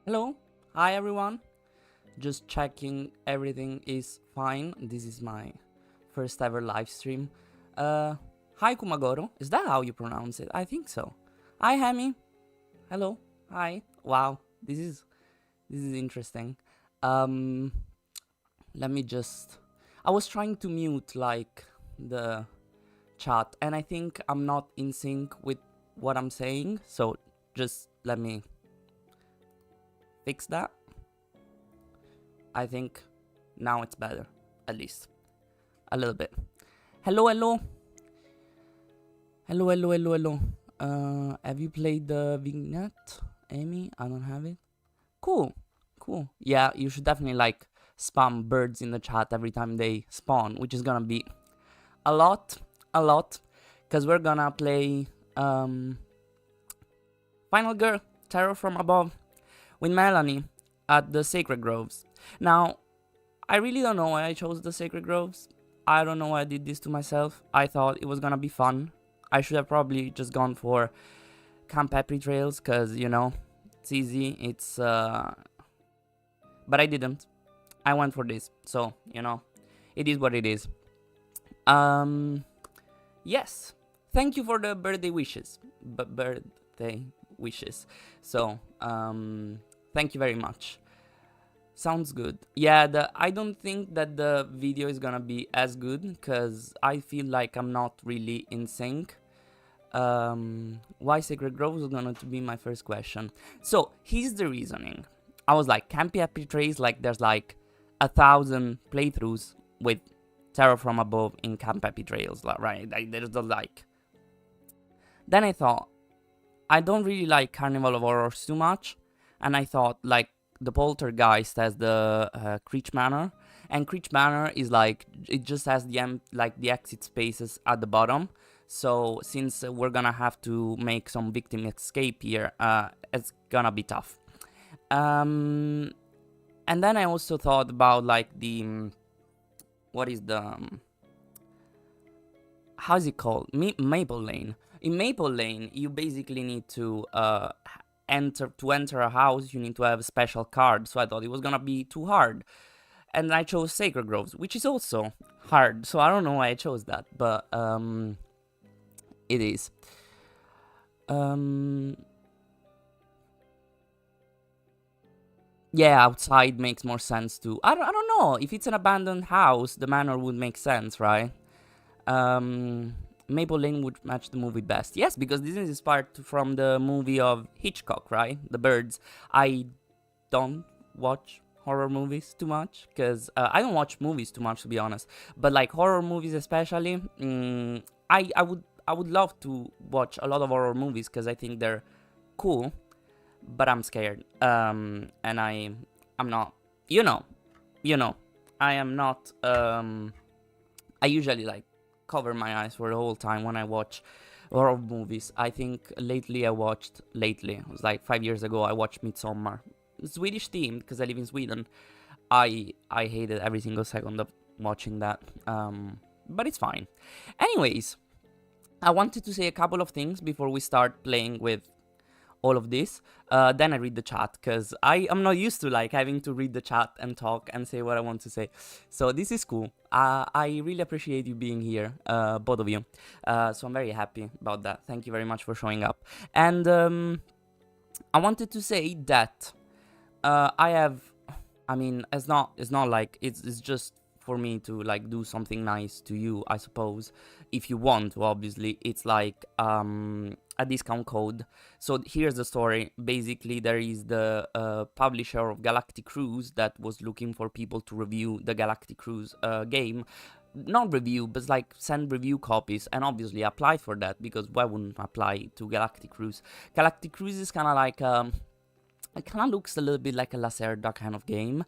Hello, hi everyone. Just checking everything is fine. This is my first ever live stream. Hi Kumagoro. Is that how you pronounce it? I think so. Hi Hemi. Hello. Hi. Wow. This is interesting. Um, Let me just. I was trying to mute like the chat, and I think I'm not in sync with what I'm saying. So just let me fix that. I think now it's better, at least a little bit. Hello, hello, hello. Have you played the vignette, Amy? I don't have it. Cool. Yeah, you should definitely like spam birds in the chat every time they spawn, which is gonna be a lot, because we're gonna play Final Girl, Terror from Above, with Melanie at the Sacred Groves. Now, I really don't know why I chose the Sacred Groves. I don't know why I did this to myself. I thought it was gonna be fun. I should have probably just gone for Camp Happy Trails, cause you know, it's easy. But I didn't. I went for this, so you know, it is what it is. Yes. Thank you for the birthday wishes. Birthday wishes. So, thank you very much. Sounds good. Yeah, I don't think that the video is gonna be as good because I feel like I'm not really in sync. Why Sacred Grove was gonna to be my first question. So here's the reasoning. I was like, Campy Happy Trails, like there's like 1,000 playthroughs with Terror from Above in Camp Happy Trails, right? Like, there's the like. Then I thought, I don't really like Carnival of Horrors too much, and I thought like the Poltergeist has the Creech Manor, and Creech Manor is like it just has the exit spaces at the bottom. So since we're gonna have to make some victim escape here, it's gonna be tough. And then I also thought about like the what is the how is it called? Maple Lane. In Maple Lane, you basically need to enter a house. You need to have a special card. So I thought it was gonna be too hard, and I chose Sacred Groves, which is also hard. So I don't know why I chose that, but it is. Yeah, outside makes more sense too. I don't know if it's an abandoned house. The manor would make sense, right? Maple Lane would match the movie best. Yes, because this is inspired from the movie of Hitchcock, right? The Birds. I don't watch horror movies too much because I don't watch movies too much, to be honest. But like horror movies, especially, I would love to watch a lot of horror movies because I think they're cool. But I'm scared. And I'm not. You know. I am not. I usually like cover my eyes for the whole time when I watch horror movies. I think lately, it was like 5 years ago, I watched Midsommar. Swedish themed because I live in Sweden. I hated every single second of watching that. But it's fine. Anyways, I wanted to say a couple of things before we start playing with all of this. Then I read the chat because I am not used to like having to read the chat and talk and say what I want to say. So this is cool. I really appreciate you being here, both of you. So I'm very happy about that. Thank you very much for showing up. And I wanted to say that I mean, it's not like it's just for me to like do something nice to you, I suppose. If you want to, obviously, it's like a discount code. So here's the story. Basically, there is the publisher of Galactic Cruise that was looking for people to review the Galactic Cruise game. Not review, but like send review copies, and obviously apply for that because why wouldn't apply to Galactic Cruise? Galactic Cruise is kind of like it kind of looks a little bit like a Lacerda kind of game,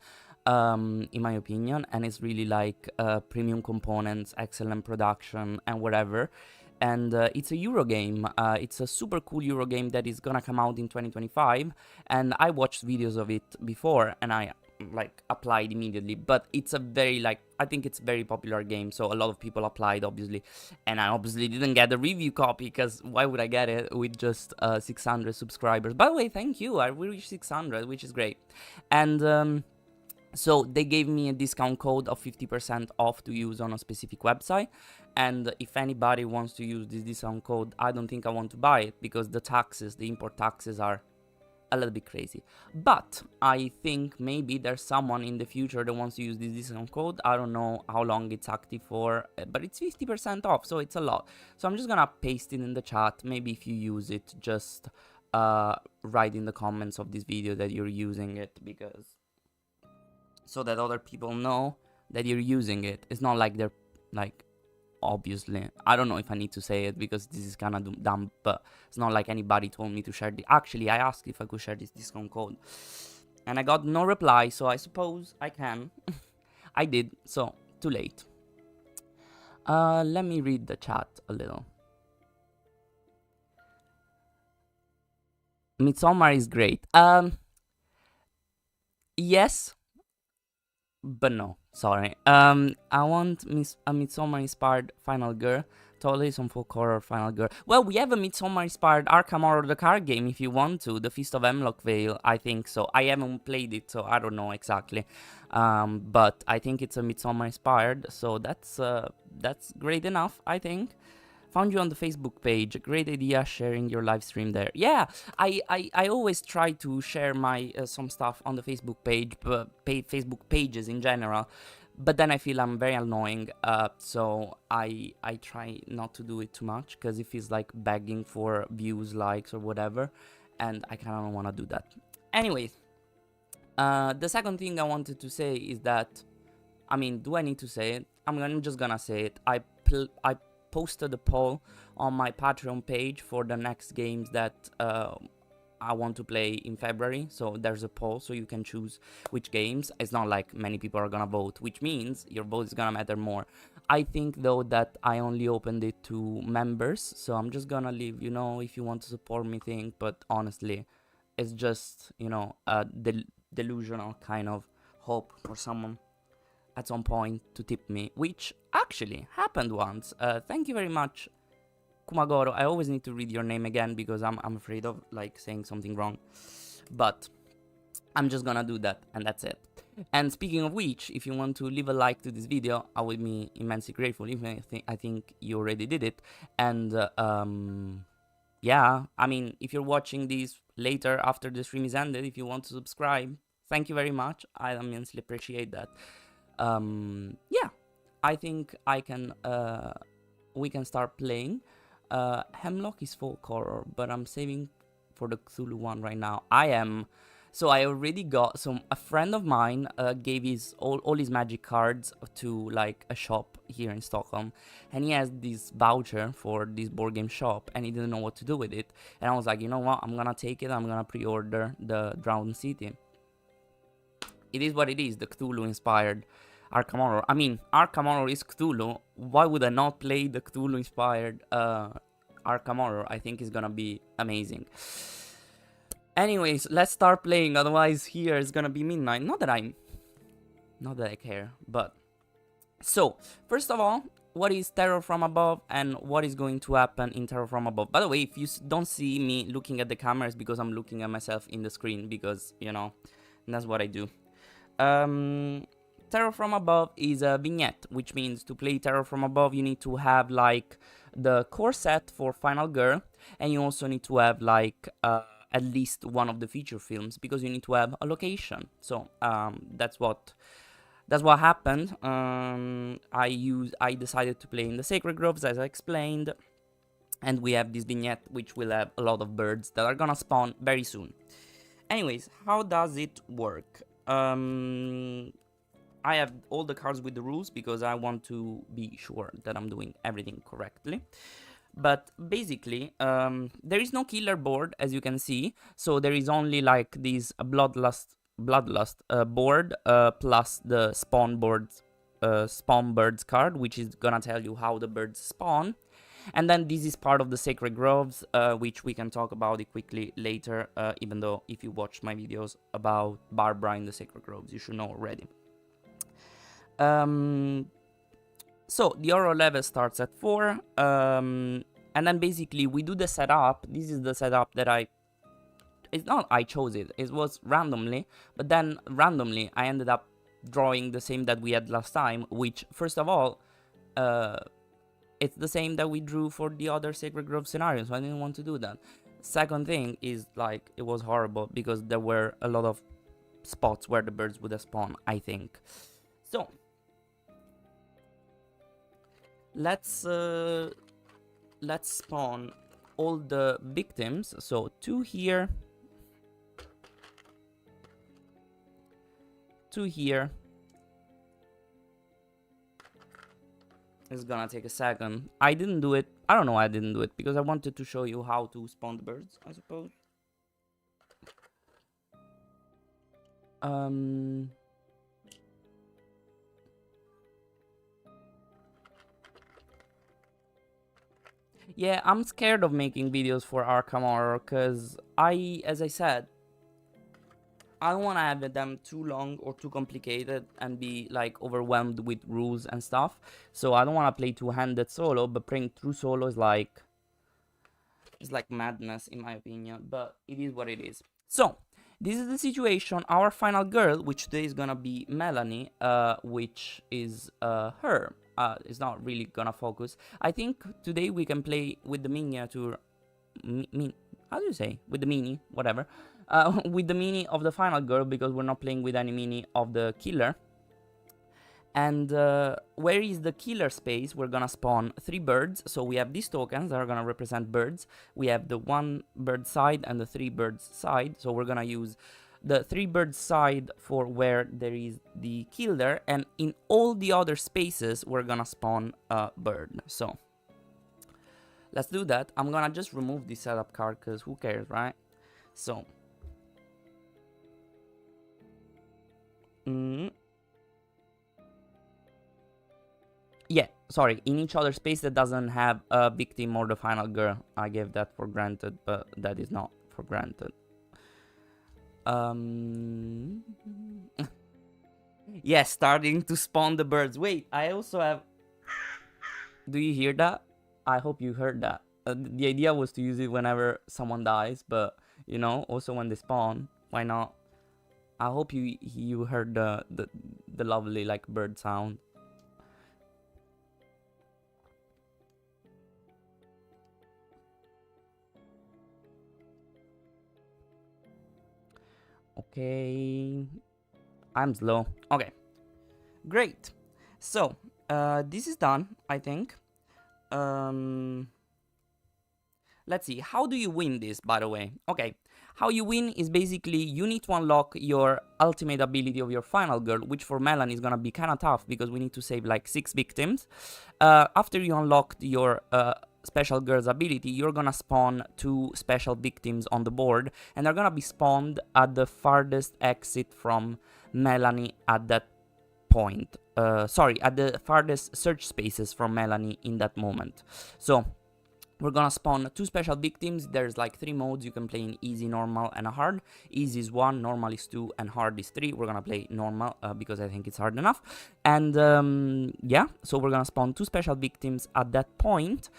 in my opinion, and it's really like premium components, excellent production, and whatever. And it's a Euro game. It's a super cool Euro game that is gonna come out in 2025. And I watched videos of it before, and I like applied immediately, but it's a very like, I think it's a very popular game, so a lot of people applied obviously, and I obviously didn't get a review copy because why would I get it with just 600 subscribers? By the way, thank you, we reached 600, which is great. And so they gave me a discount code of 50% off to use on a specific website, and if anybody wants to use this discount code, I don't think I want to buy it because the taxes, the import taxes are a little bit crazy. But I think maybe there's someone in the future that wants to use this discount code. I don't know how long it's active for, but it's 50% off, so it's a lot. So I'm just gonna paste it in the chat. Maybe if you use it, just write in the comments of this video that you're using it, because so that other people know that you're using it. It's not like they're like, obviously, I don't know if I need to say it because this is kind of dumb, but it's not like anybody told me to share the, actually I asked if I could share this discount code and I got no reply, so I suppose I can. I did, so too late. Let me read the chat a little. Midsommar is great. Yes, but no, sorry. I want a Midsommar-inspired Final Girl. Totally some folk horror Final Girl. Well, we have a Midsommar-inspired Arkham Horror, the card game, if you want to. The Feast of Hemlock Vale, I think so. I haven't played it, so I don't know exactly. But I think it's a Midsommar-inspired, so that's great enough, I think. Found you on the Facebook page. Great idea sharing your live stream there. Yeah, I always try to share my some stuff on the Facebook page, Facebook pages in general. But then I feel I'm very annoying, so I try not to do it too much because it feels like begging for views, likes, or whatever, and I kind of don't want to do that. Anyways, the second thing I wanted to say is that, I mean, do I need to say it? I'm just gonna say it. I posted a poll on my Patreon page for the next games that I want to play in February. So there's a poll, so you can choose which games. It's not like many people are gonna vote, which means your vote is gonna matter more. I think though that I only opened it to members, so I'm just gonna leave, you know, if you want to support me thing, but honestly, it's just, you know, a delusional kind of hope for someone at some point to tip me, which actually happened once. Thank you very much, Kumagoro. I always need to read your name again because I'm afraid of like saying something wrong, but I'm just gonna do that and that's it. And speaking of which, if you want to leave a like to this video, I would be immensely grateful, even if I think you already did it. And yeah, I mean, if you're watching this later after the stream is ended, if you want to subscribe, thank you very much. I immensely appreciate that. Yeah, I think I can we can start playing. Hemlock is folk horror, but I'm saving for the Cthulhu one right now. So I already got a friend of mine gave his all his magic cards to like a shop here in Stockholm, and he has this voucher for this board game shop and he didn't know what to do with it, and I was like, you know what, I'm gonna take it, I'm gonna pre-order the Drowned City. It is what it is, the Cthulhu-inspired Arkham Horror. I mean, Arkham Horror is Cthulhu. Why would I not play the Cthulhu-inspired Arkham Horror? I think it's gonna be amazing. Anyways, let's start playing, otherwise here it's gonna be midnight. Not that I care, but... So, first of all, what is Terror from Above and what is going to happen in Terror from Above? By the way, if you don't see me looking at the cameras, because I'm looking at myself in the screen, because, you know, that's what I do. Terror from Above is a vignette, which means to play Terror from Above you need to have like the core set for Final Girl, and you also need to have like at least one of the feature films, because you need to have a location. So that's what happened. I decided to play in the Sacred Groves, as I explained, and we have this vignette which will have a lot of birds that are gonna spawn very soon. Anyways, how does it work? I have all the cards with the rules because I want to be sure that I'm doing everything correctly. But basically, there is no killer board, as you can see. So there is only like this bloodlust board plus the spawn birds card, which is gonna tell you how the birds spawn. And then this is part of the Sacred Groves, which we can talk about it quickly later, even though if you watched my videos about Barbara in the Sacred Groves, you should know already. So the oro level starts at 4, and then basically we do the setup. This is the setup that it's not I chose it, it was randomly, but then randomly I ended up drawing the same that we had last time, which, first of all, it's the same that we drew for the other Sacred Grove scenario, so I didn't want to do that. Second thing is, like, it was horrible because there were a lot of spots where the birds would have spawned, I think. So let's spawn all the victims. So 2 here, 2 here. It's gonna take a second. I didn't do it. I don't know why I didn't do it, because I wanted to show you how to spawn the birds, I suppose. Yeah, I'm scared of making videos for Arkham Horror, because as I said, I don't want to have them too long or too complicated and be like overwhelmed with rules and stuff. So I don't want to play two-handed solo, but playing through solo is like madness in my opinion, but it is what it is. So this is the situation. Our final girl, which today is gonna be Melanie, which is her. Is not really gonna focus. I think today we can play with the miniature. How do you say? With the mini, whatever. With the mini of the final girl, because we're not playing with any mini of the killer. And where is the killer space? We're gonna spawn 3 birds. So we have these tokens that are gonna represent birds. We have the 1 bird side and the 3 birds side. So we're gonna use the 3 birds side for where there is the killer, and in all the other spaces we're gonna spawn a bird. So let's do that. I'm gonna just remove this setup card because who cares, right? So yeah, sorry, in each other space that doesn't have a victim or the final girl. I gave that for granted, but that is not for granted. Yeah, starting to spawn the birds. Wait, I also have... Do you hear that? I hope you heard that. The idea was to use it whenever someone dies, but, you know, also when they spawn, why not? I hope you heard the lovely, like, bird sound. Okay, I'm slow. Okay, great. So this is done, I think. Let's see, how do you win this, by the way? Okay, how you win is basically you need to unlock your ultimate ability of your final girl, which for Melanie is gonna be kind of tough because we need to save like 6 victims. After you unlock your special girl's ability, you're gonna spawn 2 special victims on the board, and they're gonna be spawned at the farthest exit from Melanie at that point. Sorry, at the farthest search spaces from Melanie in that moment. So we're gonna spawn 2 special victims. There's like 3 modes you can play in: easy, normal, and a hard. Easy is 1, normal is 2, and hard is 3. We're gonna play normal because I think it's hard enough. And yeah, so we're gonna spawn 2 special victims at that point.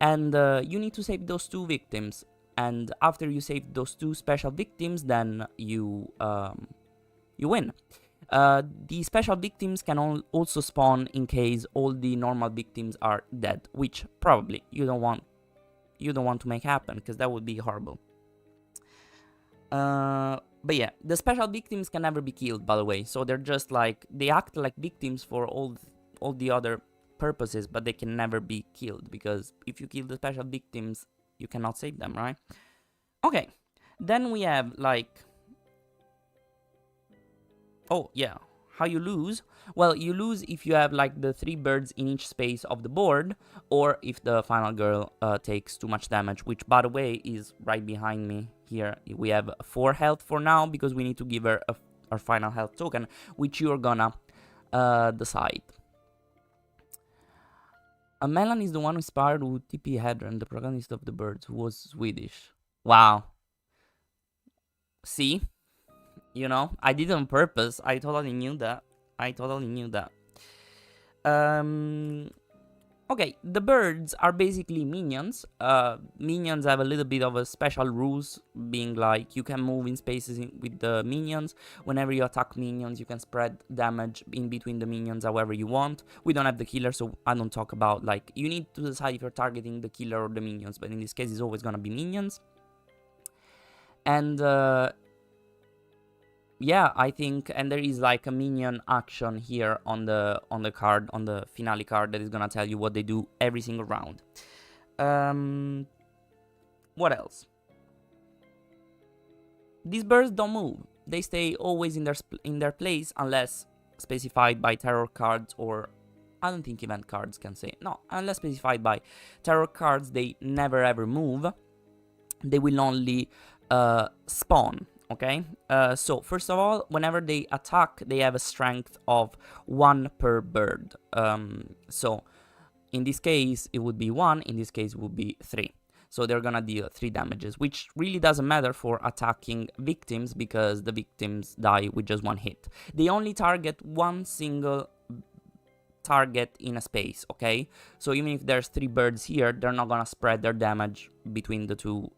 And you need to save those 2 victims. And after you save those 2 special victims, then you win. The special victims can also spawn in case all the normal victims are dead, which probably you don't want to make happen, because that would be horrible. But yeah, the special victims can never be killed, by the way. So they're just like, they act like victims for all the other purposes, but they can never be killed, because if you kill the special victims, you cannot save them, right? Okay, then we have like... Oh, yeah. How you lose? Well, you lose if you have like the 3 birds in each space of the board, or if the final girl takes too much damage, which, by the way, is right behind me here. We have 4 health for now, because we need to give her our final health token, which you're gonna decide. Melanie is the one who inspired with TP Hedren, the protagonist of the Birds, who was Swedish. Wow. See? You know, I did it on purpose. I totally knew that. Okay, the birds are basically minions. Minions have a little bit of a special rules, being like you can move in spaces with the minions. Whenever you attack minions, you can spread damage in between the minions however you want. We don't have the killer, so I don't talk about, like, you need to decide if you're targeting the killer or the minions, but in this case, it's always gonna be minions. And yeah, I think, and there is like a minion action here on the card, on the finale card, that is gonna tell you what they do every single round. What else? These birds don't move. They stay always in their place unless specified by terror cards, or I don't think event cards can say no. Unless specified by terror cards, they never ever move. They will only spawn. Okay, so first of all, whenever they attack, they have a strength of 1 per bird. So in this case, it would be 1, in this case, it would be 3. So they're gonna deal 3 damages, which really doesn't matter for attacking victims, because the victims die with just 1 hit. They only target 1 single target in a space, okay? So even if there's 3 birds here, they're not gonna spread their damage between the 2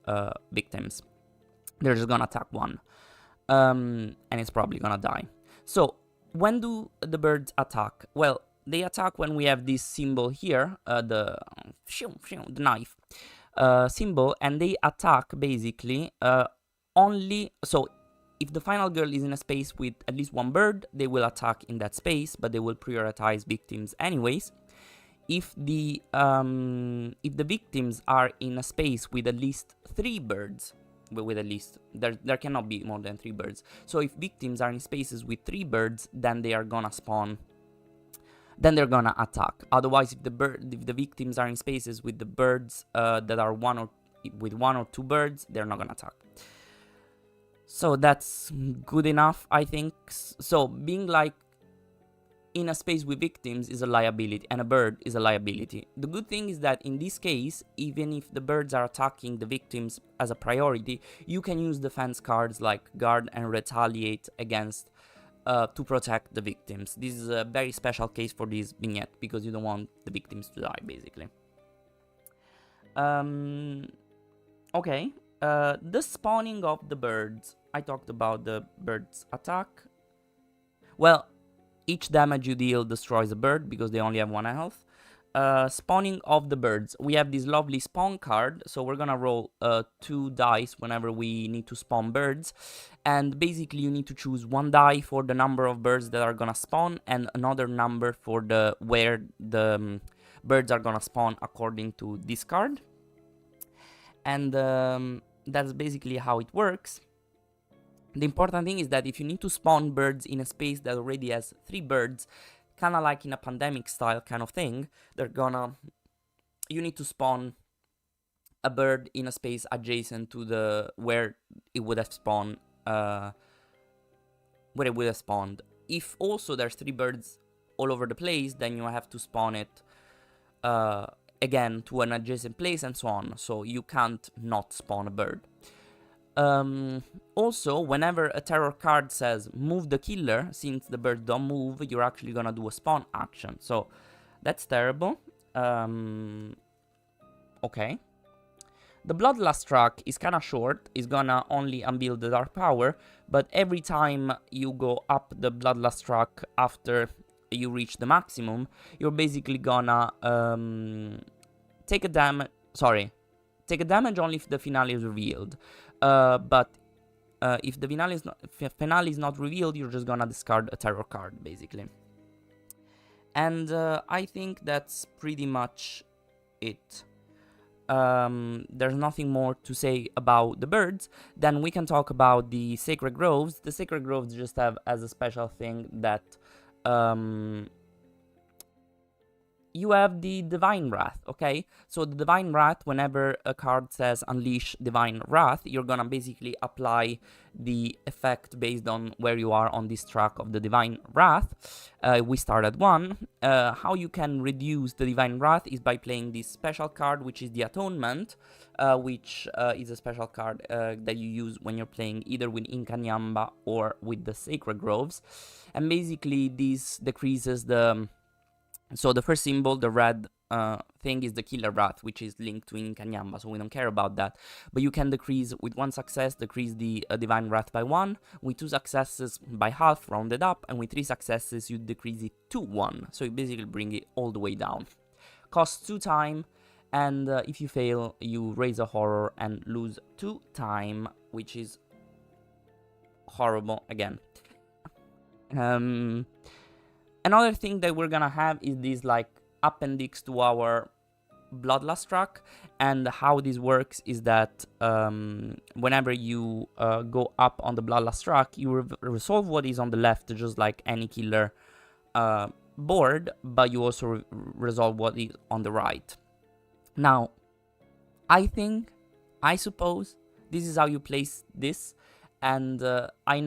victims. They're just gonna attack 1. And it's probably gonna die. So, when do the birds attack? Well, they attack when we have this symbol here, the knife symbol, and they attack basically only... So, if the final girl is in a space with at least 1 bird, they will attack in that space, but they will prioritize victims anyways. If the victims are in a space with at least 3 birds, with at least, there cannot be more than 3 birds. So if victims are in spaces with 3 birds, then they are gonna spawn. Then they're gonna attack. Otherwise, if the victims are in spaces with the birds that are 1 or 2 birds, they're not gonna attack. So that's good enough, I think. So being like in a space with victims is a liability, and a bird is a liability. The good thing is that in this case, even if the birds are attacking the victims as a priority, you can use defense cards like guard and retaliate against to protect the victims. This is a very special case for this vignette, because you don't want the victims to die, basically. Okay, the spawning of the birds. I talked about the birds' attack. Well, each damage you deal destroys a bird, because they only have 1 health. Spawning of the birds. We have this lovely spawn card, so we're gonna roll 2 dice whenever we need to spawn birds. And basically you need to choose 1 die for the number of birds that are gonna spawn, and another number for where the birds are gonna spawn according to this card. And that's basically how it works. The important thing is that if you need to spawn birds in a space that already has 3 birds, kind of like in a pandemic style kind of thing, you need to spawn a bird in a space adjacent to where it would have spawned. If also there's 3 birds all over the place, then you have to spawn it again to an adjacent place, and so on. So you can't not spawn a bird. Also, whenever a terror card says move the killer, since the birds don't move, you're actually gonna do a spawn action. So that's terrible. Okay. The Bloodlust track is kinda short, it's gonna only unveil the Dark Power, but every time you go up the Bloodlust track after you reach the maximum, you're basically gonna take a damage only if the finale is revealed. But if the finale is not revealed, you're just gonna discard a terror card, basically. And I think that's pretty much it. There's nothing more to say about the birds. Then we can talk about the Sacred Groves. The Sacred Groves just have as a special thing that you have the Divine Wrath, okay? So the Divine Wrath, whenever a card says Unleash Divine Wrath, you're gonna basically apply the effect based on where you are on this track of the Divine Wrath. We start at 1. How you can reduce the Divine Wrath is by playing this special card, which is the Atonement, which is a special card that you use when you're playing either with Incanyamba or with the Sacred Groves. And basically this decreases the... So the first symbol, the red thing, is the Killer Wrath, which is linked to Incanyamba, so we don't care about that. But you can decrease, with 1 success, decrease the Divine Wrath by 1, with 2 successes by half, rounded up, and with 3 successes you decrease it to 1, so you basically bring it all the way down. Costs 2 time, and if you fail, you raise a horror and lose 2 time, which is horrible again. Another thing that we're gonna have is this like appendix to our Bloodlust track, and how this works is that whenever you go up on the Bloodlust track, you resolve what is on the left, just like any killer board, but you also resolve what is on the right. Now, I suppose this is how you place this, and I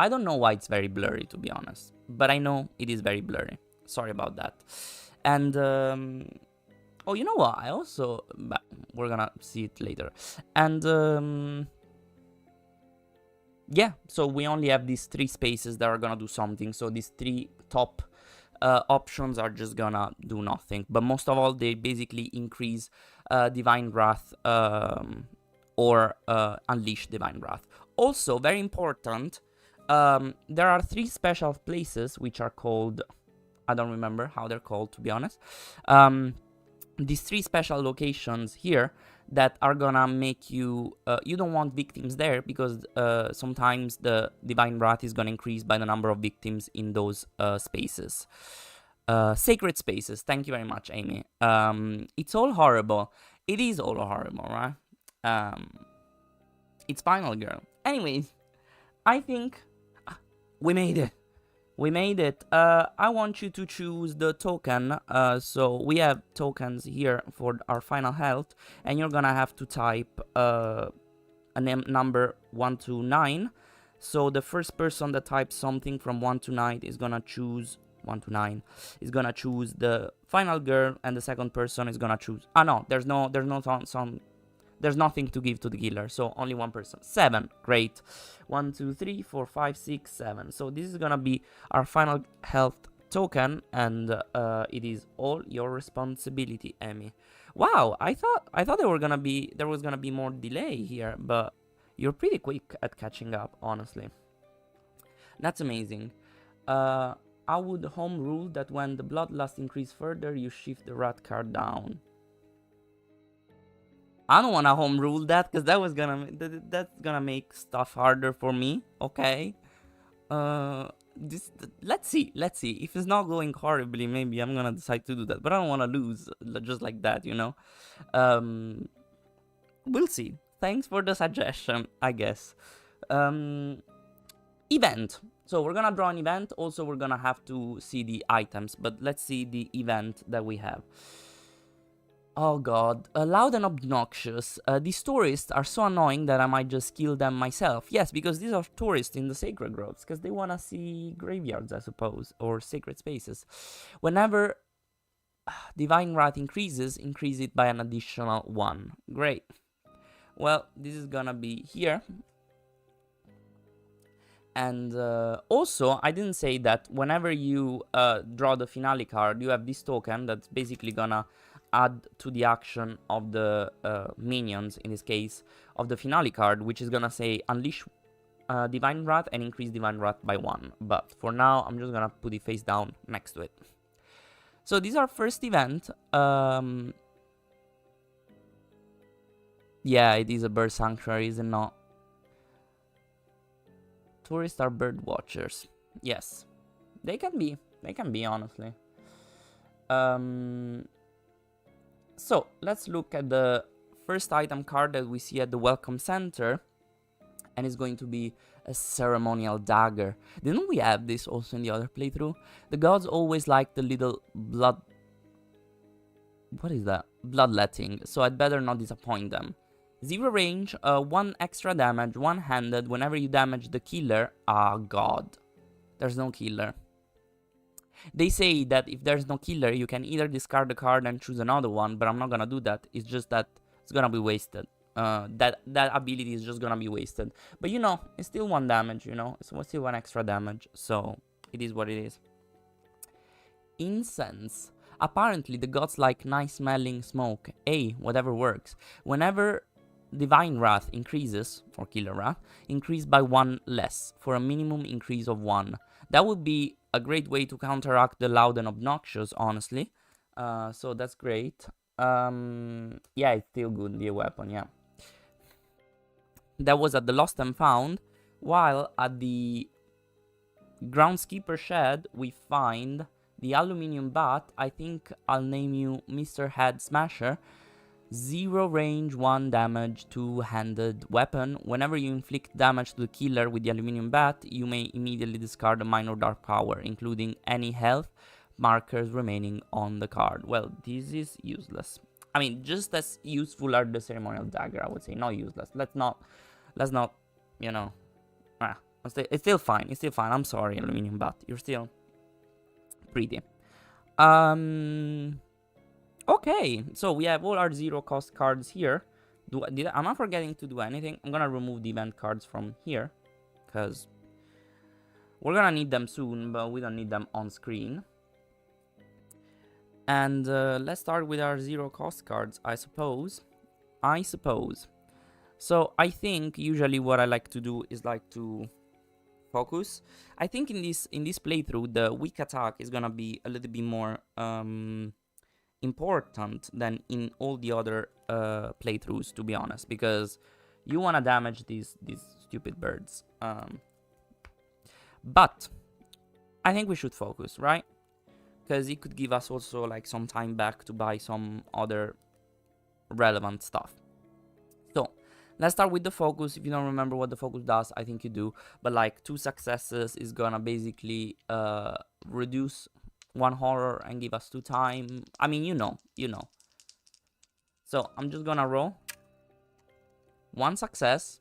don't know why it's very blurry, to be honest, but I know it is very blurry. Sorry about that. And oh, you know what? But we're gonna see it later. And yeah, so we only have these 3 spaces that are gonna do something. So these 3 top options are just gonna do nothing. But most of all, they basically increase Divine Wrath or Unleash Divine Wrath. Also, very important. There are 3 special places which are called... I don't remember how they're called, to be honest. These 3 special locations here that are gonna make you... you don't want victims there, because sometimes the Divine Wrath is gonna increase by the number of victims in those spaces. Sacred spaces, thank you very much, Amy. It's all horrible. It is all horrible, right? It's Final Girl. Anyways, I think... We made it. We made it. I want you to choose the token. So we have tokens here for our final health, and you're gonna have to type a number 1 to 9. So the first person that types something from 1 to 9 is gonna choose 1 to 9. Is gonna choose the Final Girl, and the second person is gonna choose... Ah no, there's nothing to give to the killer, so only 1 person. 7, great. 1, 2, 3, 4, 5, 6, 7. So this is gonna be our final health token, and it is all your responsibility, Emmy. Wow, I thought there was gonna be more delay here, but you're pretty quick at catching up, honestly. That's amazing. I would home rule that when the bloodlust increase further, you shift the rat card down. I don't wanna home rule that, because that's gonna make stuff harder for me. Okay. Let's see. If it's not going horribly, maybe I'm gonna decide to do that. But I don't wanna lose just like that, you know. We'll see. Thanks for the suggestion, I guess. Event. So we're gonna draw an event. Also, we're gonna have to see the items. But let's see the event that we have. Oh god, loud and obnoxious. These tourists are so annoying that I might just kill them myself. Yes, because these are tourists in the sacred groves, because they wanna see graveyards, I suppose, or sacred spaces. Whenever Divine Wrath increase it by an additional 1. Great. Well, this is gonna be here. And also, I didn't say that whenever you draw the finale card, you have this token that's basically gonna add to the action of the minions, in this case, of the finale card, which is gonna say Unleash Divine Wrath and increase Divine Wrath by 1. But for now, I'm just gonna put it face down next to it. So this is our first event. Yeah, it is a bird sanctuary, is it not? Tourists are bird watchers. Yes, they can be. They can be, honestly. So let's look at the first item card that we see at the Welcome Center, and it's going to be a ceremonial dagger. Didn't we have this also in the other playthrough? The gods always like the little blood What is that? Bloodletting. So I'd better not disappoint them. 0 range, 1 extra damage, one-handed. Whenever you damage the killer. Ah, god. There's no killer. They say that if there's no killer, you can either discard the card and choose another one, but I'm not gonna do that. It's just that it's gonna be wasted. That ability is just gonna be wasted. But you know, it's still 1 damage, you know? It's still 1 extra damage, so it is what it is. Incense. Apparently, the gods like nice smelling smoke. Hey, whatever works. Whenever Divine Wrath increases, or Killer Wrath, increase by 1 less, for a minimum increase of 1. That would be a great way to counteract the loud and obnoxious, honestly. So that's great. Yeah, it's still good, the weapon, yeah. That was at the Lost and Found, while at the Groundskeeper Shed, we find the Aluminium Bat. I think I'll name you Mr. Head Smasher. 0 range, 1 damage, 2-handed weapon. Whenever you inflict damage to the killer with the Aluminium Bat, you may immediately discard a minor dark power, including any health markers remaining on the card. Well, this is useless. I mean, just as useful are the Ceremonial Dagger, I would say. Not useless. Let's not, you know. It's still fine. It's still fine. I'm sorry, Aluminium Bat. You're still pretty. Okay, so we have all our 0 cost cards here. Am I forgetting to do anything? I'm gonna remove the event cards from here, because we're gonna need them soon, but we don't need them on screen. And let's start with our 0 cost cards, I suppose. So I think usually what I like to do is like to focus. I think in this playthrough, the weak attack is gonna be a little bit more important than in all the other playthroughs, to be honest, because you want to damage these stupid birds. But I think we should focus, right? Because it could give us also like some time back to buy some other relevant stuff. So let's start with the focus. If you don't remember what the focus does, I think you do, but like 2 successes is gonna basically reduce 1 horror and give us 2 time. I mean, you know. So I'm just gonna roll 1 success.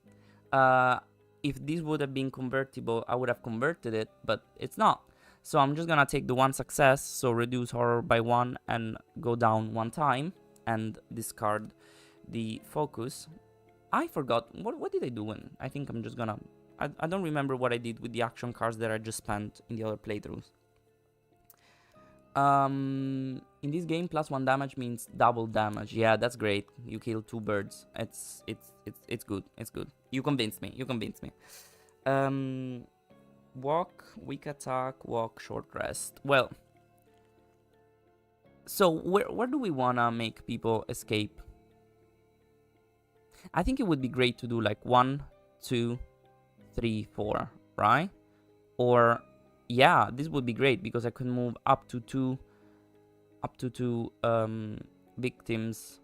If this would have been convertible, I would have converted it, but it's not. So I'm just gonna take the 1 success, so reduce horror by 1 and go down 1 time and discard the focus. I forgot, what did I do when? I think I'm just gonna, I don't remember what I did with the action cards that I just spent in the other playthroughs. In this game, +1 damage means double damage. Yeah, that's great. You kill 2 birds. It's good. It's good. You convinced me. Walk, weak attack, walk, short rest. Well, so where do we wanna make people escape? I think it would be great to do like 1, 2, 3, 4, right? Or yeah, this would be great because I could move up to two victims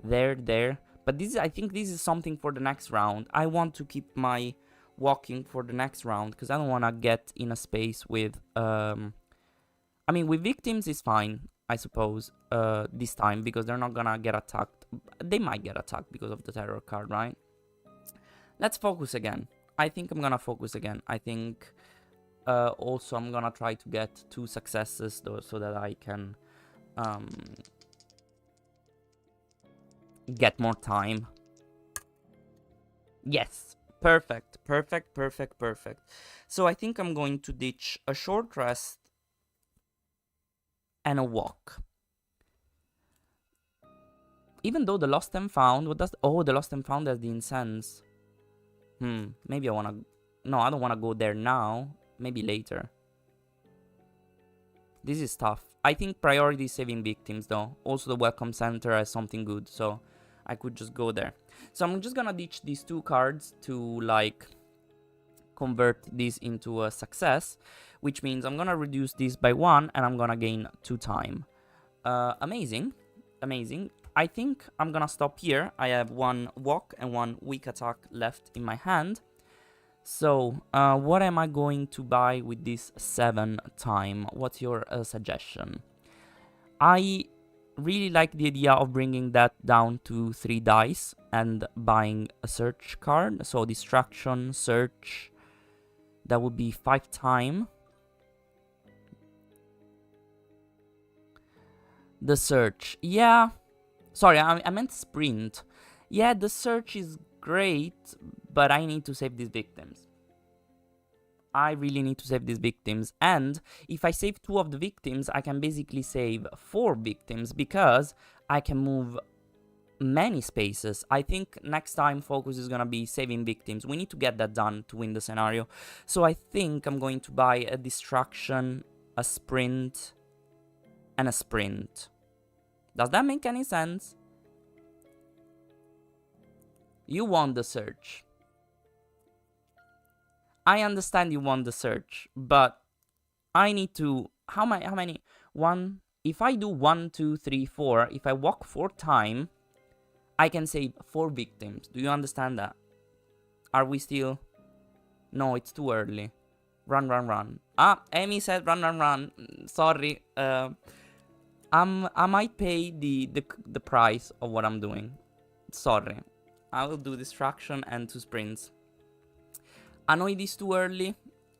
there. But I think this is something for the next round. I want to keep my walking for the next round because I don't want to get in a space with I mean, with victims is fine, I suppose, this time, because they're not gonna get attacked. They might get attacked because of the terror card, right? Let's focus again. I think I'm gonna focus again. I think also I'm gonna try to get 2 successes though, so that I can get more time. Yes, perfect. So I think I'm going to ditch a short rest and a walk. Even though the Lost and Found, what does... Oh, the Lost and Found has the incense. Maybe I wanna... No, I don't wanna go there now. Maybe later. This is tough. I think priority is saving victims though. Also the Welcome Center has something good, so I could just go there. So I'm just gonna ditch these 2 cards to like convert this into a success, which means I'm gonna reduce this by 1 and I'm gonna gain 2 time. Amazing. I think I'm gonna stop here. I have 1 walk and 1 weak attack left in my hand. So, what am I going to buy with this 7 time? What's your suggestion? I really like the idea of bringing that down to 3 dice and buying a search card. So distraction, search, that would be 5 time. The search, yeah. Sorry, I meant sprint. Yeah, the search is great, but I need to save these victims. I really need to save these victims, and if I save 2 of the victims, I can basically save 4 victims, because I can move many spaces. I think next time focus is gonna be saving victims. We need to get that done to win the scenario. So I think I'm going to buy a distraction, a sprint, and a sprint. Does that make any sense? You want the search. I understand you want the search, but I need to... How many? One... If I do 1, 2, 3, 4, if I walk 4 times, I can save 4 victims. Do you understand that? Are we still... No, it's too early. Run, run, run. Ah, Amy said run, run, run. Sorry. I might pay the price of what I'm doing. Sorry. I will do distraction and 2 sprints. I know it is too early,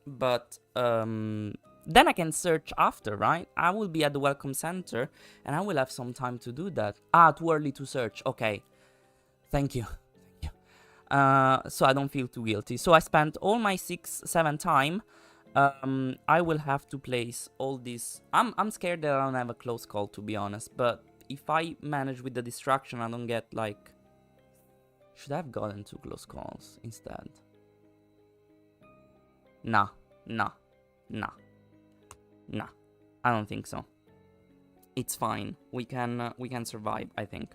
but then I can search after, right? I will be at the welcome center, and I will have some time to do that. Ah, too early to search. Okay. Thank you. Thank you. So I don't feel too guilty. So I spent all my 6, 7 time. I will have to place all these... I'm scared that I don't have a close call, to be honest. But if I manage with the distraction, I don't get, like... Should I have gotten 2 close calls instead? Nah. I don't think so. It's fine. We can survive, I think.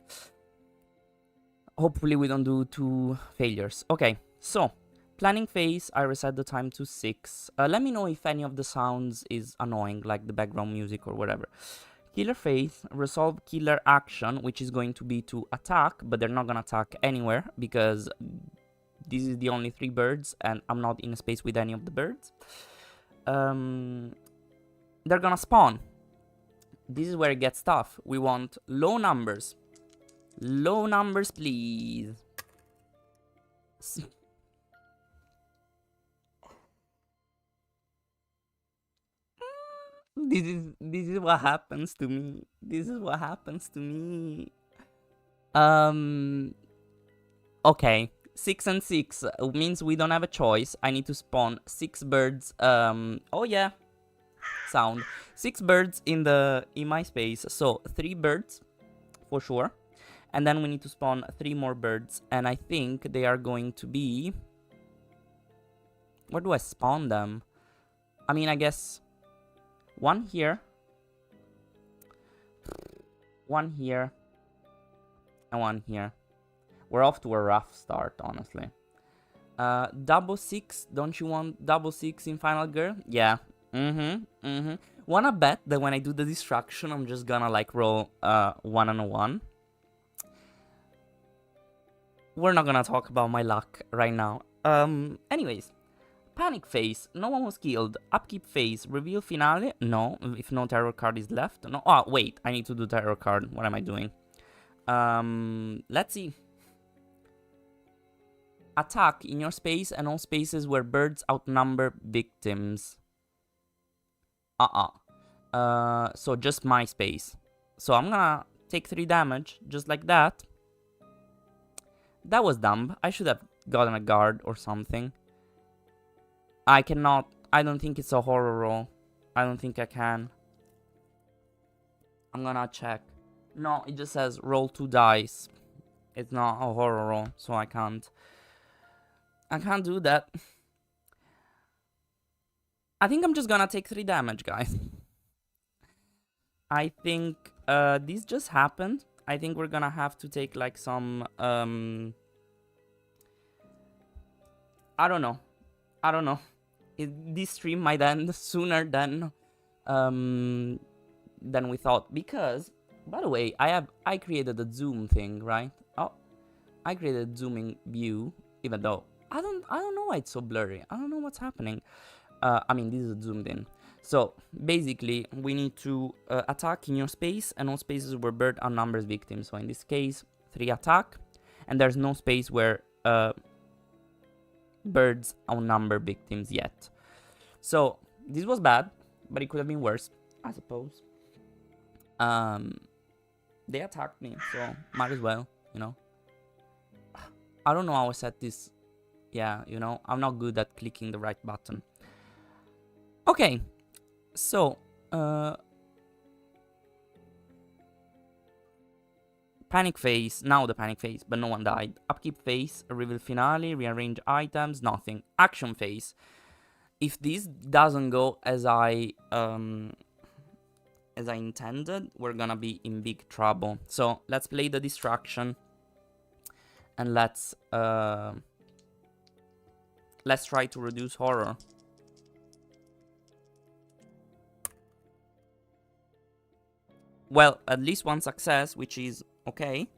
Hopefully we don't do 2 failures. Okay, so planning phase, I reset the time to 6. Let me know if any of the sounds is annoying, like the background music or whatever. Killer phase, resolve killer action, which is going to be to attack, but they're not gonna attack anywhere because this is the only 3 birds and I'm not in a space with any of the birds. They're gonna spawn. This is where it gets tough. We want low numbers. Low numbers, please. This is what happens to me. This is what happens to me. Okay. 6 and 6 means we don't have a choice. I need to spawn 6 birds. Oh yeah. Sound. 6 birds in my space. So 3 birds for sure. And then we need to spawn 3 more birds. And I think they are going to be... Where do I spawn them? I mean, I guess... 1 here. 1 here. And 1 here. We're off to a rough start, honestly. Double 6. Don't you want double 6 in Final Girl? Yeah. Wanna bet that when I do the distraction, I'm just gonna like roll 1 and a 1. We're not gonna talk about my luck right now. Anyways. Panic phase. No one was killed. Upkeep phase. Reveal finale. No. If no terror card is left. No. Oh, wait. I need to do terror card. What am I doing? Let's see. Attack in your space and all spaces where birds outnumber victims. So just my space. So I'm gonna take 3 damage. Just like that. That was dumb. I should have gotten a guard or something. I cannot. I don't think it's a horror roll. I don't think I can. I'm gonna check. No, it just says roll 2 dice. It's not a horror roll, so I can't. I can't do that. I think I'm just gonna take 3 damage, guys. I think this just happened. I think we're gonna have to take like some... I don't know. This stream might end sooner than we thought, because, by the way, I created a zoom thing, right? Oh, I created a zooming view, even though I don't know why it's so blurry. I don't know what's happening. I mean, this is zoomed in. So basically, we need to attack in your space and all spaces where bird outnumbers victims. So in this case, 3 attack, and there's no space where birds outnumber victims yet. So this was bad, but it could have been worse, I suppose. They attacked me, so might as well, you know. I don't know how I set this. Yeah, you know, I'm not good at clicking the right button. Okay, so panic phase, now the panic phase, but no one died. Upkeep phase, a reveal finale, rearrange items, nothing. Action phase. If this doesn't go as I intended, we're gonna be in big trouble. So let's play the distraction, and let's try to reduce horror. Well, at least one success, which is okay.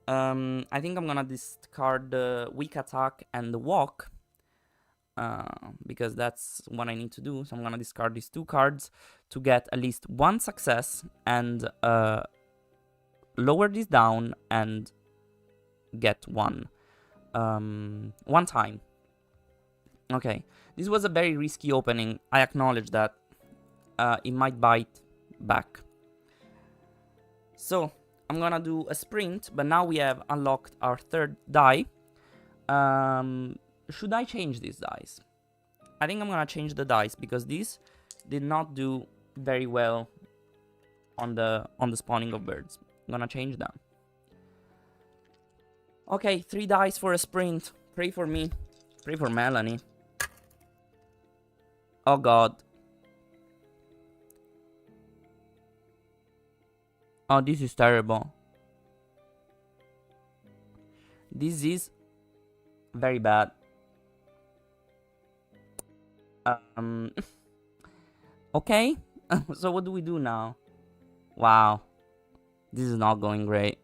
I think I'm gonna discard the weak attack and the walk, because that's what I need to do. So I'm gonna discard these 2 cards to get at least one success and lower this down and get one time. Okay, this was a very risky opening. I acknowledge that. It might bite back. So I'm gonna do a sprint, but now we have unlocked our 3rd die. Should I change these dice? I think I'm gonna change the dice because these did not do very well on the spawning of birds. I'm gonna change them. Okay, 3 dice for a sprint. Pray for me. Pray for Melanie. Oh god. Oh, this is terrible. This is very bad. Okay. So what do we do now? Wow. This is not going great.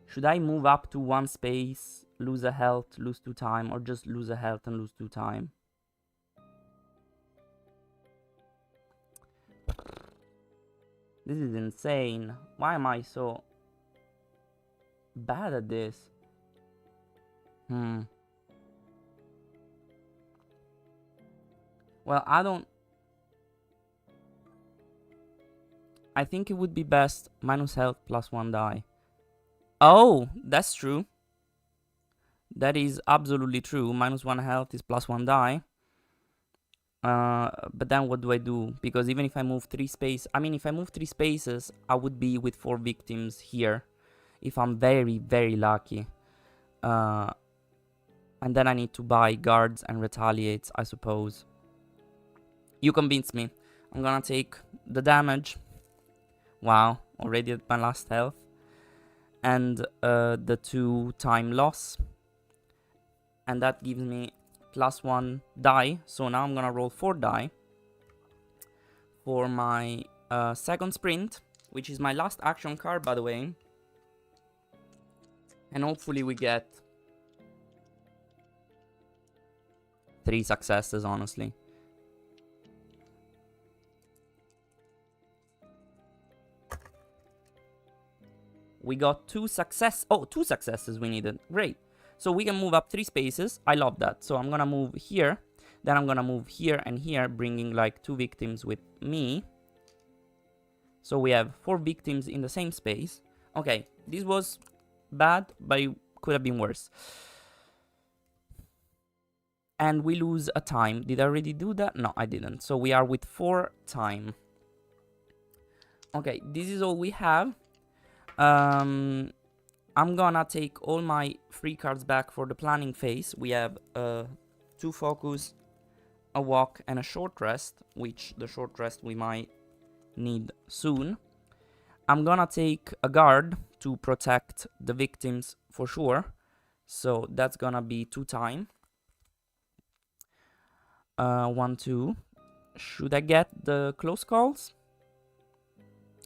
Should I move up to 1 space, lose a health, lose 2 time, or just lose a health and lose 2 time? This is insane. Why am I so bad at this? Well, I think it would be best minus health plus 1 die. Oh, that's true. That is absolutely true. Minus 1 health is plus 1 die. But then what do I do? Because even if I move 3 spaces, if I move 3 spaces, I would be with 4 victims here. If I'm very, very lucky. And then I need to buy guards and retaliates, I suppose. You convince me. I'm gonna take the damage. Wow, already at my last health. And the 2 time loss. And that gives me plus 1 die. So now I'm gonna roll 4 die for my 2nd sprint, which is my last action card, by the way. And hopefully we get 3 successes, honestly. We got 2 success. Oh, 2 successes we needed. Great. So we can move up 3 spaces. I love that. So I'm gonna move here. Then I'm gonna move here and here, bringing like 2 victims with me. So we have 4 victims in the same space. Okay, this was bad, but it could have been worse. And we lose a time. Did I already do that? No, I didn't. So we are with 4 time. Okay, this is all we have. I'm gonna take all my free cards back for the planning phase. We have 2 focus, a walk, and a short rest, which the short rest we might need soon. I'm gonna take a guard to protect the victims for sure. So that's gonna be 2 time. 1, 2. Should I get the close calls?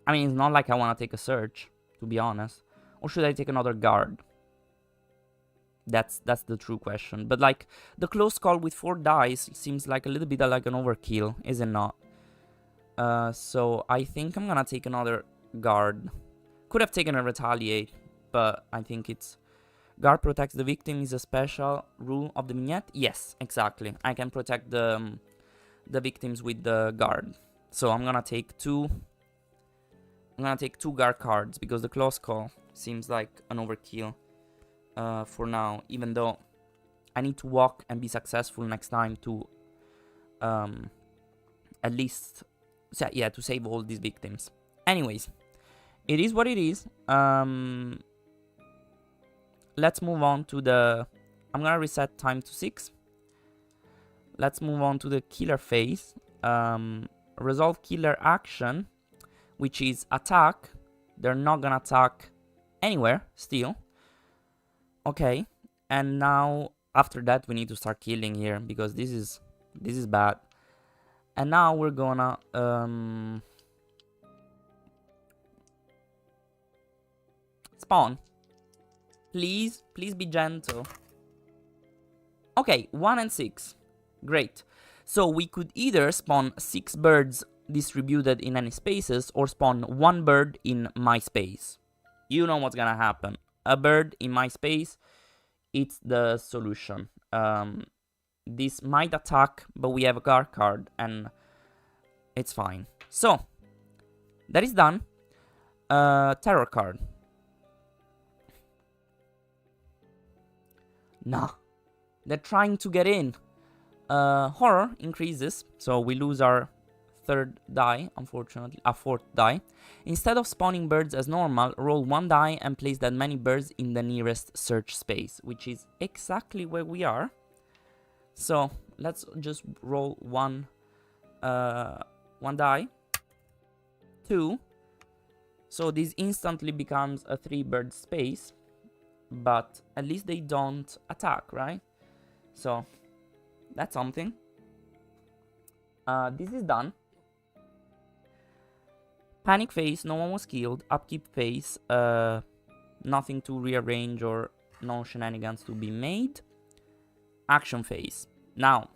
It's not like I wanna take a search, to be honest. Or should I take another guard? That's the true question. But like, the close call with 4 dice seems like a little bit like an overkill, is it not? So I think I'm gonna take another guard. Could have taken a retaliate, but I think it's... Guard protects the victim is a special rule of the vignette? Yes, exactly. I can protect the victims with the guard. So I'm gonna take two guard cards, because the close call seems like an overkill for now, even though I need to walk and be successful next time to at least, yeah, to save all these victims. Anyways, it is what it is. Let's move on to the... I'm gonna reset time to 6. Let's move on to the killer phase. Resolve killer action, which is attack. They're not gonna attack anywhere still. Okay, and now after that we need to start killing here, because this is bad. And now we're gonna spawn. Please be gentle. Okay, 1 and 6. Great. So we could either spawn 6 birds distributed in any spaces, or spawn 1 bird in my space. You know what's gonna happen. A bird in my space, it's the solution. This might attack, but we have a guard card, and it's fine. So, that is done. Terror card. Nah, they're trying to get in. Horror increases, so we lose our 3rd die, unfortunately, a 4th die. Instead of spawning birds as normal, roll 1 die and place that many birds in the nearest search space, which is exactly where we are. So let's just roll one die. 2. So this instantly becomes a 3-bird space, but at least they don't attack, right? So that's something. This is done. Panic phase, no one was killed. Upkeep phase, nothing to rearrange or no shenanigans to be made. Action phase. Now,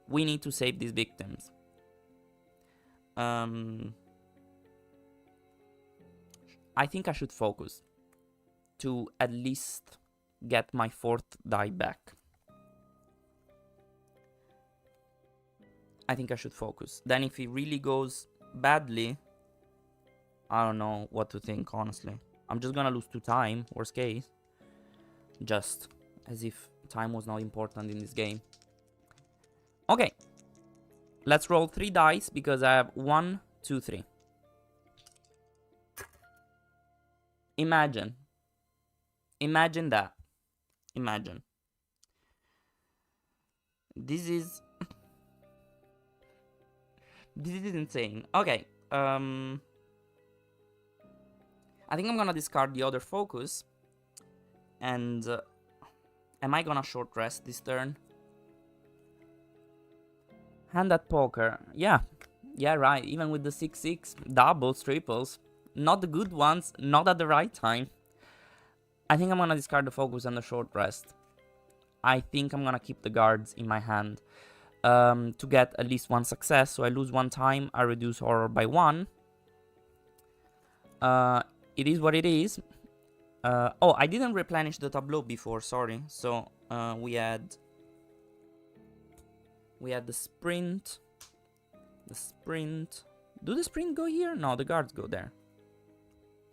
we need to save these victims. I think I should focus to at least get my 4th die back. I think I should focus. Then if it really goes badly, I don't know what to think, honestly. I'm just gonna lose 2 time, worst case. Just as if time was not important in this game. Okay. Let's roll 3 dice, because I have 1, 2, 3. Imagine. Imagine that. Imagine. This is... this is insane. Okay. I think I'm gonna discard the other focus. And... am I gonna short rest this turn? Hand at poker. Yeah. Yeah, right. Even with the 6-6. Doubles, triples. Not the good ones. Not at the right time. I think I'm gonna discard the focus and the short rest. I think I'm gonna keep the guards in my hand. To get at least 1 success. So I lose 1 time. I reduce horror by 1. It is what it is. Oh, I didn't replenish the tableau before, sorry. So, we had the sprint. The sprint. Do the sprint go here? No, the guards go there.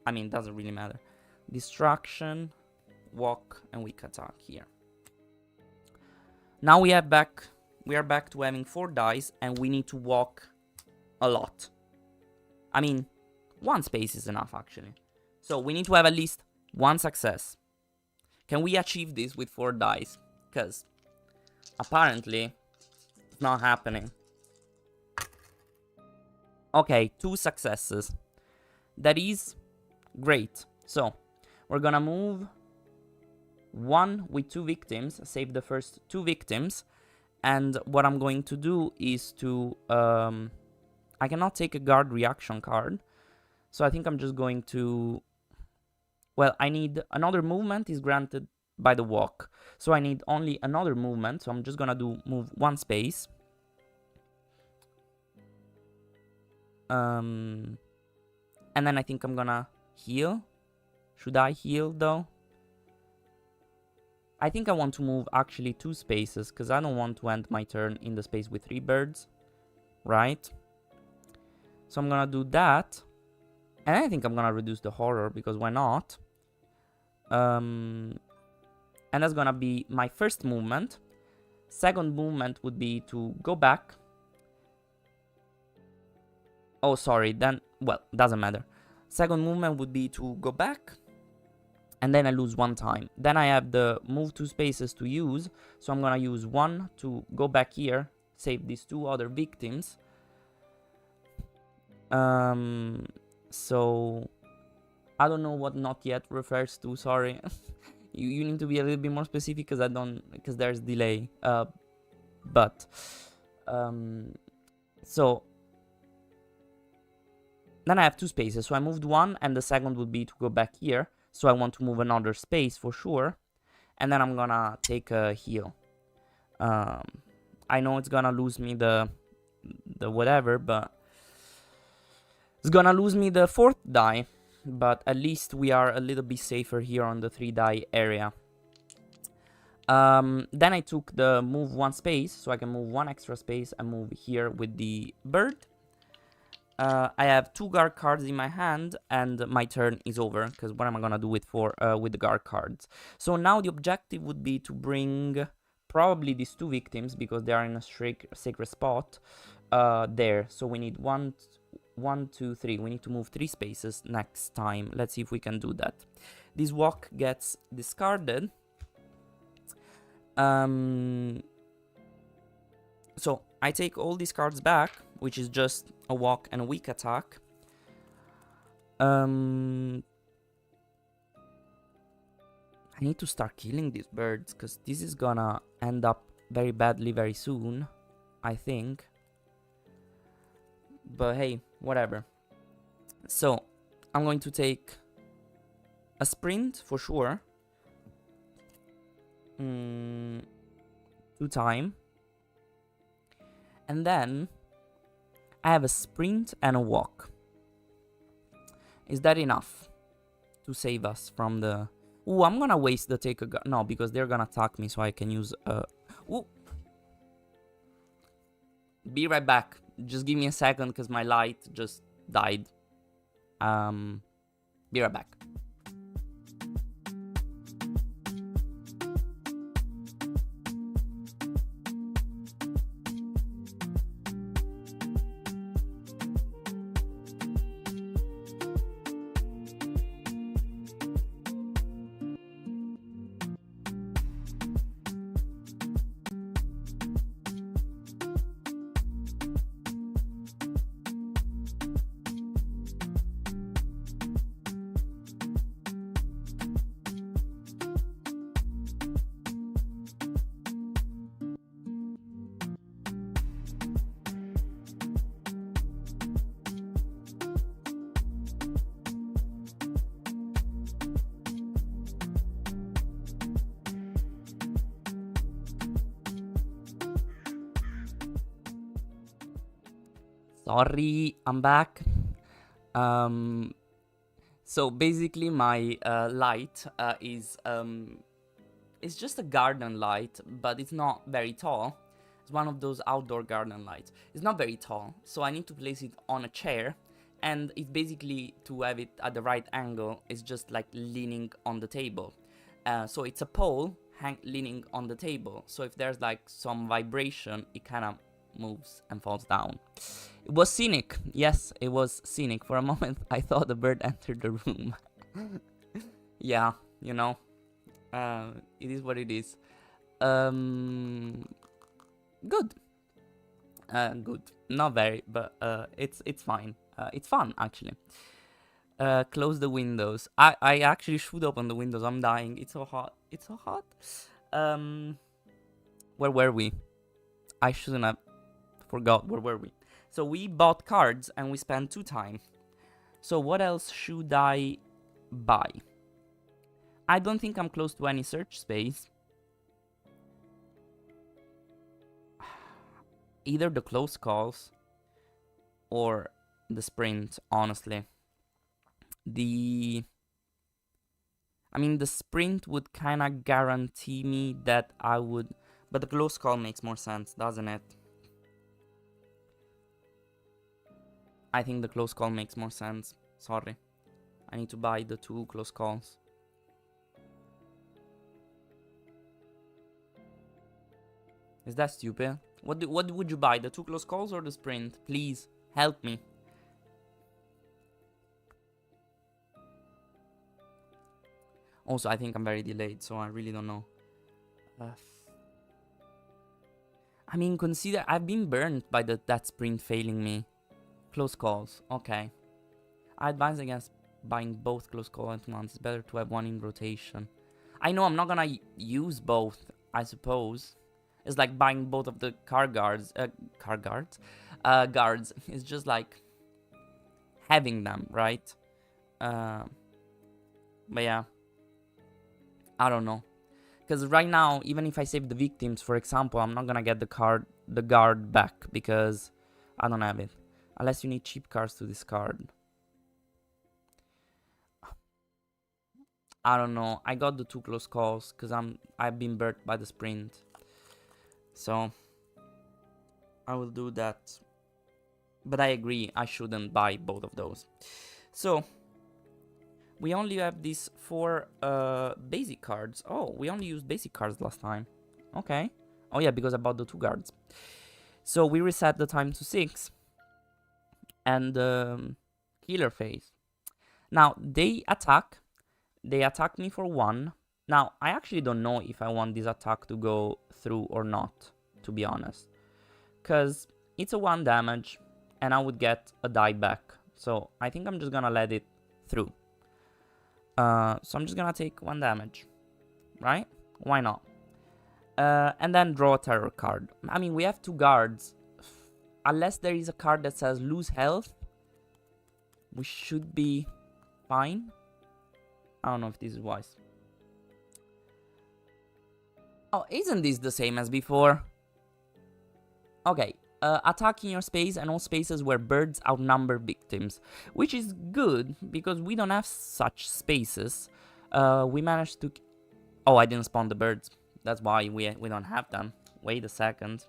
I mean, it doesn't really matter. Distraction, walk, and weak attack here. Now we are back to having 4 dice, and we need to walk a lot. I mean, 1 space is enough, actually. So we need to have at least 1 success. Can we achieve this with 4 dice? Because apparently it's not happening. Okay, 2 successes. That is great. So we're gonna move 1 with 2 victims, save the first 2 victims. And what I'm going to do is to... I cannot take a guard reaction card. So I think I'm just going to... Well, I need... Another movement is granted by the walk. So I need only another movement. So I'm just gonna move one space. And then I think I'm gonna heal. Should I heal though? I think I want to move actually 2 spaces, because I don't want to end my turn in the space with 3 birds, right? So I'm gonna do that. And I think I'm gonna reduce the horror, because why not? And that's gonna be my first movement. Second movement would be to go back. Oh, sorry, then, well, doesn't matter. Second movement would be to go back, and then I lose 1 time. Then I have the move 2 spaces to use, so I'm gonna use 1 to go back here, save these 2 other victims. So I don't know what not yet refers to, sorry. you need to be a little bit more specific, because there's delay. So then I have 2 spaces, so I moved 1, and the second would be to go back here. So I want to move another space for sure. And then I'm gonna take a heal. I know it's gonna lose me the whatever, but it's gonna lose me the 4th die. But at least we are a little bit safer here on the 3 die area. Then I took the move 1 space, so I can move 1 extra space and move here with the bird. I have 2 guard cards in my hand, and my turn is over, because what am I gonna do with the guard cards? So now the objective would be to bring probably these 2 victims, because they are in a sacred spot there. So we need 1, 2, 3. We need to move 3 spaces next time. Let's see if we can do that. This walk gets discarded. So I take all these cards back, which is just a walk and a weak attack. I need to start killing these birds, because this is gonna end up very badly very soon, I think. But hey, whatever. So I'm going to take a sprint for sure. 2 time. And then I have a sprint and a walk. Is that enough to save us from the... Ooh, I'm gonna waste the take a gun. No, because they're gonna attack me, so I can use Ooh. Be right back. Just give me a second, because my light just died. Be right back. Sorry, I'm back. So basically my light is it's just a garden light, but it's not very tall. It's one of those outdoor garden lights. It's not very tall, so I need to place it on a chair, and it's basically, to have it at the right angle, it's just like leaning on the table. So it's a pole leaning on the table, so if there's like some vibration, it kind of moves and falls down. It was scenic. Yes, it was scenic. For a moment, I thought the bird entered the room. Yeah, you know, it is what it is. Good. Good. Not very, but it's fine. It's fun, actually. Close the windows. I actually should open the windows. I'm dying. It's so hot. It's so hot. Where were we? I shouldn't have forgot. Where were we? So we bought cards and we spent 2 time. So what else should I buy? I don't think I'm close to any search space. Either the close calls or the sprint, honestly. I mean, the sprint would kind of guarantee me that I would... But the close call makes more sense, doesn't it? I think the close call makes more sense. Sorry. I need to buy the 2 close calls. Is that stupid? What would you buy? The 2 close calls or the sprint? Please, help me. Also, I think I'm very delayed, so I really don't know. I mean, consider I've been burned by that sprint failing me. Close calls, okay. I advise against buying both close calls at once. It's better to have one in rotation. I know I'm not gonna use both, I suppose. It's like buying both of the guards. It's just like having them, right? But yeah, I don't know. Because right now, even if I save the victims, for example, I'm not gonna get the guard back because I don't have it. Unless you need cheap cards to discard. I don't know. I got the 2 close calls because I've been burnt by the sprint. So I will do that. But I agree, I shouldn't buy both of those. So we only have these 4 basic cards. Oh, we only used basic cards last time. Okay. Oh yeah, because I bought the 2 guards. So we reset the time to 6. And healer phase. Now they attack. They attack me for 1. Now I actually don't know if I want this attack to go through or not, to be honest. Because it's a 1 damage and I would get a die back. So I think I'm just gonna let it through. So I'm just gonna take 1 damage. Right? Why not? And then draw a terror card. I mean, we have 2 guards. Unless there is a card that says lose health, we should be fine. I don't know if this is wise. Oh, isn't this the same as before? Okay, attack in your space and all spaces where birds outnumber victims. Which is good, because we don't have such spaces. We managed to... Oh, I didn't spawn the birds. That's why we don't have them. Wait a second.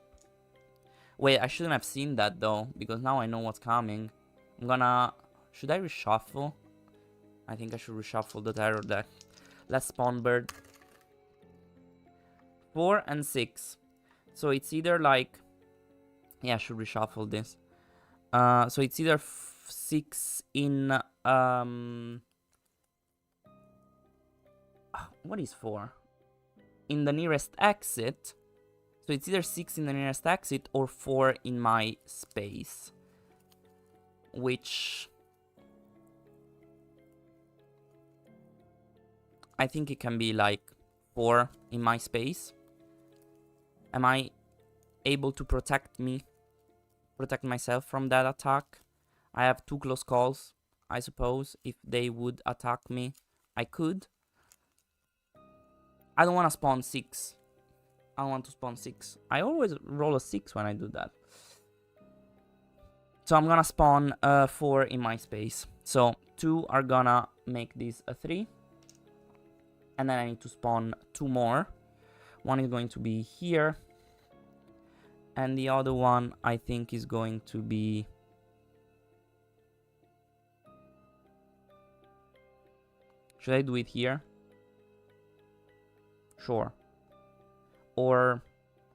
Wait, I shouldn't have seen that though, because now I know what's coming. I'm gonna... Should I reshuffle? I think I should reshuffle the terror deck. Let's spawn bird. 4 and 6. So it's either like... Yeah, I should reshuffle this. So it's either 6 in... What is 4? In the nearest exit. So it's either 6 in the nearest exit or 4 in my space. Which... I think it can be like 4 in my space. Am I able to protect myself from that attack? I have 2 close calls, I suppose. If they would attack me, I could. I don't want to spawn 6. I don't want to spawn 6. I always roll a 6 when I do that. So I'm gonna spawn 4 in my space. So 2 are gonna make this a 3. And then I need to spawn 2 more. One is going to be here. And the other one I think is going to be... Should I do it here? Sure. Or,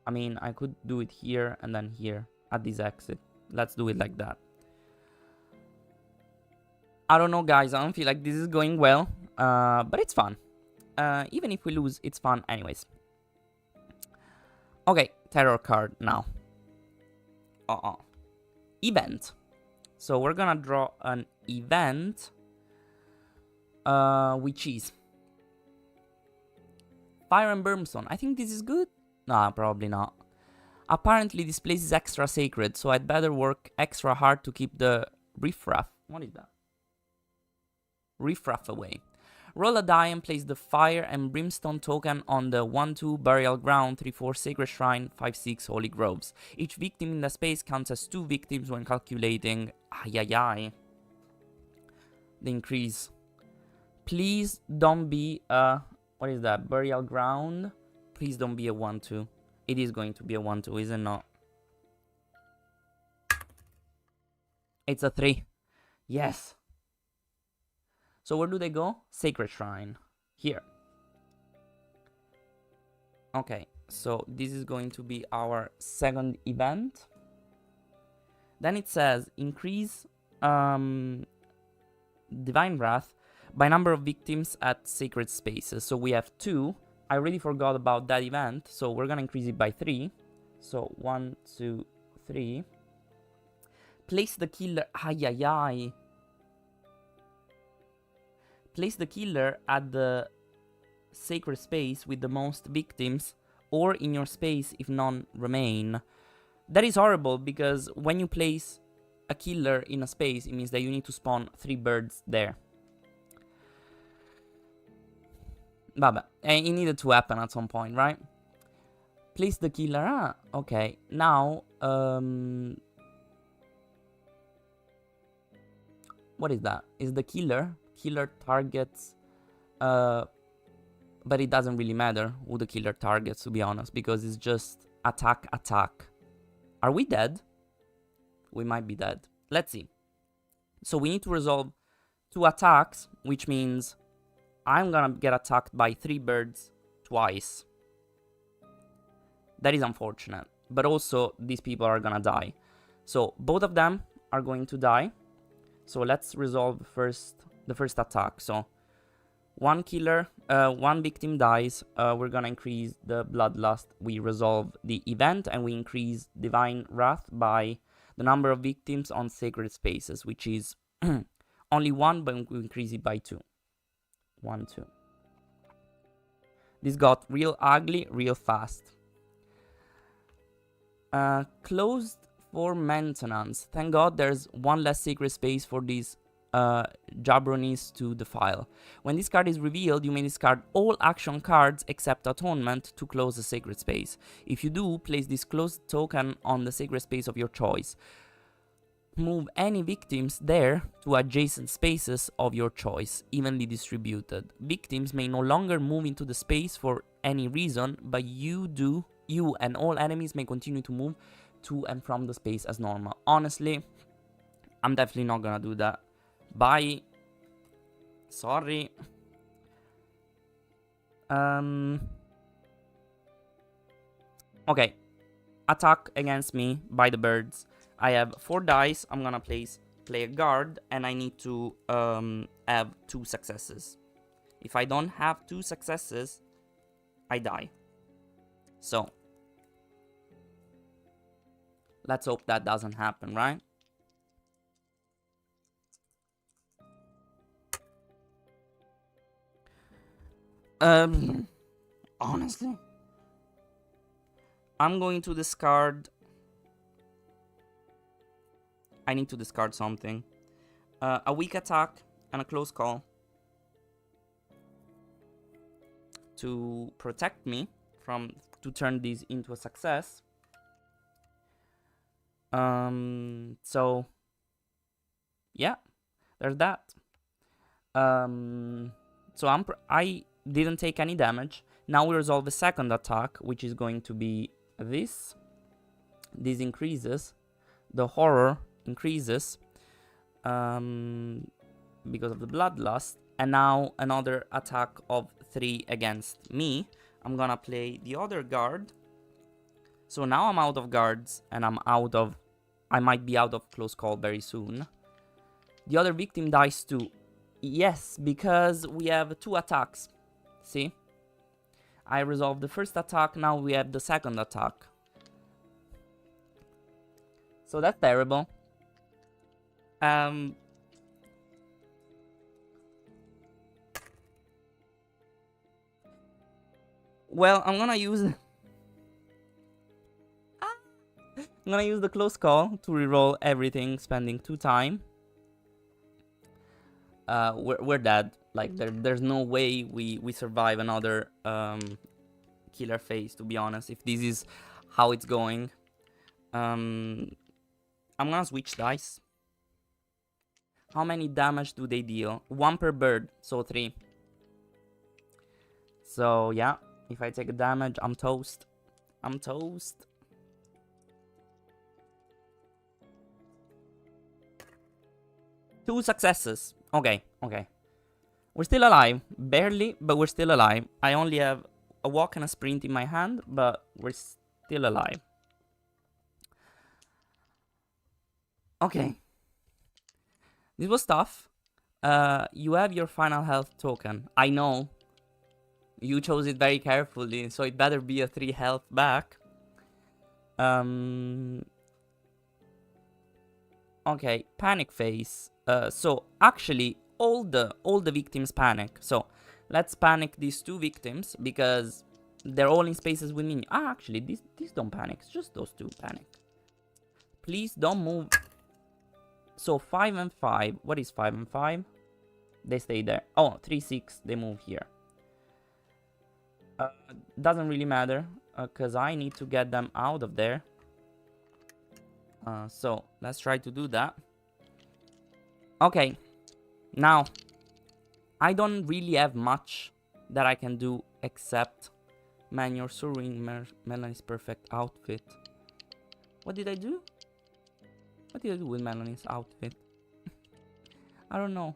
I mean, I could do it here and then here at this exit. Let's do it like that. I don't know, guys. I don't feel like this is going well. But it's fun. Even if we lose, it's fun anyways. Okay, terror card now. Event. So we're gonna draw an event. Which is... Fire and Brimstone. I think this is good. Nah, probably not. Apparently this place is extra sacred, so I'd better work extra hard to keep the riffraff. What is that? Riffraff away. Roll a die and place the fire and brimstone token on the 1-2 burial ground, 3-4 sacred shrine, 5-6 holy groves. Each victim in the space counts as 2 victims when calculating the increase. Please don't be a, what is that, burial ground? Please don't be a 1-2. It is going to be a 1-2, is it not? It's a 3. Yes. So where do they go? Sacred Shrine. Here. Okay, so this is going to be our second event. Then it says increase Divine Wrath by number of victims at sacred spaces. So we have 2. I already forgot about that event, so we're gonna increase it by 3. So 1, 2, 3. Place the killer. Place the killer at the sacred space with the most victims, or in your space if none remain. That is horrible, because when you place a killer in a space, it means that you need to spawn 3 birds there. Vabbè, and it needed to happen at some point, right? Place the killer. Ah, okay. Now, what is that? Is the killer? Killer targets, but it doesn't really matter who the killer targets, to be honest, because it's just attack, attack. Are we dead? We might be dead. Let's see. So we need to resolve 2 attacks, which means I'm gonna get attacked by 3 birds twice. That is unfortunate, but also these people are gonna die. So both of them are going to die. So let's resolve the first attack. So 1 killer, 1 victim dies. We're gonna increase the bloodlust. We resolve the event and we increase Divine Wrath by the number of victims on sacred spaces, which is only 1, but we increase it by 2. 1, 2. This got real ugly real fast. Closed for maintenance. Thank God there's 1 less sacred space for these jabronis to defile. When this card is revealed, you may discard all action cards except Atonement to close the sacred space. If you do, place this closed token on the sacred space of your choice. Move any victims there to adjacent spaces of your choice, evenly distributed. Victims may no longer move into the space for any reason, but you and all enemies may continue to move to and from the space as normal. Honestly, I'm definitely not gonna do that. Bye. Sorry. Okay. Attack against me by the birds. I have 4 dice. I'm gonna play a guard, and I need to have 2 successes. If I don't have 2 successes, I die. So let's hope that doesn't happen, right? Honestly, I'm going to discard. I need to discard something. A weak attack and a close call to protect me to turn these into a success. So yeah, there's that. So I didn't take any damage. Now we resolve the second attack, which is going to be this. This increases. The horror increases because of the bloodlust. And now another attack of 3 against me. I'm gonna play the other guard. So now I'm out of guards, and I might be out of close call very soon. The other victim dies too. Yes, because we have 2 attacks. See? I resolved the first attack, now we have the second attack. So that's terrible. Well, I'm gonna use the close call to reroll everything, spending 2 time. We're dead. Like, there's no way we survive another killer phase, to be honest, if this is how it's going. I'm gonna switch dice. How many damage do they deal? 1 per bird, so 3. So yeah, if I take a damage, I'm toast. I'm toast. Two successes. Okay, okay. We're still alive. Barely, but we're still alive. I only have a walk and a sprint in my hand, but we're still alive. Okay. This was tough. You have your final health token. I know. You chose it very carefully, so it better be a 3 health back. Okay, panic phase. So actually, all the victims panic. So let's panic these 2 victims because they're all in spaces with me. Ah, actually, these don't panic. It's just those 2 panic. Please don't move. So 5 and 5. What is 5 and 5? They stay there. Oh, 3, 6. They move here. Doesn't really matter because I need to get them out of there. So let's try to do that. Okay. Now, I don't really have much that I can do except... Man, you're so ruining Melanie's perfect outfit. What did I do? What did I do with Melanie's outfit? I don't know.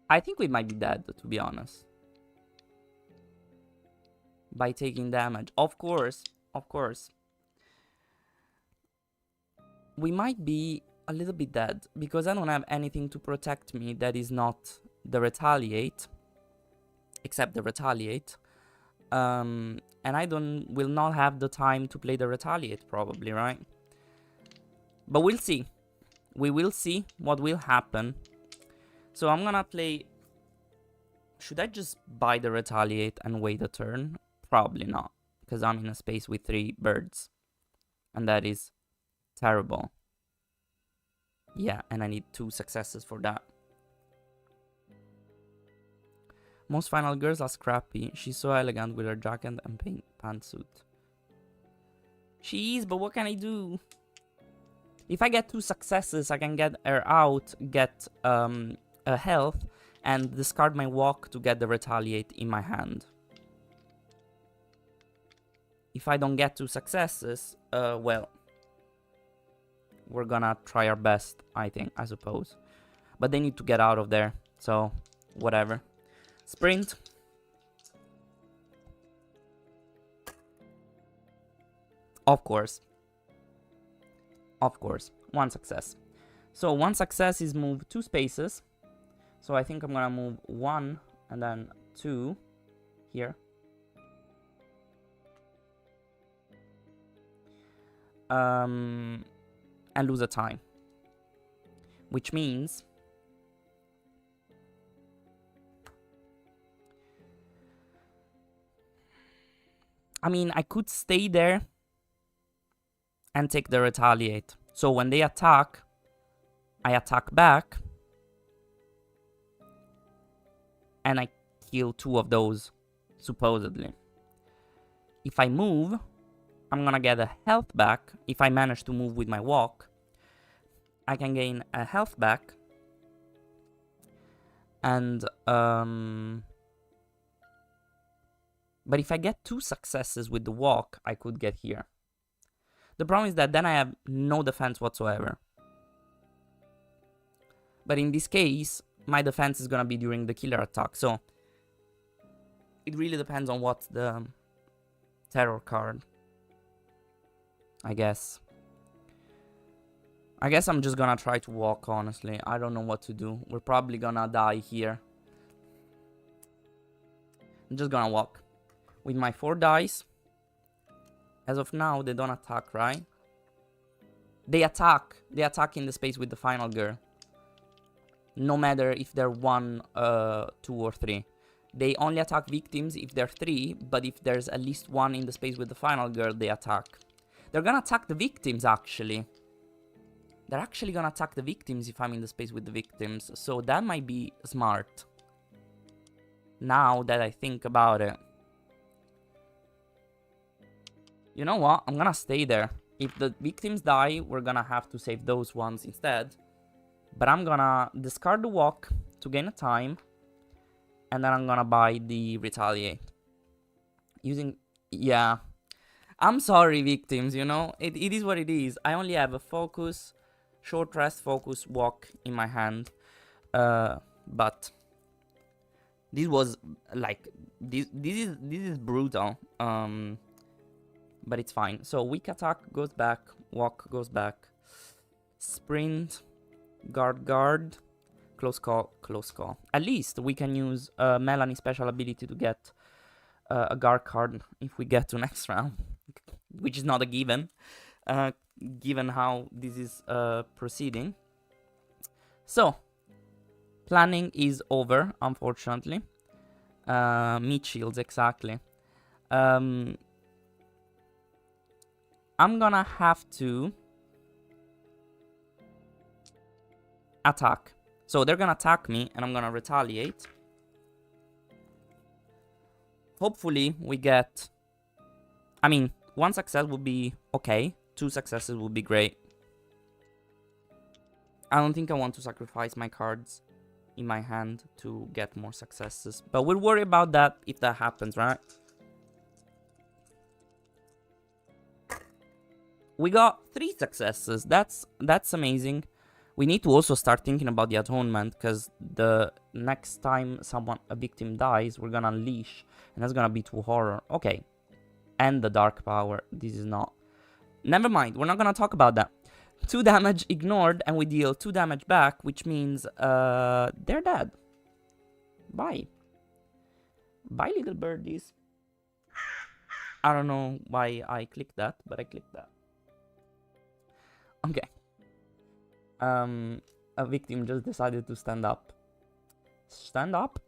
I think we might be dead, to be honest. By taking damage. Of course. Of course. We might be a little bit dead because I don't have anything to protect me that is not the retaliate. Except the retaliate. And I will not have the time to play the retaliate probably, right? But we'll see. We will see what will happen. So I'm gonna play... Should I just buy the retaliate and wait a turn? Probably not. Because I'm in a space with 3 birds. And that is terrible. Yeah, and I need 2 successes for that. Most final girls are scrappy. She's so elegant with her jacket and pink pantsuit. She is, but what can I do? If I get 2 successes, I can get her out, get a health, and discard my walk to get the retaliate in my hand. If I don't get 2 successes, well, we're gonna try our best, I suppose. But they need to get out of there, so whatever. Sprint. Of course. Of course. 1 success. So 1 success is move 2 spaces. So I think I'm gonna move 1 and then 2 here. And lose a time. Which means... I mean, I could stay there and take the retaliate. So when they attack, I attack back. And I kill 2 of those, supposedly. If I move, I'm gonna get a health back. If I manage to move with my walk, I can gain a health back. And, but if I get 2 successes with the walk, I could get here. The problem is that then I have no defense whatsoever. But in this case, my defense is gonna be during the killer attack, so... It really depends on what's the terror card. I guess. I guess I'm just gonna try to walk, honestly. I don't know what to do. We're probably gonna die here. I'm just gonna walk. With my 4 dice. As of now, they don't attack, right? They attack. They attack in the space with the final girl. No matter if they're 1, 2, or 3. They only attack victims if they're 3, but if there's at least 1 in the space with the final girl, they attack. They're gonna attack the victims, actually. They're actually gonna attack the victims if I'm in the space with the victims. So that might be smart. Now that I think about it. You know what? I'm gonna stay there. If the victims die, we're gonna have to save those ones instead. But I'm gonna discard the walk to gain a time. And then I'm gonna buy the retaliate. Yeah. I'm sorry, victims, you know? It is what it is. I only have a focus, short rest, focus, walk in my hand. But this was like this is brutal. But it's fine. So weak attack goes back, walk goes back, sprint, guard, close call, close call. At least we can use Melanie special ability to get a guard card if we get to next round, which is not a given, given how this is proceeding. So planning is over, unfortunately. Meat shields, exactly. I'm gonna have to attack. So they're gonna attack me and I'm gonna retaliate. Hopefully we get... I mean, 1 success would be okay. 2 successes would be great. I don't think I want to sacrifice my cards in my hand to get more successes. But we'll worry about that if that happens, right? We got 3 successes. That's amazing. We need to also start thinking about the atonement, because the next time a victim dies, we're gonna unleash, and that's gonna be too horror. Okay. And the dark power. This is not... Never mind, we're not gonna talk about that. 2 damage ignored, and we deal 2 damage back, which means they're dead. Bye. Bye, little birdies. I don't know why I clicked that, but I clicked that. Okay. A victim just decided to stand up. Stand up?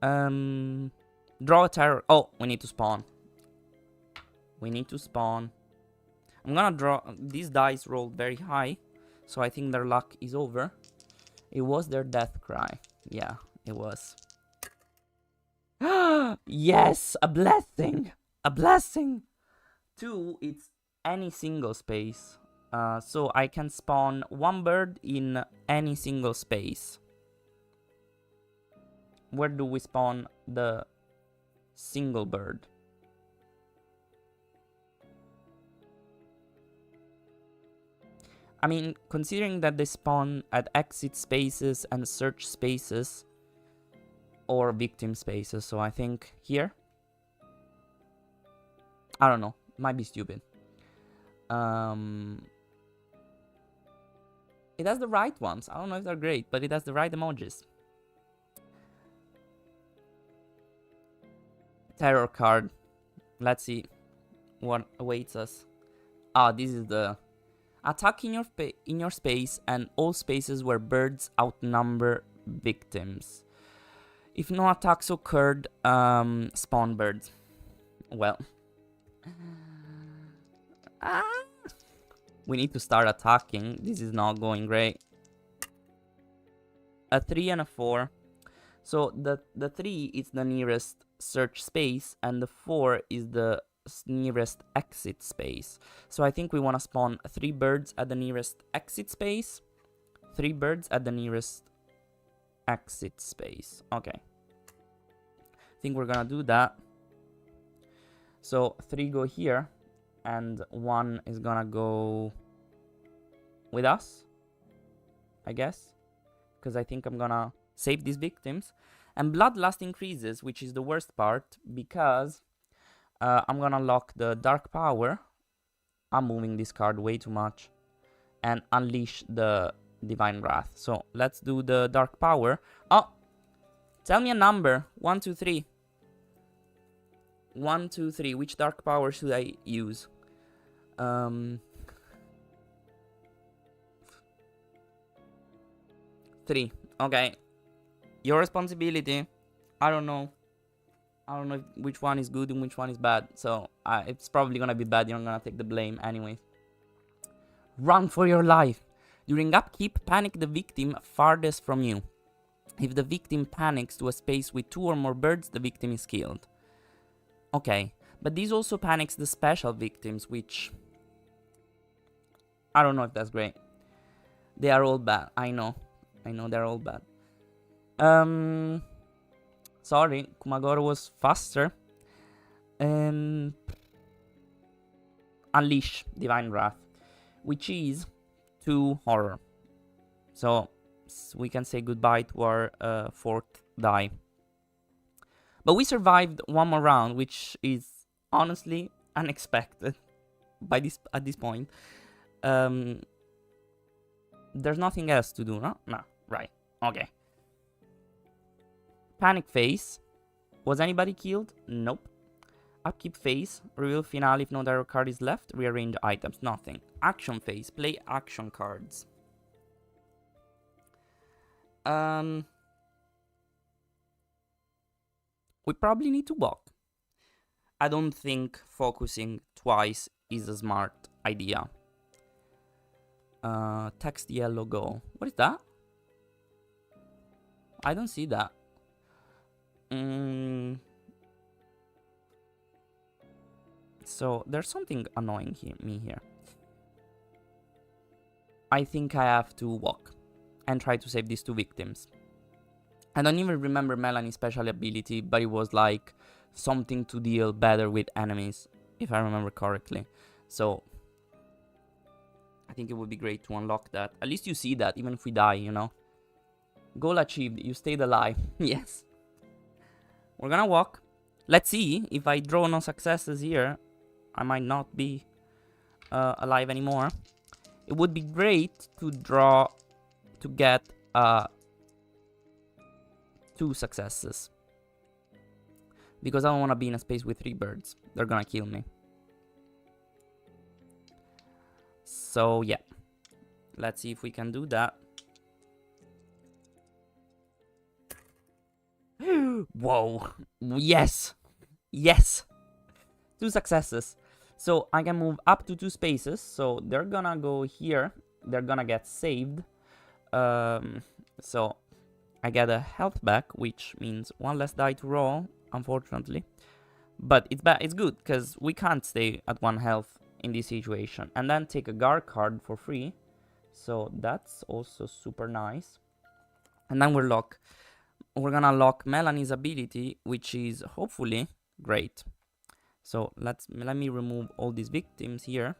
Draw a terror. Oh, we need to spawn. We need to spawn. I'm gonna draw... These dice rolled very high, so I think their luck is over. It was their death cry. Yeah, it was. Yes! A blessing! A blessing! 2, it's any single space. So I can spawn 1 bird in any single space. Where do we spawn the single bird? I mean, considering that they spawn at exit spaces and search spaces or victim spaces, so I think here. I don't know, might be stupid. It has the right ones. I don't know if they're great, but it has the right emojis. Terror card. Let's see what awaits us. Ah, this is the... Attack in your space and all spaces where birds outnumber victims. If no attacks occurred, spawn birds. Well. We need to start attacking. This is not going great. A 3 and a 4. So the 3 is the nearest search space and the 4 is the nearest exit space. So I think we want to spawn 3 birds at the nearest exit space. 3 birds at the nearest exit space. Okay. I think we're gonna do that. So 3 go here. And 1 is gonna go with us, I guess, because I think I'm gonna save these victims. And bloodlust increases, which is the worst part, because I'm gonna lock the dark power. I'm moving this card way too much, and unleash the divine wrath. So let's do the dark power. Oh, tell me a number. 1, 2, 3. 1, 2, 3. Which dark power should I use? 3. Okay. Your responsibility. I don't know which one is good and which one is bad. So it's probably gonna be bad. You're not gonna take the blame anyways. Run for your life. During upkeep, panic the victim farthest from you. If the victim panics to a space with 2 or more birds, the victim is killed. Okay, but this also panics the special victims, which... I don't know if that's great. They are all bad. I know they're all bad. Sorry, Kumagoro was faster. Unleash Divine Wrath, which is 2 horror. So we can say goodbye to our 4th die. But we survived 1 more round, which is honestly unexpected at this point. There's nothing else to do, no? No, right. Okay. Panic phase. Was anybody killed? Nope. Upkeep phase. Reveal finale if no direct card is left. Rearrange items. Nothing. Action phase. Play action cards. We probably need to walk. I don't think focusing twice is a smart idea. Text yellow go. What is that? I don't see that. So there's something annoying me here. I think I have to walk and try to save these 2 victims. I don't even remember Melanie's special ability, but it was like something to deal better with enemies, if I remember correctly. So I think it would be great to unlock that. At least you see that, even if we die, you know. Goal achieved. You stayed alive. Yes. We're gonna walk. Let's see. If I draw no successes here, I might not be alive anymore. It would be great to draw, to get 2 successes. Because I don't want to be in a space with 3 birds. They're gonna kill me. So yeah. Let's see if we can do that. Whoa. Yes. Yes. 2 successes. So I can move up to 2 spaces. So they're gonna go here. They're gonna get saved. So I get a health back, which means 1 less die to roll, unfortunately. But it's bad. It's good, because we can't stay at 1 health in this situation. And then take a guard card for free. So that's also super nice. And then we're gonna lock Melanie's ability, which is hopefully great. So let me remove all these victims here.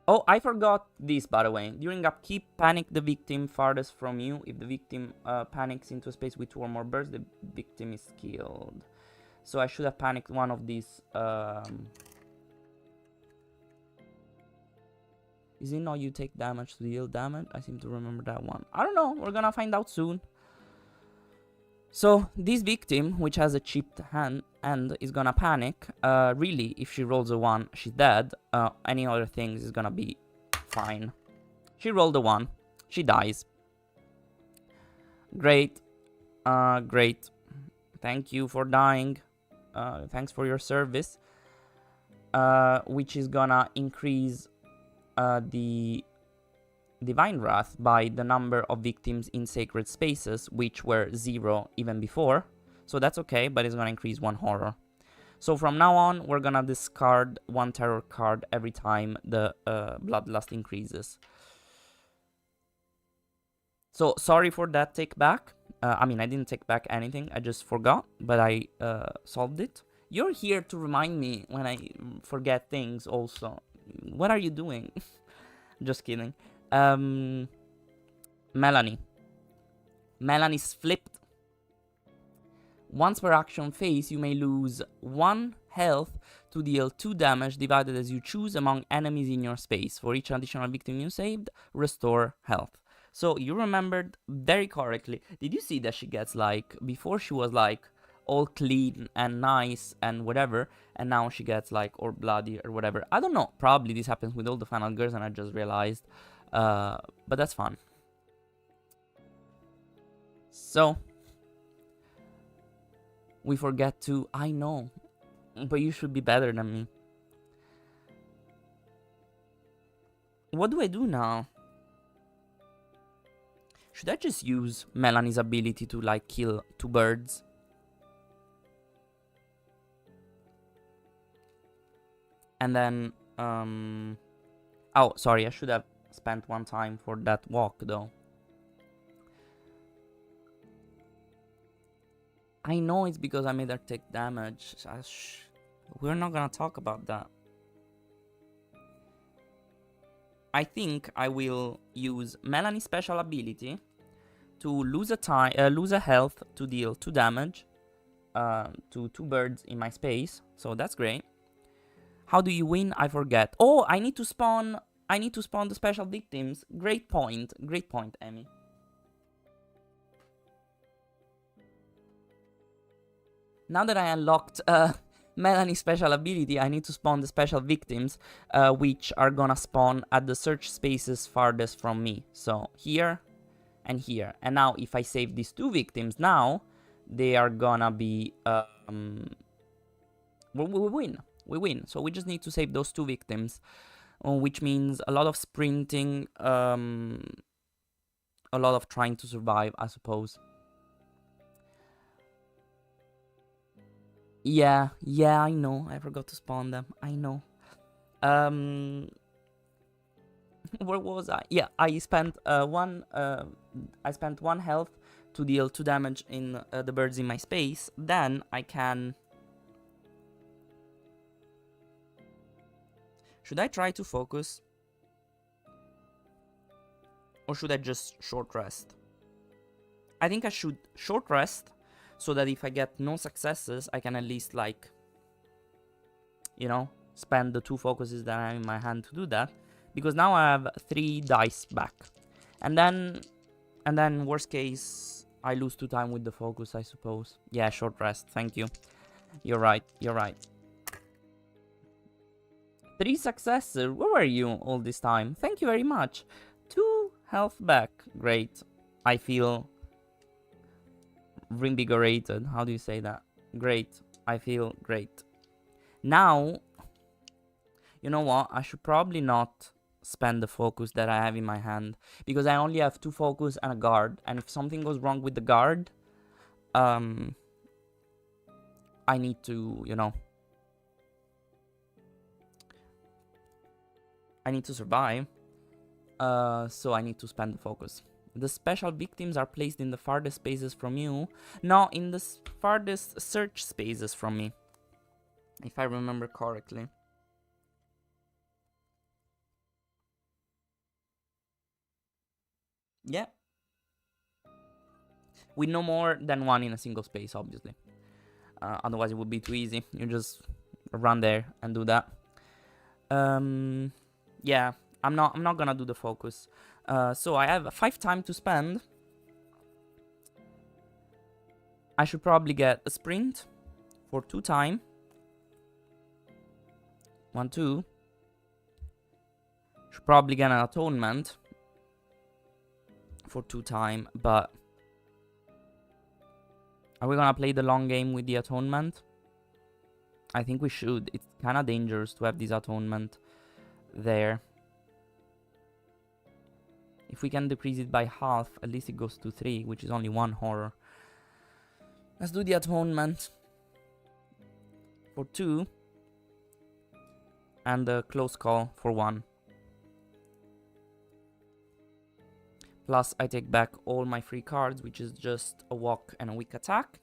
Oh, I forgot this, by the way. During upkeep, panic the victim farthest from you. If the victim panics into a space with 2 or more birds, the victim is killed. So I should have panicked one of these. Is it not you take damage to deal damage? I seem to remember that one. I don't know. We're gonna find out soon. So this victim, which has a chipped hand, is gonna panic. Really, if she rolls a 1, she's dead. Any other things is gonna be fine. She rolled a 1. She dies. Great. Great. Thank you for dying. Thanks for your service. Which is gonna increase the Divine Wrath by the number of victims in sacred spaces, which were 0 even before. So that's okay, but it's gonna increase 1 horror. So from now on, we're gonna discard 1 terror card every time the Bloodlust increases. So sorry for that take back. I mean, I didn't take back anything, I just forgot, but I solved it. You're here to remind me when I forget things also. What are you doing? Just kidding. Melanie. Melanie's flipped. Once per action phase, you may lose 1 health to deal 2 damage divided as you choose among enemies in your space. For each additional victim you saved, restore health. So you remembered very correctly. Did you see that she gets like, before she was like all clean and nice and whatever, and now she gets like all bloody or whatever. I don't know. Probably this happens with all the final girls and I just realized. But that's fun. So we forget to, I know, But you should be better than me. What do I do now? Should I just use Melanie's ability to, like, kill 2 birds? And then, oh, sorry, I should have spent 1 time for that walk, though. I know it's because I made her take damage. We're not gonna talk about that. I think I will use Melanie's special ability to lose a health to deal 2 damage to 2 birds in my space. So that's great. How do you win? I forget. Oh, I need to spawn the special victims. Great point, Emmy. Now that I unlocked Melanie's special ability, I need to spawn the special victims, which are gonna spawn at the search spaces farthest from me. So here and here. And now if I save these 2 victims now, they are gonna be we win. So we just need to save those 2 victims, which means a lot of sprinting, a lot of trying to survive, I suppose. Yeah, I know. I forgot to spawn them. I know. Where was I? Yeah, I spent one health to deal 2 damage in the birds in my space. Then I can. Should I try to focus? Or should I just short rest? I think I should short rest, so that if I get no successes, I can at least, like, you know, spend the 2 focuses that I have in my hand to do that. Because now I have 3 dice back. And then worst case, I lose 2 time with the focus, I suppose. Yeah, short rest, thank you. You're right. 3 successes, where were you all this time? Thank you very much. 2 health back, great. I feel reinvigorated. How do you say that? Great. I feel great. Now, you know what? I should probably not spend the focus that I have in my hand, because I only have 2 focus and a guard. And if something goes wrong with the guard, I need to, you know, I need to survive. So I need to spend the focus. The special victims are placed in the farthest spaces from you. No, in the farthest search spaces from me, if I remember correctly. Yeah. With no more than 1 in a single space, obviously. Otherwise it would be too easy. You just run there and do that. Yeah, I'm not gonna do the focus. So I have 5 time to spend. I should probably get a sprint for 2 time. 1, 2. Should probably get an atonement for 2 time, but are we gonna play the long game with the atonement? I think we should. It's kinda dangerous to have this atonement there. If we can decrease it by half, at least it goes to 3, which is only 1 horror. Let's do the atonement for 2. And the close call for 1. Plus I take back all my free cards, which is just a walk and a weak attack.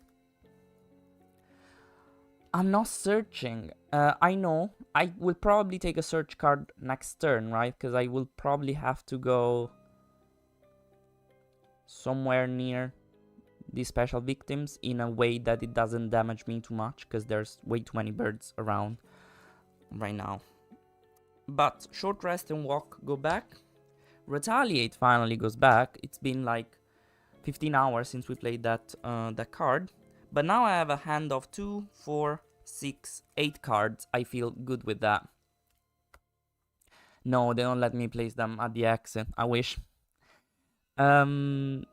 I'm not searching. I know. I will probably take a search card next turn, right? Because I will probably have to go somewhere near these special victims in a way that it doesn't damage me too much, because there's way too many birds around right now. But short rest and walk go back. Retaliate finally goes back. It's been like 15 hours since we played that card. But now I have a hand of 2, 4, 6, 8 cards. I feel good with that. No, they don't let me place them at the exit. I wish. So,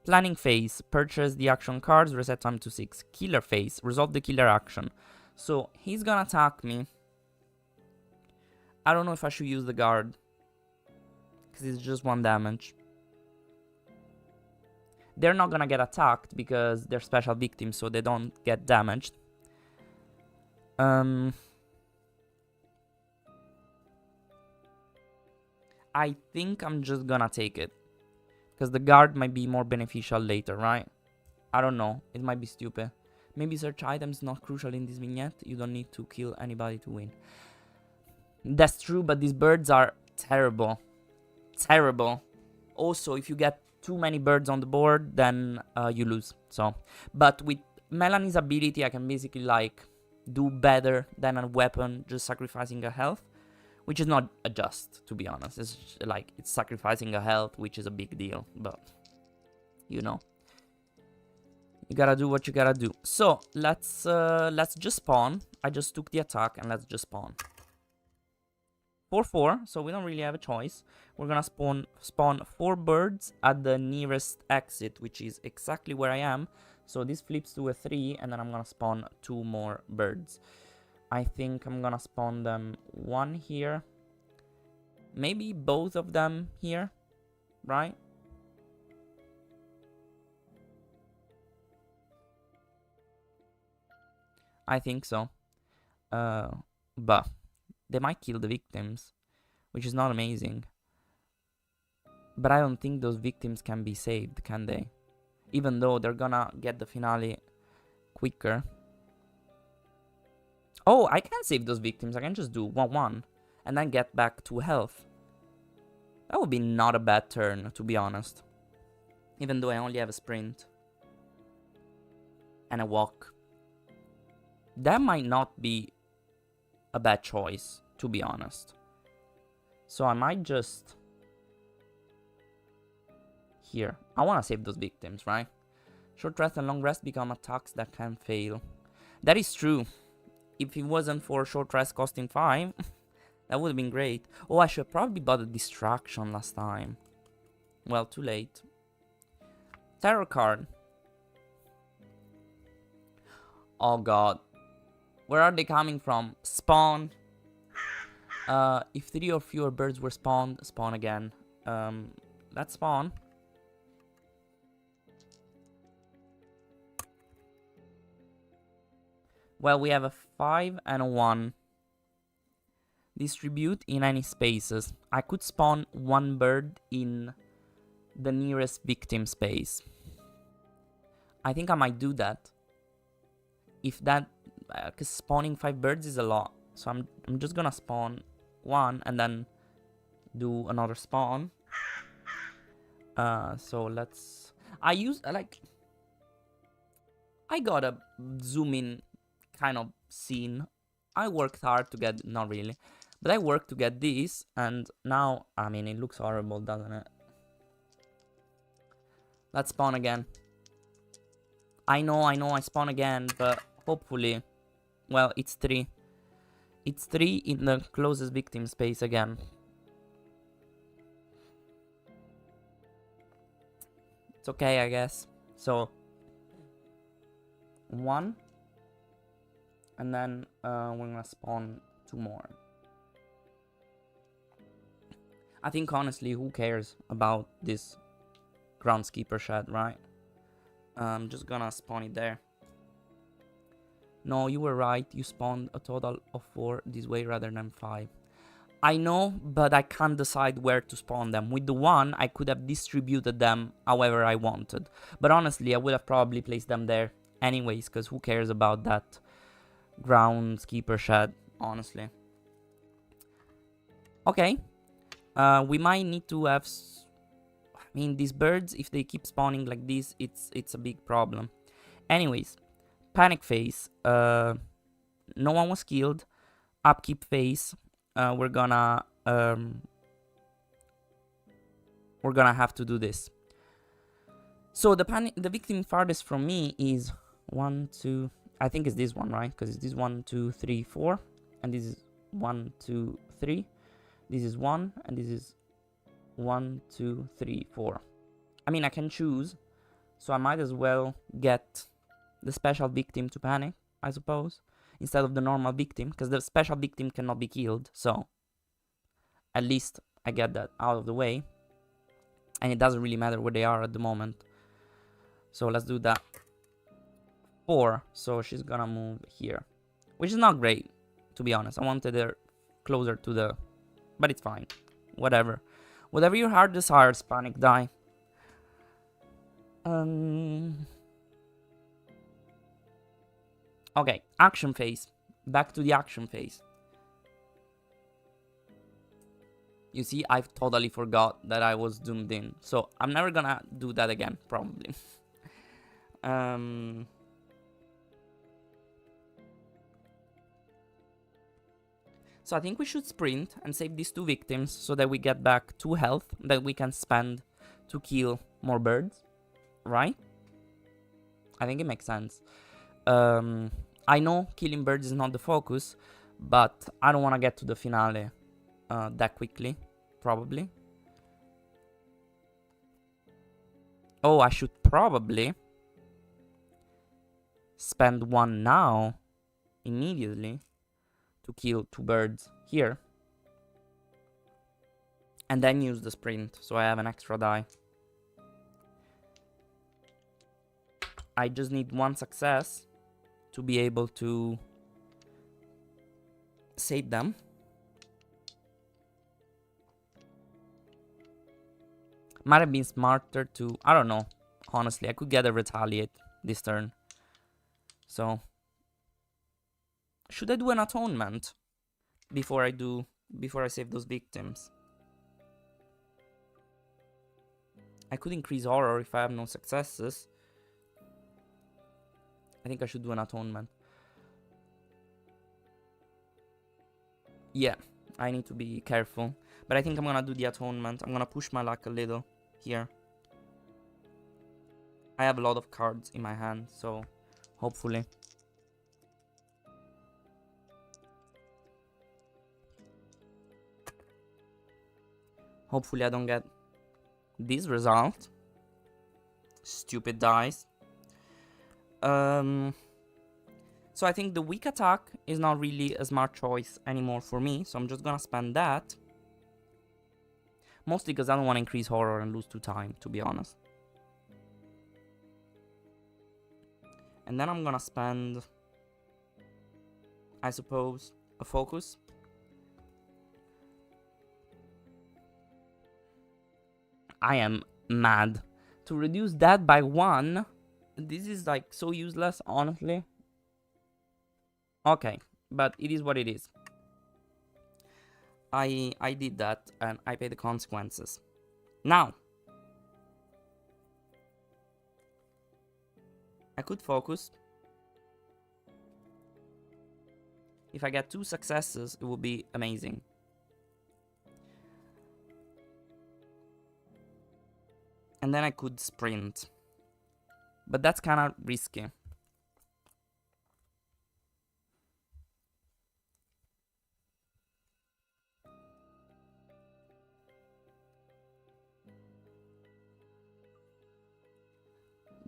Planning phase, purchase the action cards, reset time to 6. Killer phase, resolve the killer action. So he's gonna attack me. I don't know if I should use the guard, because it's just 1 damage. They're not gonna get attacked because they're special victims, so they don't get damaged. I think I'm just gonna take it, because the guard might be more beneficial later, right? I don't know. It might be stupid. Maybe search items not crucial in this vignette. You don't need to kill anybody to win. That's true, but these birds are terrible. Terrible. Also, if you get too many birds on the board, then you lose. So, but with Melanie's ability, I can basically like do better than a weapon just sacrificing a health, which is not a just, to be honest. It's like it's sacrificing a health, which is a big deal, but you know, you gotta do what you gotta do. So let's just spawn. I just took the attack and let's just spawn. 4-4, so we don't really have a choice. We're gonna spawn 4 birds at the nearest exit, which is exactly where I am. So this flips to a 3, and then I'm gonna spawn 2 more birds. I think I'm gonna spawn them 1 here. Maybe both of them here, right? I think so. But they might kill the victims, which is not amazing. But I don't think those victims can be saved, can they? Even though they're gonna get the finale quicker. Oh, I can save those victims. I can just do 1-1 and then get back to health. That would be not a bad turn, to be honest. Even though I only have a sprint and a walk. That might not be a bad choice, to be honest. So I might just... Here. I want to save those victims, right? Short rest and long rest become attacks that can fail. That is true. If it wasn't for short rest costing 5, that would have been great. Oh, I should probably bought a distraction last time. Well, too late. Tarot card. Oh god. Where are they coming from? Spawn. If 3 or fewer birds were spawned, spawn again. Let's spawn. Well, we have a 5 and a 1. Distribute in any spaces. I could spawn 1 bird in the nearest victim space. I think I might do that. If that... Because spawning 5 birds is a lot. So I'm just gonna spawn 1 and then do another spawn. So let's... I got a zoom in kind of scene. I worked hard to get... Not really. But I worked to get this. And now... I mean, it looks horrible, doesn't it? Let's spawn again. I know, I spawn again. But hopefully... Well, it's 3. It's 3 in the closest victim space again. It's okay, I guess. So... 1. And then we're gonna spawn 2 more. I think honestly, who cares about this groundskeeper shed, right? I'm just gonna spawn it there. No, you were right. You spawned a total of 4 this way rather than 5. I know, but I can't decide where to spawn them. With the 1, I could have distributed them however I wanted. But honestly, I would have probably placed them there anyways, because who cares about that groundskeeper shed, honestly. Okay. We might need to have... I mean, these birds, if they keep spawning like this, it's a big problem. Anyways, panic phase. No one was killed. Upkeep phase. We're gonna have to do this. So the victim farthest from me is 1, 2. I think it's this one, right? Because it's this 1, 2, 3, 4, and this is 1, 2, 3. This is 1, and this is 1, 2, 3, 4. I mean, I can choose So I might as well get the special victim to panic, I suppose, instead of the normal victim, because the special victim cannot be killed, so at least I get that out of the way. And it doesn't really matter where they are at the moment. So let's do that. 4, so she's gonna move here. Which is not great, to be honest. I wanted her closer to the... But it's fine. Whatever. Whatever your heart desires, panic die. Okay, action phase. Back to the action phase. You see, I've totally forgot that I was zoomed in. So I'm never gonna do that again, probably. So I think we should sprint and save these 2 victims so that we get back 2 health that we can spend to kill more birds. Right? I think it makes sense. I know killing birds is not the focus, but I don't want to get to the finale that quickly, probably. Oh, I should probably spend 1 now, immediately, to kill 2 birds here. And then use the sprint, so I have an extra die. I just need 1 success to be able to save them. Might have been smarter to... I don't know. Honestly, I could get a retaliate this turn. So... Should I do an atonement before I save those victims? I could increase horror if I have no successes. I think I should do an atonement. Yeah, I need to be careful. But I think I'm gonna do the atonement. I'm gonna push my luck a little here. I have a lot of cards in my hand, so hopefully. Hopefully I don't get this result. Stupid dice. So I think the weak attack is not really a smart choice anymore for me, so I'm just gonna spend that. Mostly because I don't want to increase horror and lose 2 time, to be honest. And then I'm gonna spend, I suppose, a focus. I am mad. To reduce that by 1, this is like so useless, honestly. Okay, but it is what it is. I did that and I pay the consequences. Now, I could focus. If I get 2 successes, it would be amazing. And then I could sprint. But that's kind of risky.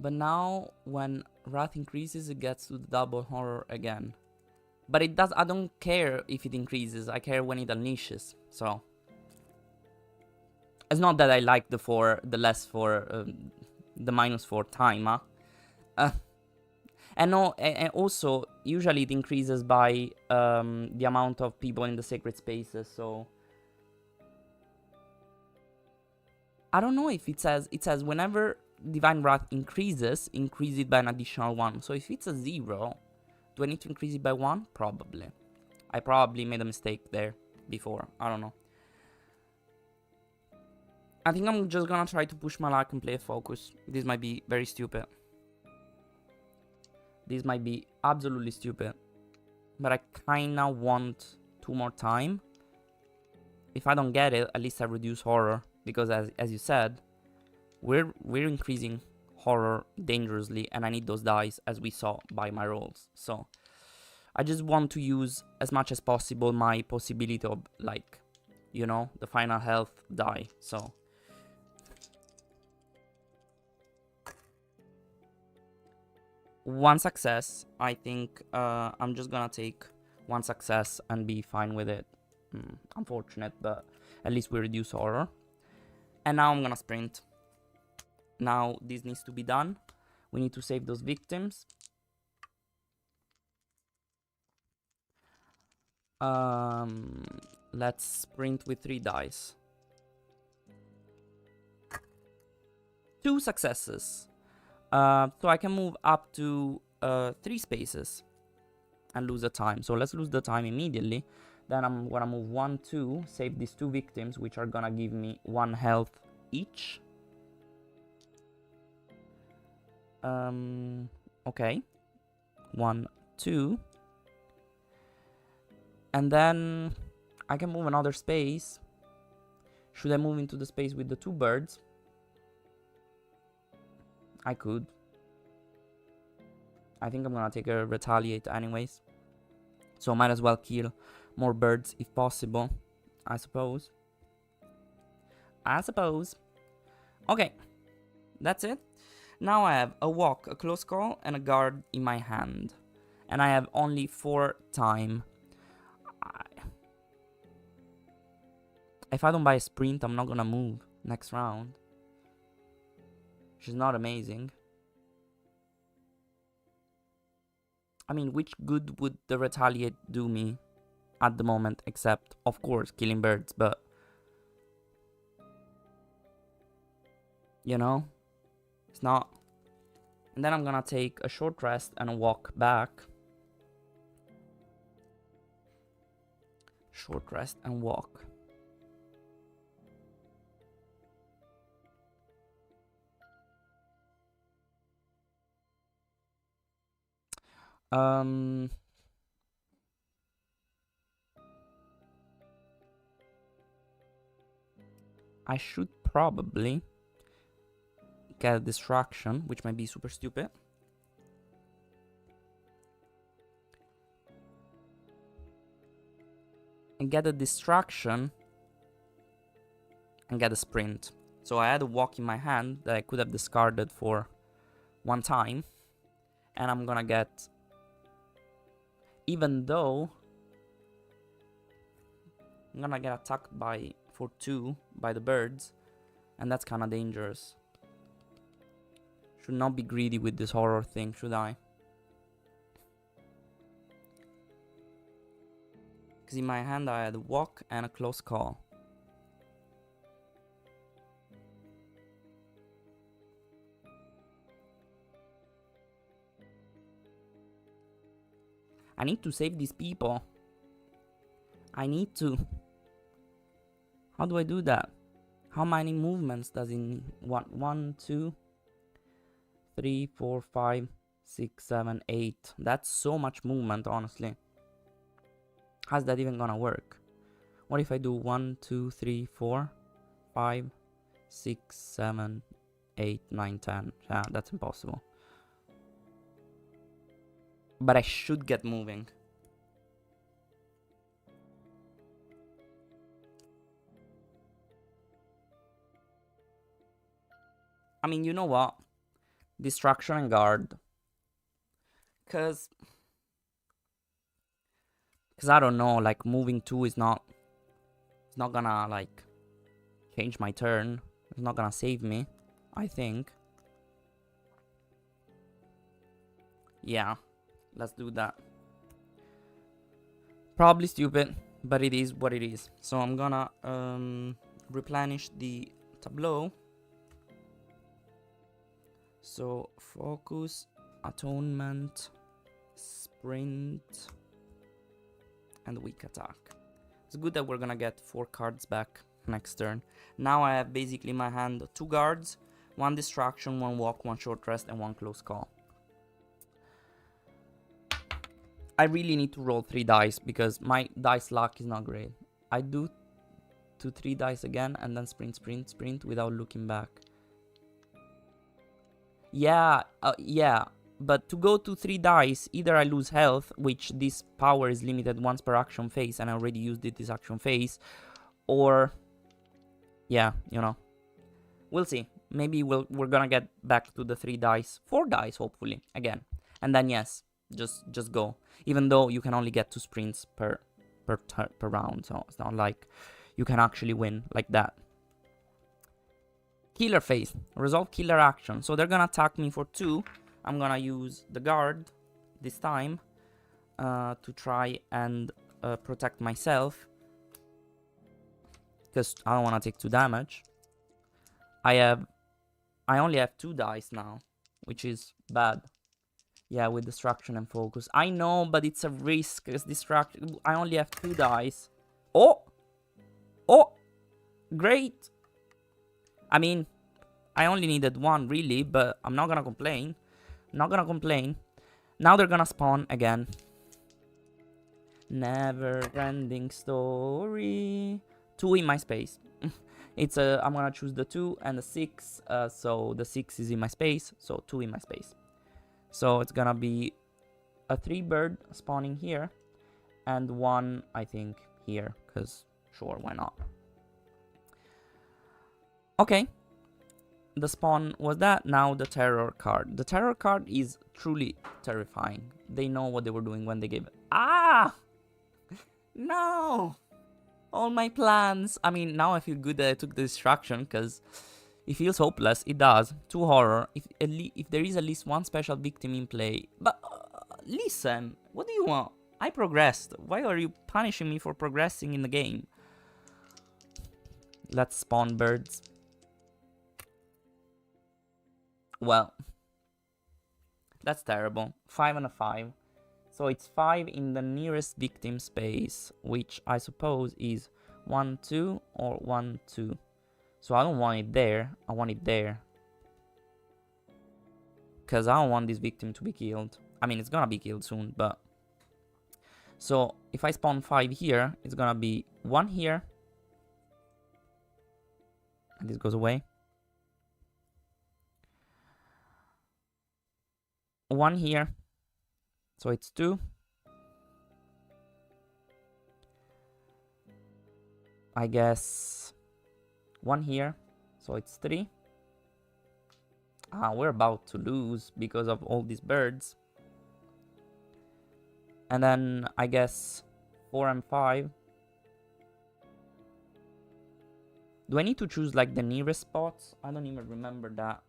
But now, when wrath increases, it gets to the double horror again. But it does. I don't care if it increases. I care when it unleashes. So it's not that I like the less 4, the -4 time. And no, and also usually it increases by the amount of people in the sacred spaces. So I don't know if it says whenever Divine Wrath increases, increase it by an additional 1. So if it's a 0, do I need to increase it by 1? Probably. I probably made a mistake there before. I don't know. I think I'm just gonna try to push my luck and play a focus. This might be very stupid. This might be absolutely stupid. But I kinda want 2 more time. If I don't get it, at least I reduce horror. Because as you said, we're increasing horror dangerously, and I need those dice, as we saw by my rolls. So I just want to use as much as possible my possibility of, like, you know, the final health die. So one success. I think I'm just gonna take one success and be fine with it. Unfortunate, but at least we reduce horror. And now I'm gonna sprint. Now this needs to be done. We need to save those victims. Let's sprint with 3 dice. 2 successes. So I can move up to 3 spaces and lose the time. So let's lose the time immediately. Then I'm gonna move 1, 2, save these 2 victims, which are gonna give me 1 health each. Okay. 1, 2. And then I can move another space. Should I move into the space with the 2 birds? I could. I think I'm gonna take a retaliate anyways. So might as well kill more birds if possible. I suppose. Okay. That's it. Now I have a walk, a close call, and a guard in my hand. And I have only 4 time. If I don't buy a sprint, I'm not gonna move next round. Which is not amazing. I mean, which good would the retaliate do me at the moment, except, of course, killing birds, but... You know? It's not. And then I'm gonna take a short rest and walk back. Short rest and walk. I should probably get a distraction, which might be super stupid. And get a distraction and get a sprint. So I had a walk in my hand that I could have discarded for 1 time. And I'm gonna get... Even though I'm gonna get attacked by for 2 by the birds, and that's kind of dangerous. Should not be greedy with this horror thing, should I? Because in my hand I had a walk and a close call. I need to save these people. I need to. How do I do that? How many movements does it need? 1, 2, 3, 4, 5, 6, 7, 8. That's so much movement, honestly. How's that even gonna work? What if I do 1, 2, 3, 4, 5, 6, 7, 8, 9, 10? Yeah, that's impossible. But I should get moving. I mean, you know what? Distraction and guard. Cause I don't know, like moving 2 is not... It's not gonna like change my turn. It's not gonna save me, I think. Yeah, let's do that. Probably stupid, but it is what it is. So I'm gonna replenish the tableau. So focus, atonement, sprint, and weak attack. It's good that we're gonna get 4 cards back next turn. Now I have basically in my hand 2 guards, 1 distraction, 1 walk, 1 short rest, and 1 close call. I really need to roll 3 dice because my dice luck is not great. I do 2, 3 dice again and then sprint, sprint, sprint without looking back. Yeah, but to go to 3 dice, either I lose health, which this power is limited once per action phase, and I already used it this action phase, or... Yeah, you know. We'll see. Maybe we're gonna get back to the 3 dice. 4 dice, hopefully, again. And then yes, just go. Even though you can only get 2 sprints per round, so it's not like you can actually win like that. Killer phase, resolve killer action. So they're gonna attack me for 2. I'm gonna use the guard this time to try and protect myself, because I don't want to take 2 damage. I only have 2 dice now, which is bad. Yeah, with distraction and focus. I know, but it's a risk. It's distraction. I only have 2 dice. Oh! Oh! Great! I mean, I only needed 1, really, but I'm not gonna complain. Not gonna complain. Now they're gonna spawn again. Never-ending story. 2 in my space. It's I'm gonna choose the 2 and the 6. So the 6 is in my space. So 2 in my space. So it's gonna be a 3 bird spawning here, and 1, I think, here, because sure, why not? Okay, the spawn was that. Now the terror card. The terror card is truly terrifying. They know what they were doing when they gave it. Ah! No! All my plans. I mean, now I feel good that I took the distraction, because it feels hopeless. It does. 2 horror. If there is at least 1 special victim in play. But listen, what do you want? I progressed. Why are you punishing me for progressing in the game? Let's spawn birds. Well, that's terrible. 5 and a 5. So it's 5 in the nearest victim space, which I suppose is 1, 2 or 1, 2. So I don't want it there, I want it there. Because I don't want this victim to be killed. I mean, it's gonna be killed soon, but... So, if I spawn 5 here, it's gonna be 1 here. And this goes away. 1 here. So it's 2. I guess 1 here. So it's 3. We're about to lose because of all these birds. And then I guess 4 and 5. Do I need to choose like the nearest spots? I don't even remember that.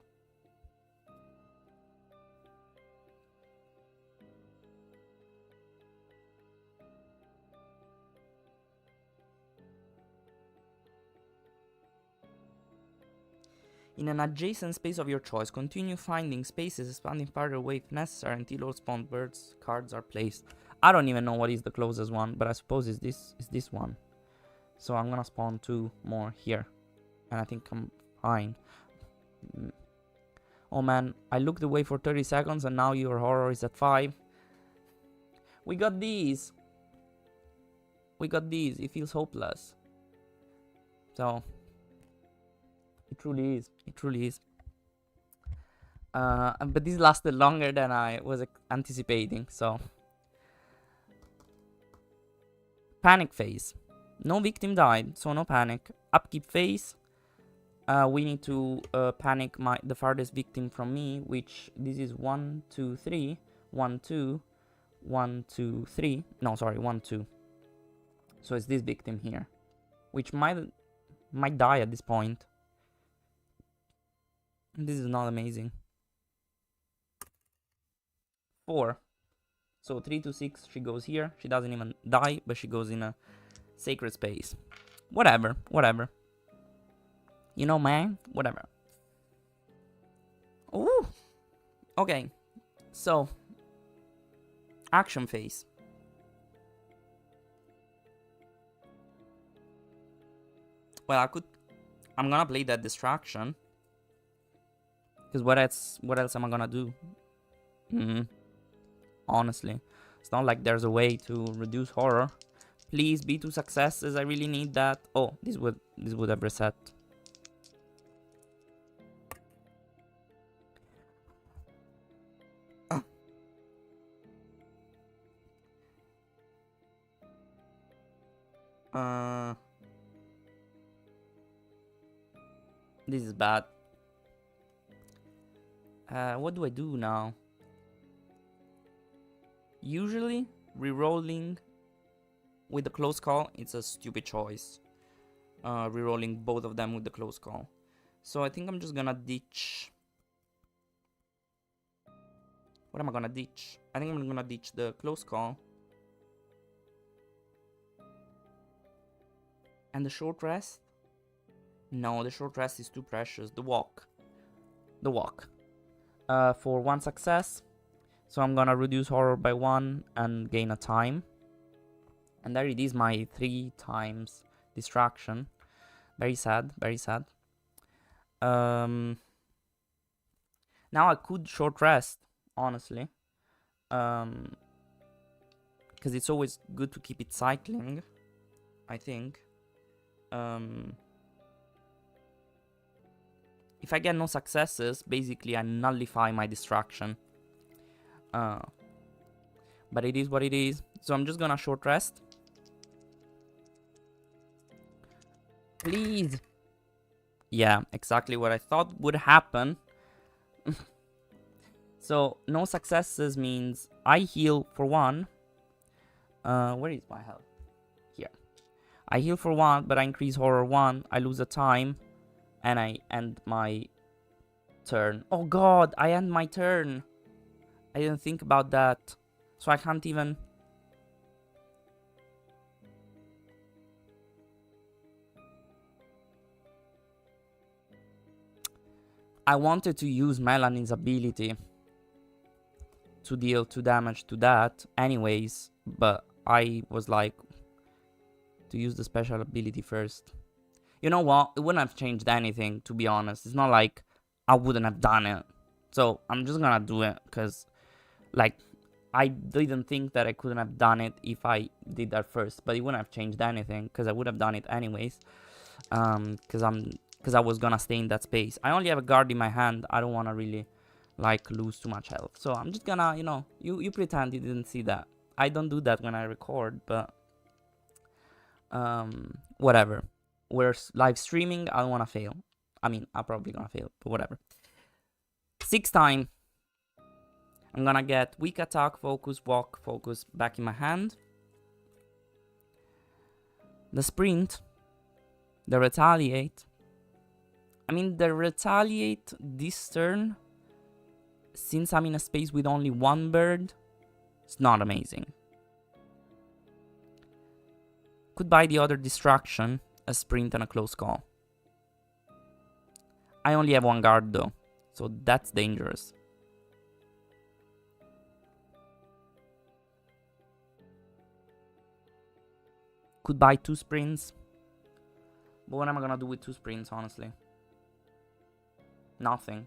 In an adjacent space of your choice, continue finding spaces, expanding farther away if necessary until all spawned birds cards are placed. I don't even know what is the closest one, but I suppose it's this one. So I'm gonna spawn 2 more here, and I think I'm fine. Oh man, I looked away for 30 seconds and now your horror is at 5. We got these. We got these. It feels hopeless. So... It truly is. It truly is. But this lasted longer than I was anticipating, so... Panic phase. No victim died, so no panic. Upkeep phase. We need to panic the farthest victim from me, which this is 1, 2, 3. 1, 2. 1, 2, 3. No, sorry, 1, 2. So it's this victim here, which might die at this point. This is not amazing. 4. So 3 to 6, she goes here. She doesn't even die, but she goes in a sacred space. Whatever, whatever. You know, man, whatever. Ooh. Okay, so action phase. Well, I'm gonna play that distraction. Because what else am I gonna do? Honestly, it's not like there's a way to reduce horror. Please be 2 successes. I really need that. Oh, this would have reset. This is bad. What do I do now? Usually, rerolling with the close call, it's a stupid choice. Rerolling both of them with the close call. So I think I'm just gonna ditch. What am I gonna ditch? I think I'm gonna ditch the close call. And the short rest? No, the short rest is too precious. The walk. The walk. For 1 success. So I'm gonna reduce horror by 1 and gain a time. And there it is, my 3 times distraction. Very sad, very sad. Now I could short rest, honestly. Because it's always good to keep it cycling, I think. If I get no successes, basically I nullify my distraction. But it is what it is. So I'm just gonna short rest. Please. Yeah, exactly what I thought would happen. So no successes means I heal for 1. Where is my health? Here. I heal for 1, but I increase horror 1. I lose a time, and I end my turn. Oh god, I end my turn. I didn't think about that. So I can't even... I wanted to use Melanie's ability to deal 2 damage to that anyways, but I was like, to use the special ability first. You know what? It wouldn't have changed anything, to be honest. It's not like I wouldn't have done it. So I'm just gonna do it, because, like, I didn't think that I couldn't have done it if I did that first, but it wouldn't have changed anything, because I would have done it anyways. Because I was gonna stay in that space. I only have a guard in my hand. I don't wanna really, like, lose too much health. So I'm just gonna, you know, you pretend you didn't see that. I don't do that when I record, but whatever. We're live streaming. I don't wanna fail. I mean, I'm probably gonna fail, but whatever. 6th time. I'm gonna get weak attack, focus, walk, focus back in my hand. The sprint. The retaliate. I mean, the retaliate this turn, since I'm in a space with only 1 bird, it's not amazing. Could buy the other distraction, a sprint and a close call. I only have 1 guard though, so that's dangerous. Could buy 2 sprints. But what am I gonna do with 2 sprints, honestly? Nothing.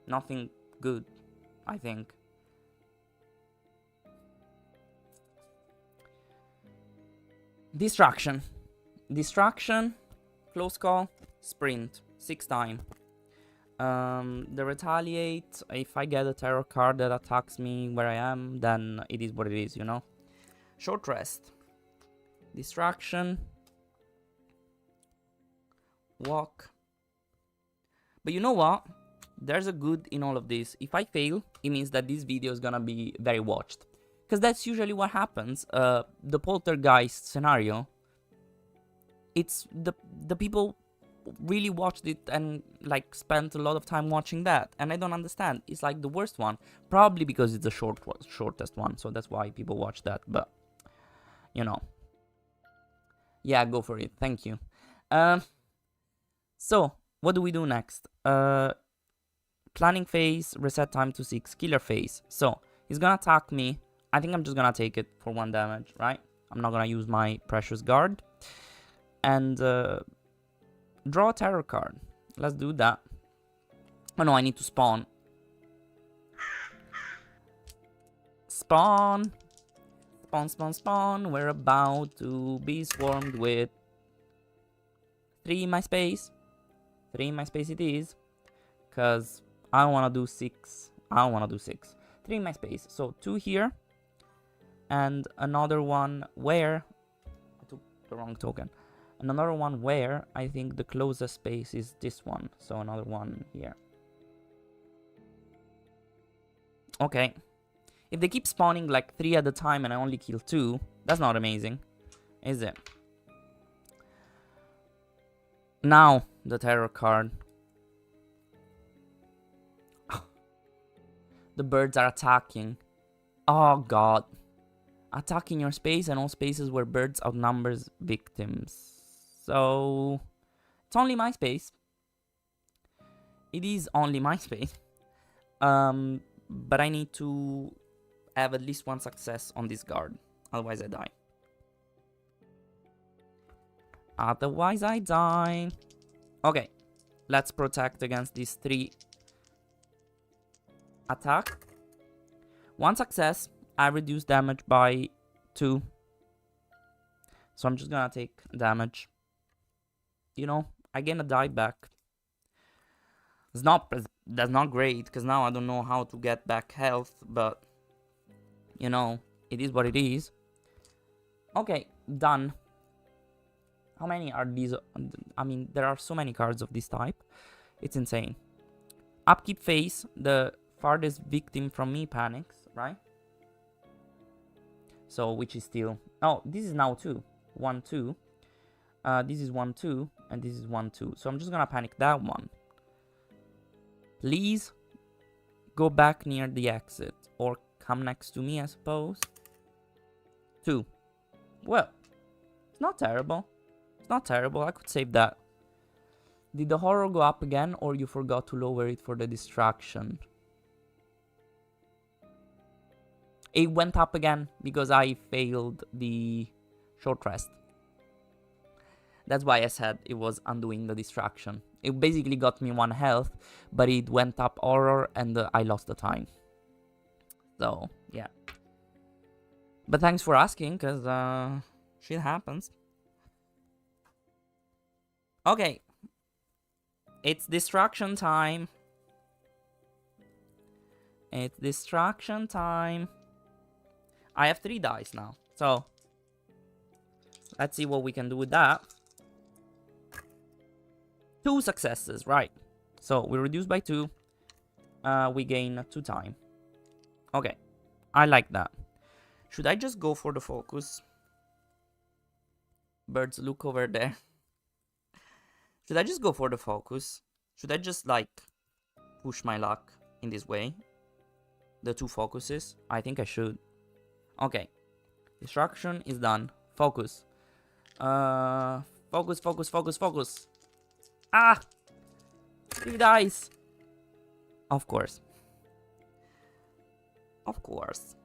Nothing good, I think. Distraction. Distraction, close call, sprint. 6th time. The retaliate, if I get a terror card that attacks me where I am, then it is what it is, you know? Short rest. Distraction. Walk. But you know what? There's a good in all of this. If I fail, it means that this video is gonna be very watched. Because that's usually what happens. The poltergeist scenario, it's the people really watched it and like spent a lot of time watching that. And I don't understand. It's like the worst one. Probably because it's the shortest one. So that's why people watch that. But, you know. Yeah, go for it. Thank you. So, what do we do next? Planning phase, reset time to 6, killer phase. So, he's gonna attack me. I think I'm just gonna take it for 1 damage, right? I'm not gonna use my precious guard. And draw a terror card. Let's do that. Oh no, I need to spawn. Spawn. Spawn, spawn, spawn. We're about to be swarmed with 3 in my space. 3 in my space it is. Because I don't want to do 6. I don't want to do 6. 3 in my space. So 2 here. And another one where... I took the wrong token. And another one where I think the closest space is this one. So another one here. Okay. If they keep spawning like 3 at a time and I only kill 2, that's not amazing, is it? Now, the terror card. The birds are attacking. Oh god. Attacking your space and all spaces where birds outnumbers victims. So, it's only my space. It is only my space. But I need to have at least one success on this guard. Otherwise I die. Otherwise I die. Okay. Let's protect against these 3 attack. One success. I reduce damage by 2. So I'm just gonna take damage. You know, I gain a die back. That's not great, because now I don't know how to get back health, but you know, it is what it is. Okay, done. How many are these? I mean, there are so many cards of this type. It's insane. Upkeep phase, the farthest victim from me panics, right? So, which is still... Oh, this is now 2. 1, 2. This is 1, 2. And this is 1, 2. So I'm just gonna panic that one. Please go back near the exit. Or come next to me, I suppose. 2. Well, it's not terrible. It's not terrible. I could save that. Did the horror go up again, or you forgot to lower it for the distraction? It went up again because I failed the short rest. That's why I said it was undoing the distraction. It basically got me 1 health, but it went up horror and I lost the time. So, yeah. But thanks for asking, because shit happens. Okay. It's distraction time. It's distraction time. I have 3 dice now, so let's see what we can do with that. 2 successes, right? So we reduce by 2. We gain 2 time. Okay, I like that. Should I just go for the focus? Birds, look over there. Should I just go for the focus? Should I just like push my luck in this way? The 2 focuses? I think I should. Okay. Distraction is done. Focus. Focus, focus, focus, focus. Ah! 3 dice. Of course. Of course.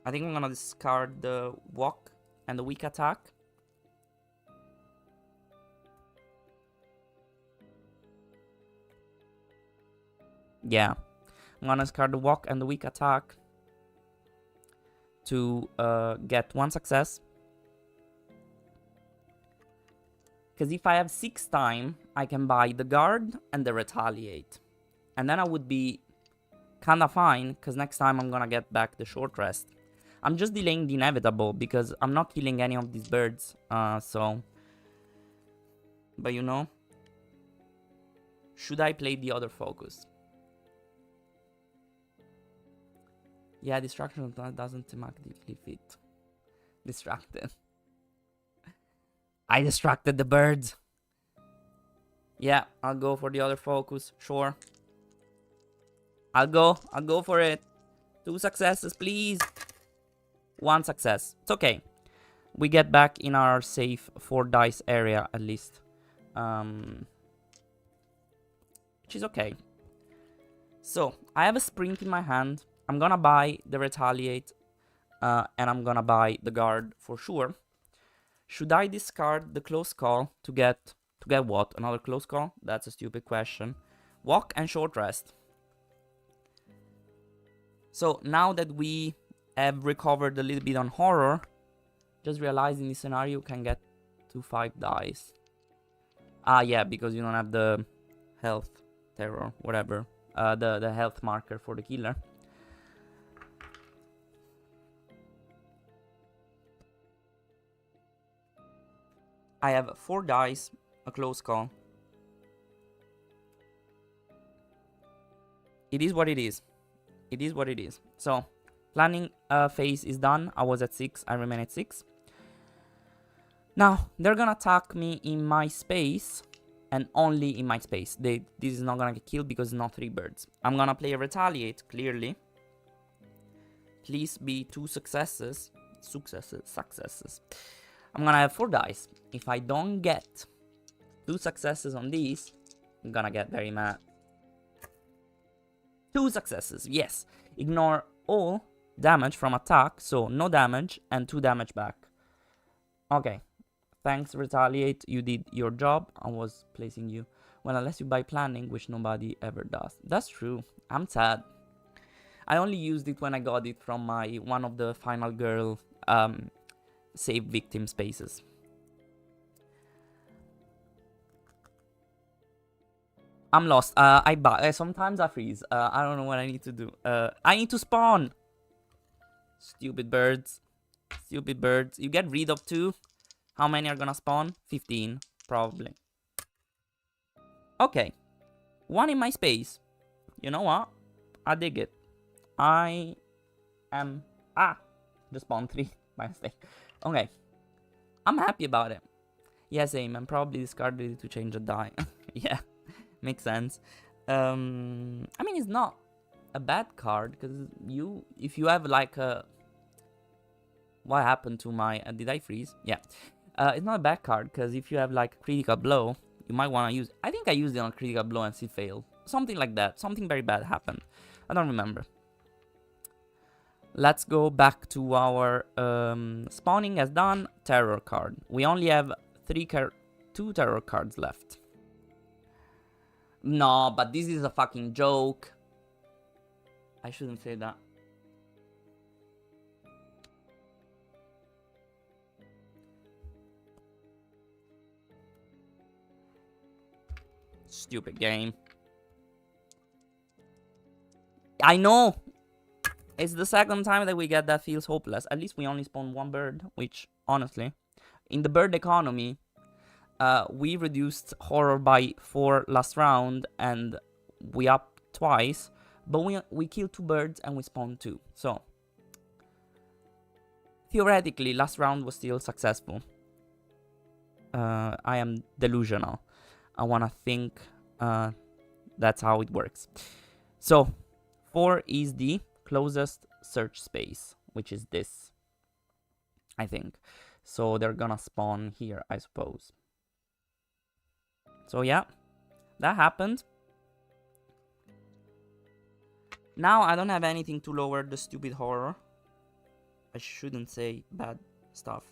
I think I'm gonna discard the walk and the weak attack. Yeah. I'm gonna discard the walk and the weak attack to get 1 success. Because if I have 6 time, I can buy the guard and the retaliate. And then I would be kinda fine, because next time I'm gonna get back the short rest. I'm just delaying the inevitable, because I'm not killing any of these birds, so... But you know... Should I play the other focus? Yeah, distraction doesn't thematically fit. Distracted. I distracted the birds. Yeah, I'll go for the other focus, sure. I'll go for it. 2 successes, please. 1 success. It's okay. We get back in our safe 4 dice area at least. Which is okay. So, I have a sprint in my hand. I'm gonna buy the retaliate. And I'm gonna buy the guard for sure. Should I discard the close call to get what? Another close call? That's a stupid question. Walk and short rest. So now that we have recovered a little bit on horror, just realized in this scenario you can get to 5 dice. Ah, yeah, because you don't have the health terror, whatever. The health marker for the killer. I have 4 dice, a close call. It is what it is. It is what it is. So, planning phase is done. I was at 6. I remain at 6. Now, they're gonna attack me in my space. And only in my space. This is not gonna get killed because it's not 3 birds. I'm gonna play a retaliate, clearly. Please be 2 successes. Successes. I'm gonna have 4 dice. If I don't get 2 successes on these, I'm gonna get very mad. 2 successes, yes. Ignore all damage from attack, so no damage and 2 damage back. Okay. Thanks, retaliate. You did your job. I was placing you. Well, unless you buy planning, which nobody ever does. That's true. I'm sad. I only used it when I got it from one of the final girl save victim spaces. I'm lost. I buy. Sometimes I freeze. I don't know what I need to do. I need to spawn. Stupid birds. Stupid birds. You get rid of 2. How many are gonna spawn? 15, probably. Okay. 1 in my space. You know what? I dig it. I am... just spawned 3 by mistake. Okay. I'm happy about it. Yeah, same. I'm probably discarded it to change a die. Yeah, makes sense. I mean, it's not a bad card, because if you have like a... What happened to my... did I freeze? Yeah. It's not a bad card, because if you have like critical blow, you might want to use... I think I used it on critical blow and still failed. Something like that. Something very bad happened. I don't remember. Let's go back to our spawning as done. Terror card. We only have 2 terror cards left. No, but this is a fucking joke. I shouldn't say that. Stupid game. I know! It's the second time that we get that feels hopeless. At least we only spawn 1 bird, which, honestly, in the bird economy, we reduced horror by 4 last round, and we up twice, but we killed 2 birds and we spawned 2. So, theoretically, last round was still successful. I am delusional. I wanna think that's how it works. So, 4 is the closest search space, which is this, I think. So they're gonna spawn here, I suppose. So yeah, that happened. Now I don't have anything to lower the stupid horror. I shouldn't say bad stuff.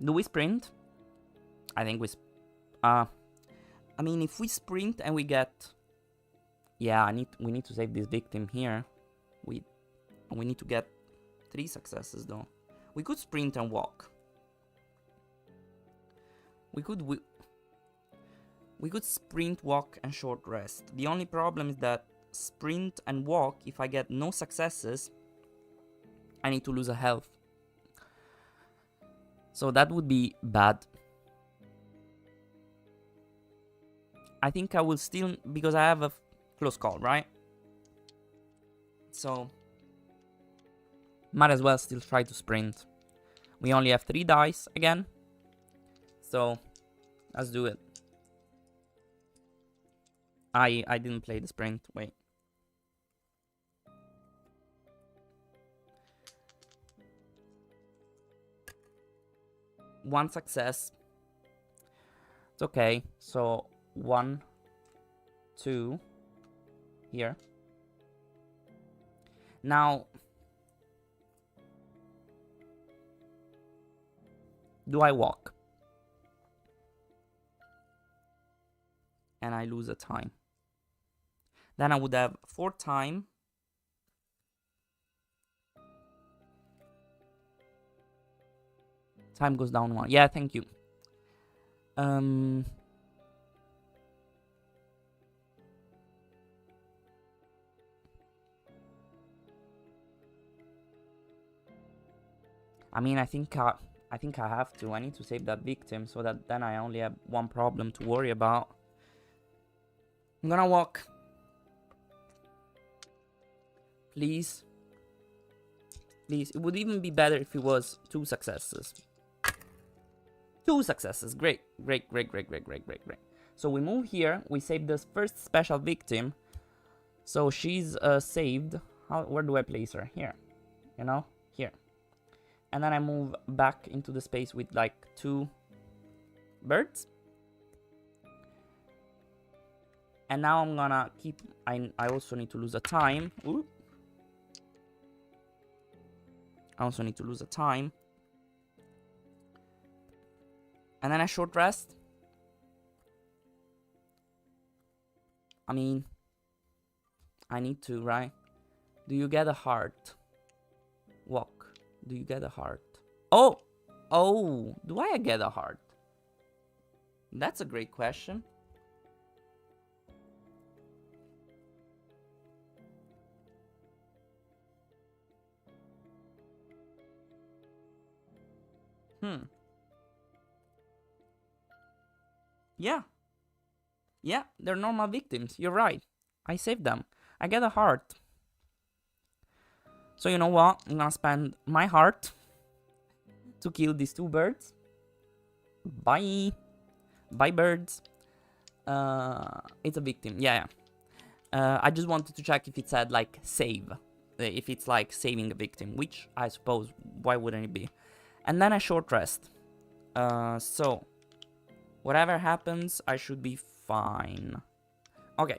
Do we sprint? I think I mean, if we sprint and we get... Yeah, we need to save this victim here. We need to get 3 successes, though. We could sprint and walk. We could sprint, walk, and short rest. The only problem is that sprint and walk, if I get no successes, I need to lose a health. So that would be bad. I think I will still, because I have a close call, right? So, might as well still try to sprint. We only have 3 dice again. So, let's do it. I didn't play the sprint, wait. One success. It's okay, so... 1, 2, here. Now, do I walk? And I lose a time. Then I would have 4 time. Time goes down 1. Yeah, thank you. I mean, I think I think I have to. I need to save that victim so that then I only have one problem to worry about. I'm gonna walk. Please. Please. It would even be better if it was 2 successes. 2 successes. Great. Great, great, great, great, great, great, great. So we move here. We save this first special victim. So she's saved. Where do I place her? Here. You know? Here. And then I move back into the space with like 2 birds. And now I'm gonna keep... I also need to lose a time. Ooh. I also need to lose a time. And then a short rest. I mean... I need to, right? Do you get a heart? Walk. Do you get a heart? Oh! Oh! Do I get a heart? That's a great question. Yeah. Yeah, they're normal victims. You're right. I saved them. I get a heart. So you know what? I'm gonna spend my heart to kill these 2 birds. Bye. Bye, birds. It's a victim. Yeah. I just wanted to check if it said like save. If it's like saving a victim, which I suppose, why wouldn't it be? And then a short rest. So whatever happens, I should be fine. Okay.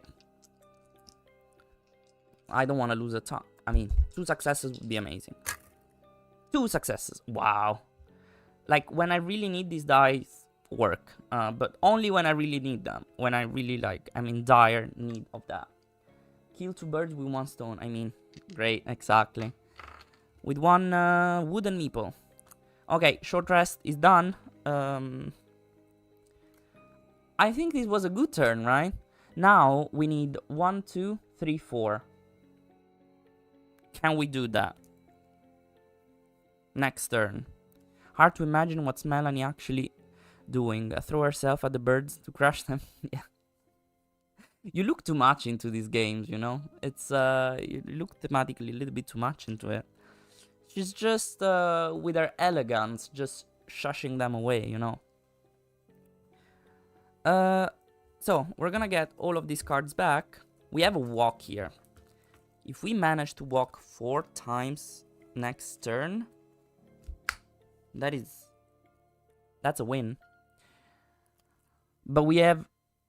I don't want to lose a ton. I mean, 2 successes would be amazing. 2 successes. Wow. Like, when I really need these dice, work. But only when I really need them. When I really, like, I'm in dire need of that. Kill 2 birds with 1 stone. I mean, great, exactly. With 1 wooden meeple. Okay, short rest is done. I think this was a good turn, right? Now we need 1, 2, 3, 4. Can we do that? Next turn. Hard to imagine what's Melanie actually doing. Throw herself at the birds to crush them. Yeah. You look too much into these games, you know? It's, you look thematically a little bit too much into it. She's just, with her elegance, just shushing them away, you know? So, we're gonna get all of these cards back. We have a walk here. If we manage to walk 4 times next turn, that's a win. But we have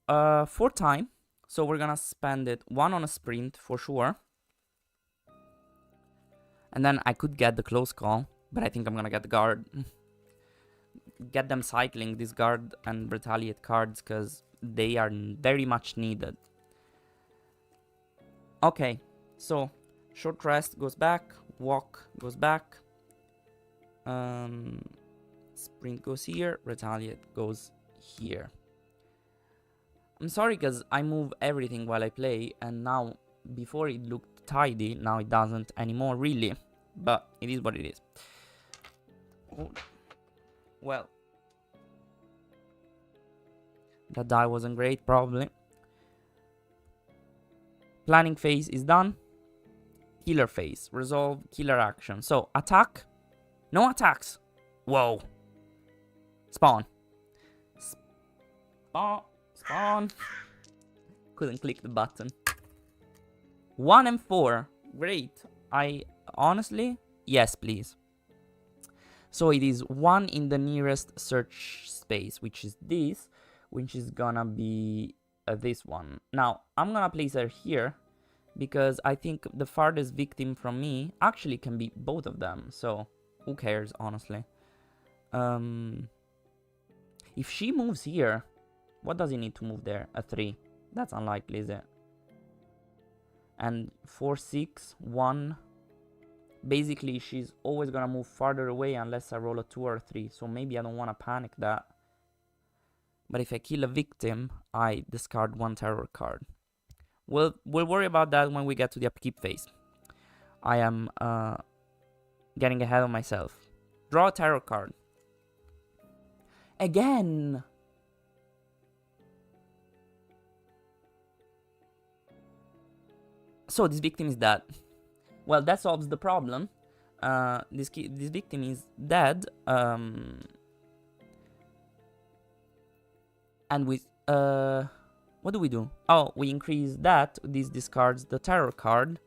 4 time, so we're gonna spend it 1 on a sprint for sure. And then I could get the close call, but I think I'm gonna get the guard. Get them cycling these guard and retaliate cards, because they are very much needed. Okay, so short rest goes back, walk goes back, sprint goes here, retaliate goes here. I'm sorry because I move everything while I play, and now before it looked tidy, now it doesn't anymore really, but it is what it is. Oh. Well, that die wasn't great, probably. Planning phase is done. Killer phase. Resolve killer action. So, attack. No attacks. Whoa. Spawn. Spawn. Couldn't click the button. 1 and 4. Great. Honestly, yes, please. So it is 1 in the nearest search space, which is this, which is gonna be this one. Now, I'm gonna place her here, because I think the farthest victim from me actually can be both of them, so who cares, honestly. If she moves here, what does he need to move there? A 3. That's unlikely, is it? And 4, 6, 1... Basically, she's always gonna move farther away unless I roll a 2 or a 3. So maybe I don't want to panic that. But if I kill a victim, I discard 1 terror card. We'll worry about that when we get to the upkeep phase. I am getting ahead of myself. Draw a terror card. Again! So this victim is dead. Well, that solves the problem. This victim is dead. And we what do we do? Oh, we increase that. This discards the terror card,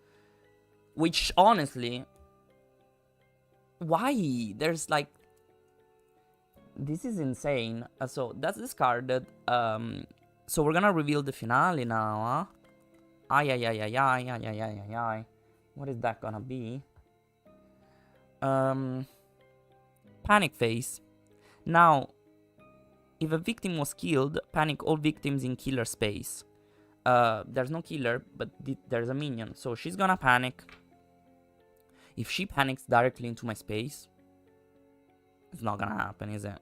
which honestly, why? There's like, this is insane. So that's discarded. So we're gonna reveal the finale now, huh? Ay, ay, ay, ay, ay, ay, ay, ay, ay, ay. What is that gonna be? Panic phase. Now, if a victim was killed, panic all victims in killer space. There's no killer, but there's a minion, so she's gonna panic. If she panics directly into my space, it's not gonna happen, is it?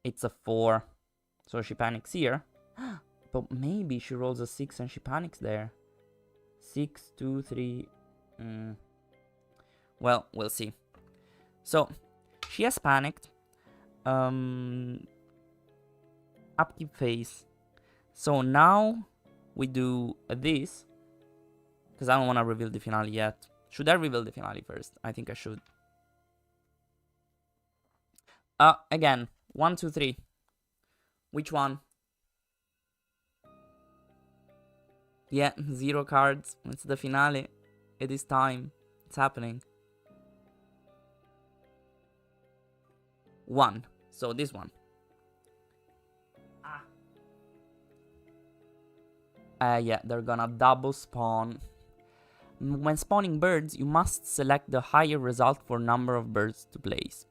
It's a 4. So she panics here. But maybe she rolls a 6 and she panics there. 6, 2, 3. Well, we'll see. So, she has panicked. Upkeep phase. So now we do this. Because I don't want to reveal the finale yet. Should I reveal the finale first? I think I should. Again. 1, 2, 3. Which one? Yeah, 0 cards. It's the finale. It is time. It's happening. 1. So this one. Yeah, they're gonna double spawn. When spawning birds, you must select the higher result for number of birds to place.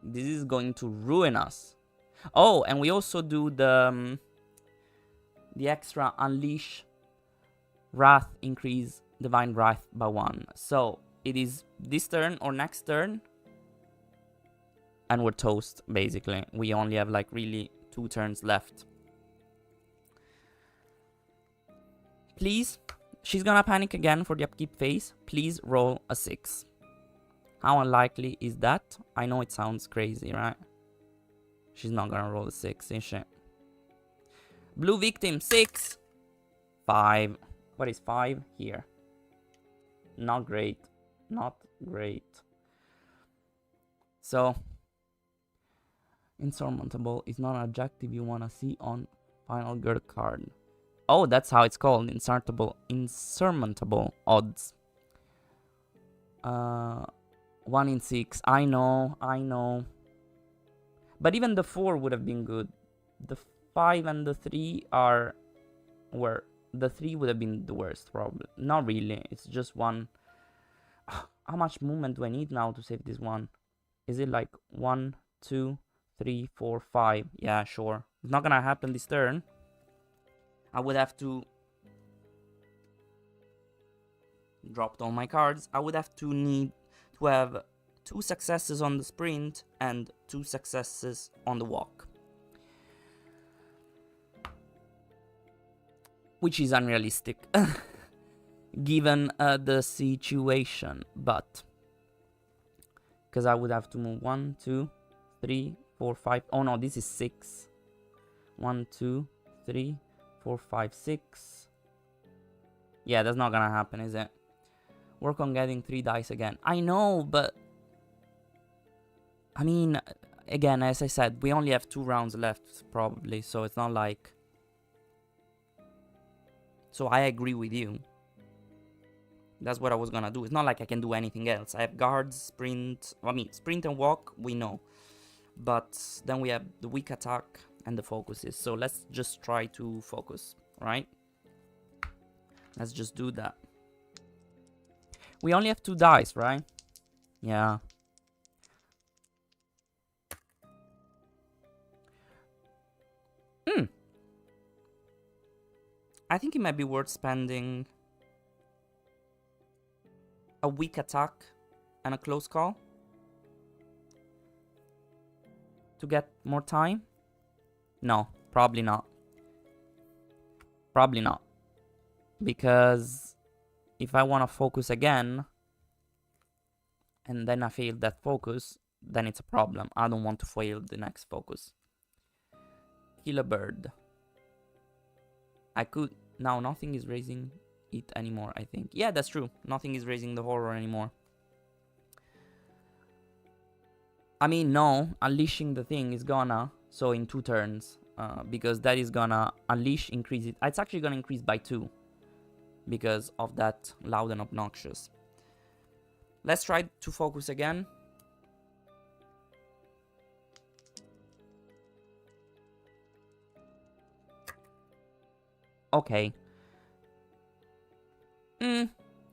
This is going to ruin us. Oh, and we also do the extra unleash wrath, increase divine wrath by 1. So it is this turn or next turn, and we're toast, basically. We only have like really 2 turns left. Please, she's gonna panic again for the upkeep phase. Please roll a 6. How unlikely is that? I know it sounds crazy, right? She's not gonna roll a 6, is she? Blue victim, 6. 5. What is 5 here? Not great. Not great. So, insurmountable is not an adjective you wanna see on final girl card. Oh, that's how it's called. Insurmountable odds. 1 in 6. I know. But even the 4 would have been good. The 5 and the 3 were the 3 would have been the worst, probably. Not really. It's just 1. How much movement do I need now to save this one? Is it like 1, 2, 3, 4, 5? Yeah, sure. It's not gonna happen this turn. I would have to dropped all my cards. I would have to need to have 2 successes on the sprint and 2 successes on the walk, which is unrealistic given the situation, but because I would have to move 1, 2, 3, 4, 5. Oh no, this is 6. 1, 2, 3, 4, 5, 6. Yeah, that's not gonna happen, is it? Work on getting 3 dice again. I know, but I mean, again, as I said, we only have 2 rounds left, probably, so it's not like... So I agree with you. That's what I was gonna do. It's not like I can do anything else. I have guards, sprint... I mean, sprint and walk, we know. But then we have the weak attack and the focuses. So let's just try to focus, right? Let's just do that. We only have 2 dice, right? Yeah. I think it might be worth spending a weak attack and a close call to get more time. No, probably not. Probably not. Because if I want to focus again and then I fail that focus, then it's a problem. I don't want to fail the next focus. Kill a bird. I could... Now nothing is raising it anymore, I think. Yeah, that's true. Nothing is raising the horror anymore. I mean, no, unleashing the thing is gonna, so in 2 turns, because that is gonna unleash, increase it. It's actually gonna increase by 2 because of that loud and obnoxious. Let's try to focus again. Okay.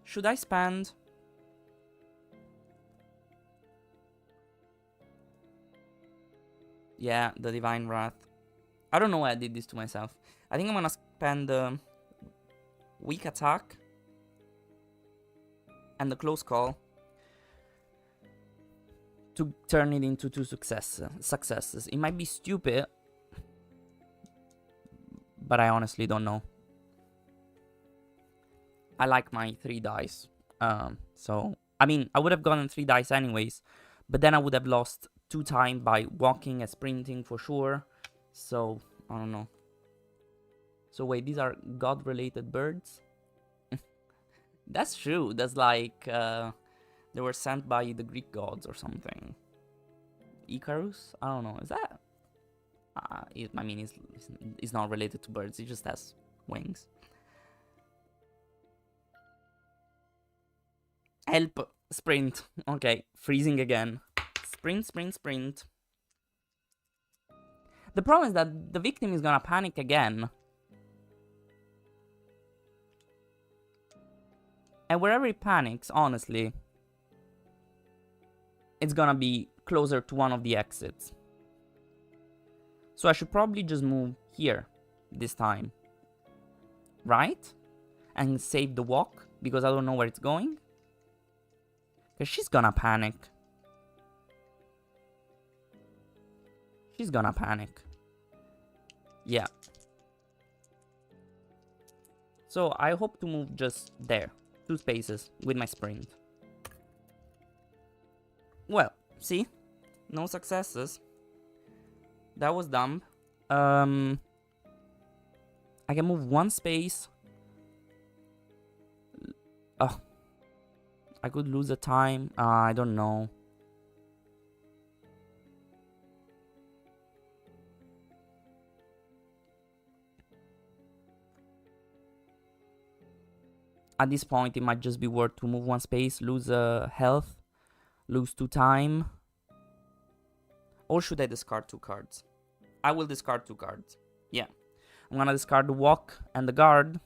Should I spend? Yeah, the Divine Wrath. I don't know why I did this to myself. I think I'm gonna spend the weak attack and the close call to turn it into 2 successes. It might be stupid, but I honestly don't know. I like my 3 dice. So, I mean, I would have gotten 3 dice anyways, but then I would have lost 2 time by walking and sprinting for sure. So, I don't know. So wait, these are god-related birds? That's true. That's like, they were sent by the Greek gods or something. Icarus? I don't know. Is that? I mean, it's not related to birds. It just has wings. Help! Sprint. Okay, freezing again. Sprint, sprint, sprint. The problem is that the victim is gonna panic again. And wherever he panics, honestly, it's gonna be closer to one of the exits. So I should probably just move here this time. Right? And save the walk, because I don't know where it's going. Because she's gonna panic. She's gonna panic. Yeah. So I hope to move just there. 2 spaces with my sprint. Well, see? No successes. That was dumb. I can move 1 space. Oh. I could lose the time. I don't know. At this point, it might just be worth to move 1 space, lose health, lose 2 time. Or should I discard 2 cards? I will discard 2 cards. Yeah. I'm gonna discard the walk and the guard.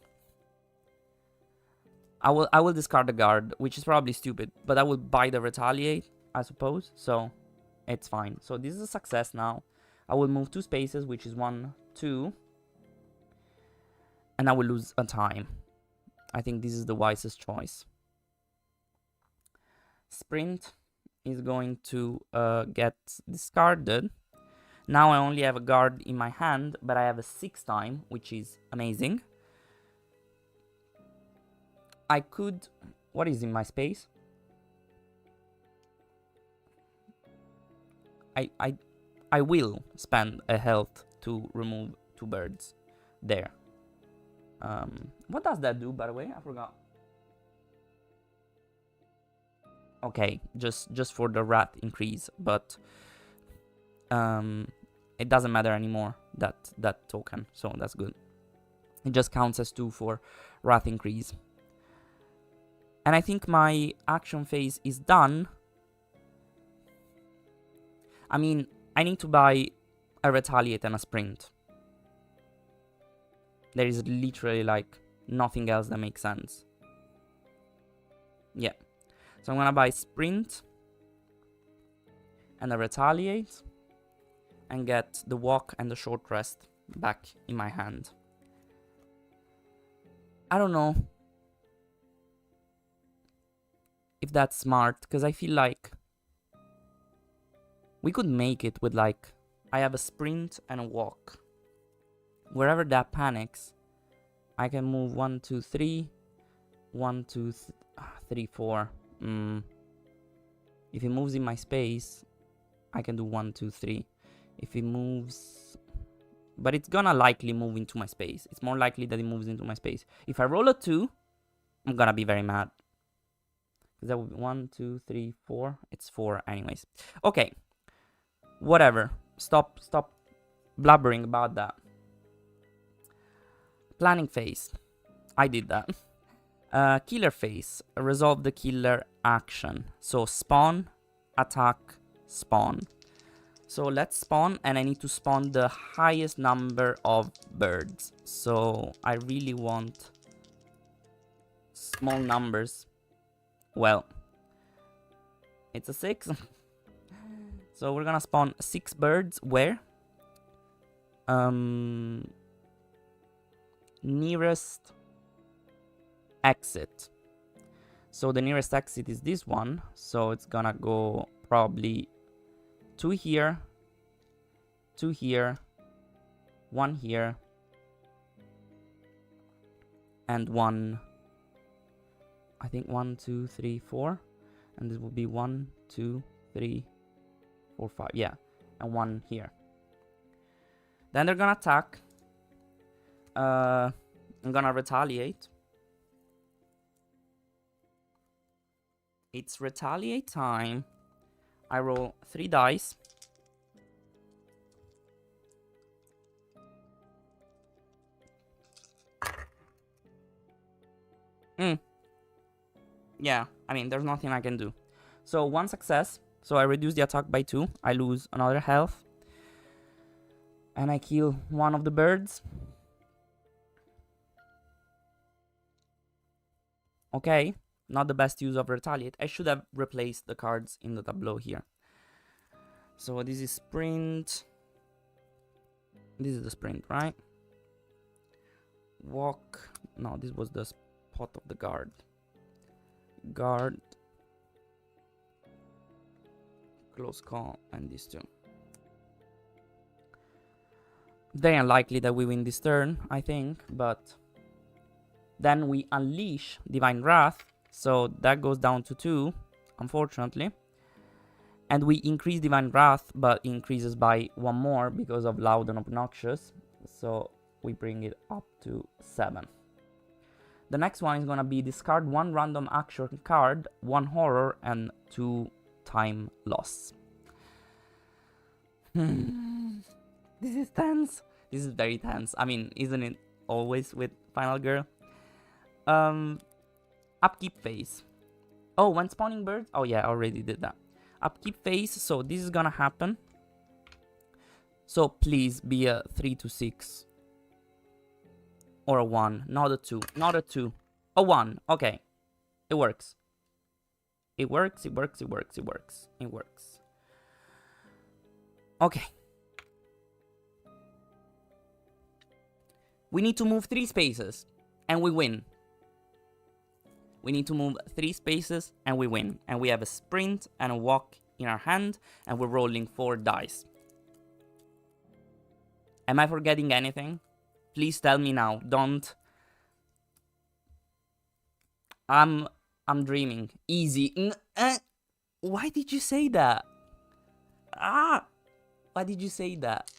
I will discard the guard, which is probably stupid, but I will buy the retaliate, I suppose. So it's fine. So this is a success now. I will move 2 spaces, which is 1, 2. And I will lose a time. I think this is the wisest choice. Sprint is going to get discarded. Now I only have a guard in my hand, but I have a 6 time, which is amazing. I could... What is in my space? I will spend a health to remove 2 birds there. What does that do, by the way? I forgot. Okay, just for the wrath increase, but it doesn't matter anymore, that token, so that's good. It just counts as 2 for wrath increase. And I think my action phase is done. I mean, I need to buy a retaliate and a sprint. There is literally like nothing else that makes sense. Yeah. So I'm gonna buy sprint and a retaliate and get the walk and the short rest back in my hand. I don't know if that's smart, because I feel like we could make it with like, I have a sprint and a walk. Wherever that panics, I can move 1, 2, 3, 1, 2, 3, 4. If he moves in my space, I can do 1, 2, 3. If he moves... But it's gonna likely move into my space. It's more likely that it moves into my space. If I roll a 2, I'm gonna be very mad. Because that would be 1, 2, 3, 4. It's 4 anyways. Okay. Whatever. Stop blabbering about that. Planning phase. I did that. Killer phase. Resolve the killer action. So spawn, attack, spawn. So let's spawn, and I need to spawn the highest number of birds. So I really want small numbers. Well, it's a 6. So we're gonna spawn 6 birds. Where? Nearest exit. So the nearest exit is this one. So it's gonna go probably 2 here, 2 here, 1 here, and 1. I think 1, 2, 3, 4, and this will be 1, 2, 3, 4, 5. Yeah, and 1 here. Then they're gonna attack. I'm gonna retaliate. It's retaliate time. I roll 3 dice. Yeah, I mean, there's nothing I can do. So 1 success. So I reduce the attack by 2. I lose another health. And I kill one of the birds. Okay. Not the best use of retaliate. I should have replaced the cards in the tableau here. So this is sprint. This is the sprint, right? Walk. No, this was the spot of the guard. Guard. Close call, and these 2. Very unlikely that we win this turn, I think, but then we unleash Divine Wrath. So that goes down to 2, unfortunately. And we increase Divine Wrath, but increases by 1 more because of Loud and Obnoxious. So we bring it up to 7. The next one is gonna be discard 1 random action card, 1 horror, and 2 time loss. This is tense. This is very tense. I mean, isn't it always with Final Girl? Upkeep phase. Oh, when spawning birds? Oh yeah, I already did that. Upkeep phase, so this is gonna happen. So please be a 3 to 6. Or a 1, not a 2. Not a 2. A 1, okay. It works. It works, it works, it works, it works. It works. Okay. We need to move 3 spaces, and we win. We need to move 3 spaces, and we win. And we have a sprint and a walk in our hand, and we're rolling 4 dice. Am I forgetting anything? Please tell me now. Don't. I'm dreaming. Easy. Why did you say that? Why did you say that?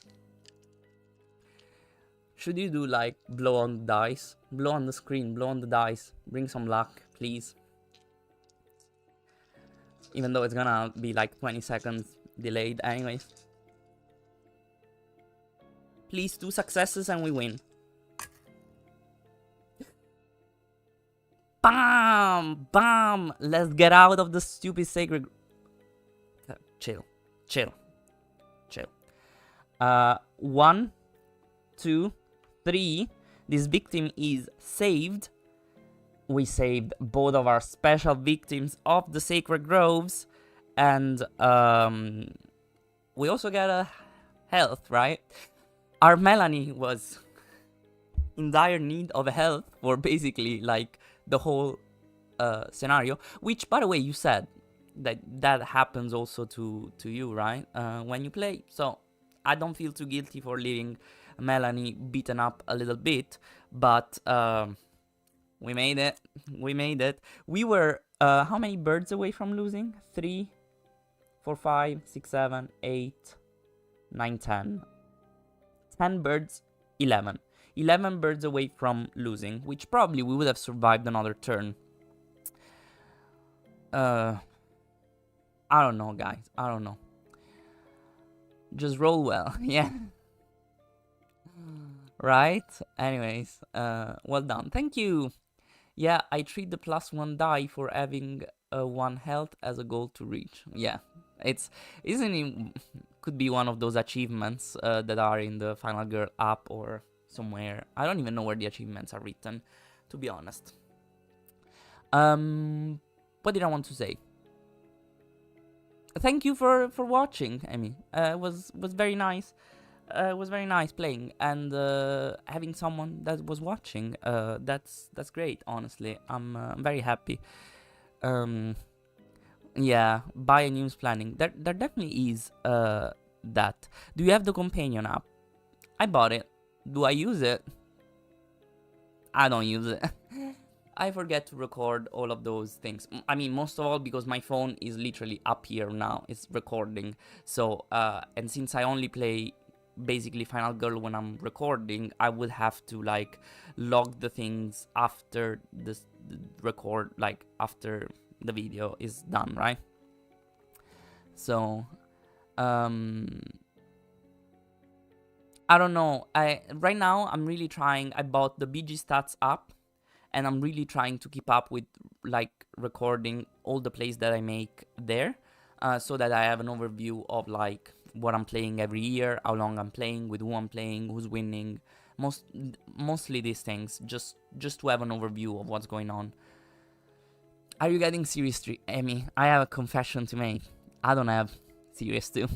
Should you do like blow on the dice? Blow on the screen, blow on the dice. Bring some luck, please. Even though it's gonna be like 20 seconds delayed anyways. Please, 2 successes and we win. Bam! Bam! Let's get out of the stupid sacred... Chill. Chill. Chill. 1, 2, 3. This victim is saved. We saved both of our special victims of the Sacred Groves. And we also got a health, right? Our Melanie was in dire need of health for basically like the whole scenario. Which, by the way, you said that happens also to you, right? When you play. So I don't feel too guilty for leaving Melanie beaten up a little bit. But we made it. We made it. We were how many birds away from losing? 3, 4, 5, 6, 7, 8, 9, 10. 10 birds, 11. 11 birds away from losing, which probably we would have survived another turn. I don't know, guys. I don't know. Just roll well, yeah. Right? Anyways, well done. Thank you. Yeah, I treat the +1 die for having 1 health as a goal to reach. Yeah, isn't it, could be one of those achievements that are in the Final Girl app or somewhere. I don't even know where the achievements are written, to be honest. What did I want to say? Thank you for watching, Amy. It was very nice. It was very nice playing and having someone that was watching. That's great. Honestly, I'm very happy. Yeah, buy a news planning. There definitely is that. Do you have the companion app? I bought it. Do I use it? I don't use it. I forget to record all of those things. I mean, most of all because my phone is literally up here now. It's recording. So, and since I only play basically Final Girl when I'm recording, I would have to like log the things after the record, like after the video is done, right? So, I don't know. Right now I'm really trying. I bought the BG Stats app, and I'm really trying to keep up with like recording all the plays that I make there, so that I have an overview of like what I'm playing every year, how long I'm playing, with who I'm playing, who's winning, mostly these things, just to have an overview of what's going on. Are you getting Series 3? Amy, I have a confession to make. I don't have Series 2.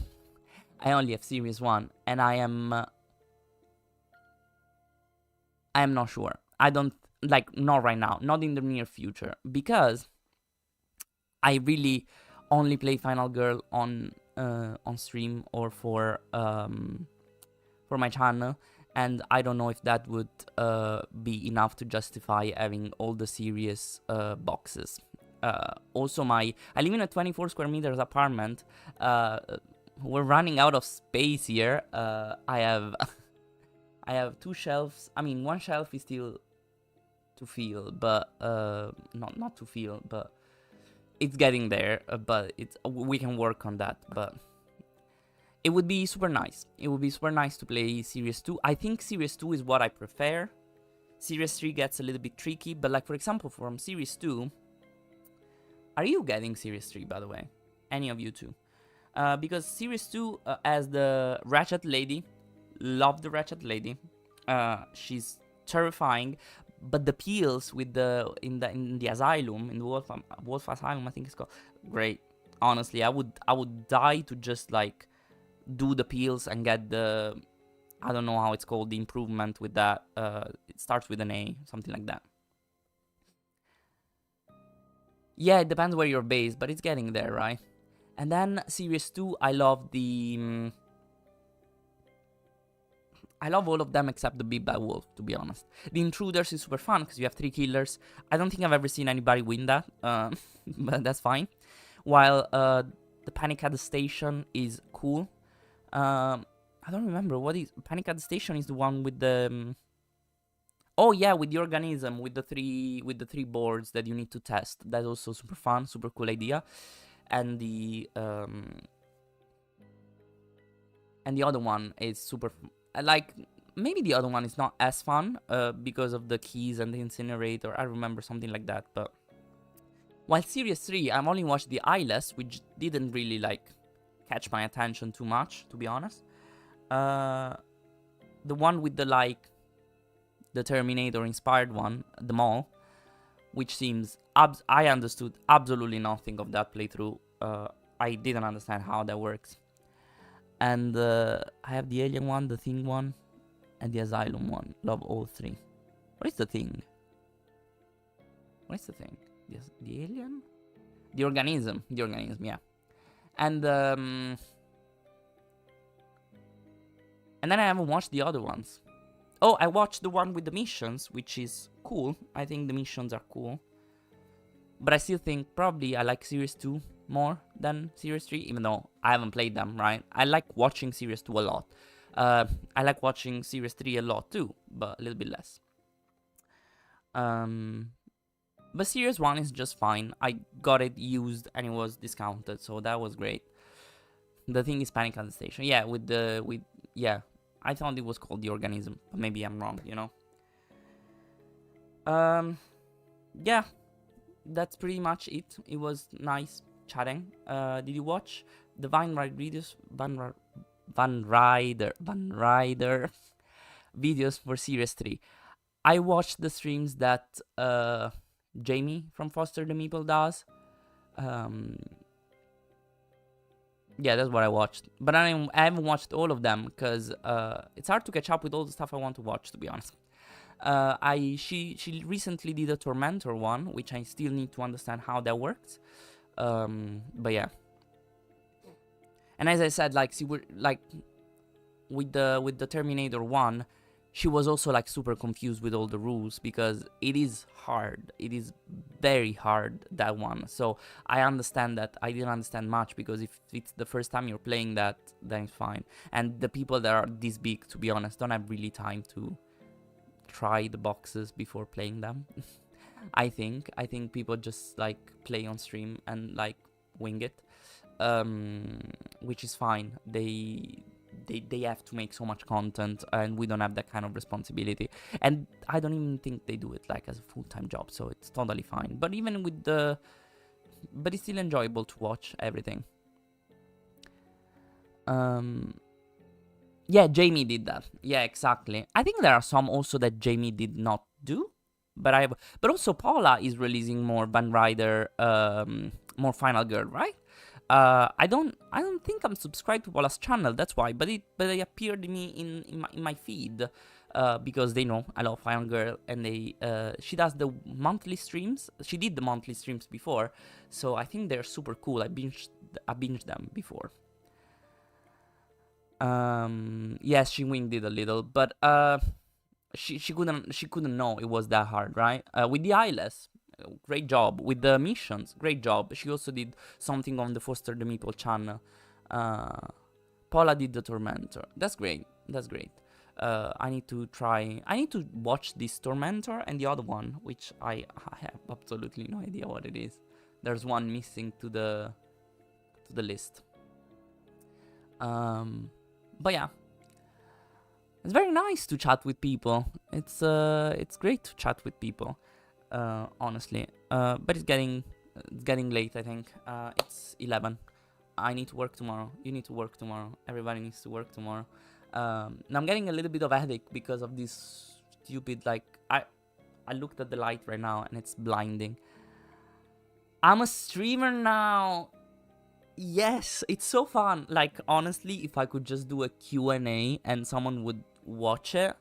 I only have Series 1, and I am not sure. I don't, like, not right now, not in the near future, because I really only play Final Girl on stream or for my channel, and I don't know if that would be enough to justify having all the serious boxes. Also, I live in a 24 square meters apartment. We're running out of space here. I have 2 shelves. I mean, 1 shelf is still to fill, but not to fill, but it's getting there. But we can work on that. But it would be super nice. It would be super nice to play Series 2. I think Series 2 is what I prefer. Series 3 gets a little bit tricky, but like for example, from Series 2, are you getting Series 3, by the way? Any of you two? Because Series 2 has the Ratchet Lady. Love the Ratchet Lady. She's terrifying, but the peels with in the asylum, in the Wolf Asylum, I think it's called, great. Honestly, I would die to just like do the peels and get the, I don't know how it's called, the improvement with that. It starts with an A, something like that. Yeah, it depends where you're based, but it's getting there, right? And then Series 2, I love the... I love all of them except the Big Bad Wolf, to be honest. The Intruders is super fun because you have 3 killers. I don't think I've ever seen anybody win that, but that's fine. While the Panic at the Station is cool. I don't remember what is... Panic at the Station is the one with the... Oh yeah, with the organism, with the three boards that you need to test. That's also super fun, super cool idea. And the other one is super, like, maybe the other one is not as fun because of the keys and the incinerator. I remember something like that. But while Series 3, I've only watched the Eyeless, which didn't really like catch my attention too much, to be honest. The one with the like the Terminator inspired one, the Mall, which seems I understood absolutely nothing of that playthrough. I didn't understand how that works. And I have the Alien one, the Thing one, and the Asylum one. Love all 3. What is the Thing? What is the Thing? The Alien? The Organism. The Organism, yeah. And then I haven't watched the other ones. Oh, I watched the one with the missions, which is cool. I think the missions are cool. But I still think probably I like Series 2 more than Series 3, even though I haven't played them, right? I like watching Series 2 a lot. I like watching Series 3 a lot too, but a little bit less. But Series 1 is just fine. I got it used and it was discounted, so that was great. The thing is Panic at the Station. Yeah, yeah. I thought it was called The Organism, but maybe I'm wrong, you know? Yeah, that's pretty much it. It was nice chatting. Did you watch the Van Ride videos? Van Rider videos for Series 3. I watched the streams that Jamie from Foster the Meeple does. Yeah, that's what I watched. But I haven't watched all of them because it's hard to catch up with all the stuff I want to watch, to be honest. She recently did a Tormentor one, which I still need to understand how that works. But yeah. And as I said, like, see, we're like with the Terminator one, she was also like super confused with all the rules because it is hard. It is very hard, that one. So I understand that. I didn't understand much because if it's the first time you're playing that, then it's fine. And the people that are this big, to be honest, don't have really time to try the boxes before playing them. I think people just like play on stream and like wing it, which is fine. They have to make so much content and we don't have that kind of responsibility, and I don't even think they do it like as a full-time job, so it's totally fine. But even with but it's still enjoyable to watch everything. Yeah, Jamie did that. Yeah, exactly. I think there are some also that Jamie did not do, but also Paula is releasing more Van Rider, more Final Girl, right? I don't think I'm subscribed to Paula's channel. That's why. But it appeared to me in my feed, because they know I love Final Girl, and she does the monthly streams. She did the monthly streams before, so I think they're super cool. I binged them before. Yes, she winged it a little, but she couldn't know it was that hard, right? With the eyeless. Great job with the missions. Great job. She also did something on the Foster the Meeple channel. Paula did the Tormentor. That's great. That's great. I need to watch this Tormentor and the other one, which I have absolutely no idea what it is. There's one missing to the list. But yeah, it's very nice to chat with people. It's great to chat with people. Honestly, but it's getting late. I think it's 11. I need to work tomorrow. You need to work tomorrow. Everybody needs to work tomorrow. Now I'm getting a little bit of a headache because of this stupid, like, I looked at the light right now and it's blinding. I'm a streamer now. Yes, it's so fun. Like, honestly, if I could just do a Q&A and someone would watch it.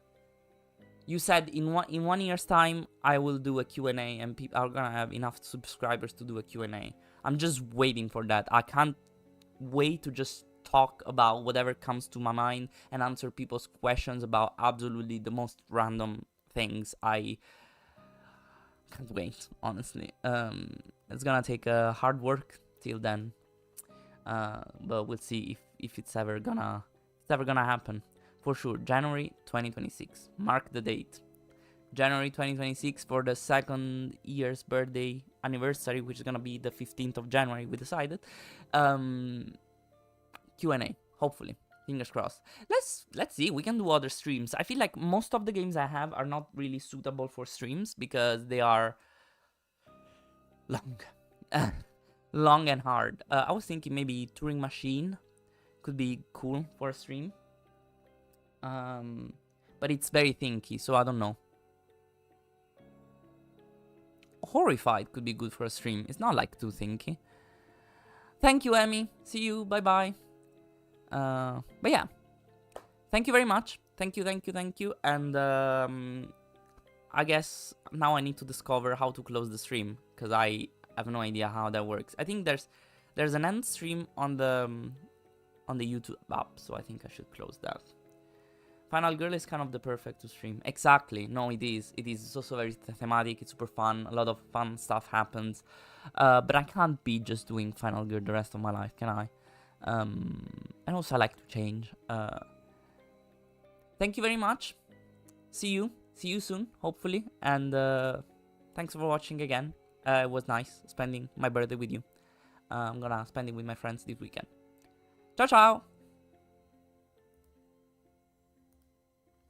You said in 1 year's time, I will do a Q&A and people are gonna have enough subscribers to do a Q&A. I'm just waiting for that. I can't wait to just talk about whatever comes to my mind and answer people's questions about absolutely the most random things. I can't wait, honestly. It's gonna take hard work till then. But we'll see if it's ever gonna happen. For sure, January 2026. Mark the date. January 2026 for the second year's birthday anniversary, which is gonna be the 15th of January, we decided. Q&A, hopefully. Fingers crossed. Let's see, we can do other streams. I feel like most of the games I have are not really suitable for streams because they are long. Long and hard. I was thinking maybe Turing Machine could be cool for a stream. But it's very thinky, so I don't know. Horrified could be good for a stream. It's not like too thinky. Thank you, Emmy. See you. Bye-bye. But yeah. Thank you very much. Thank you. And I guess now I need to discover how to close the stream, because I have no idea how that works. I think there's an end stream on the YouTube app, so I think I should close that. Final Girl is kind of the perfect to stream. Exactly. No, it is. It is. It's also very thematic. It's super fun. A lot of fun stuff happens. But I can't be just doing Final Girl the rest of my life, can I? And also I like to change. Thank you very much. See you soon, hopefully. And thanks for watching again. It was nice spending my birthday with you. I'm gonna spend it with my friends this weekend. Ciao, ciao!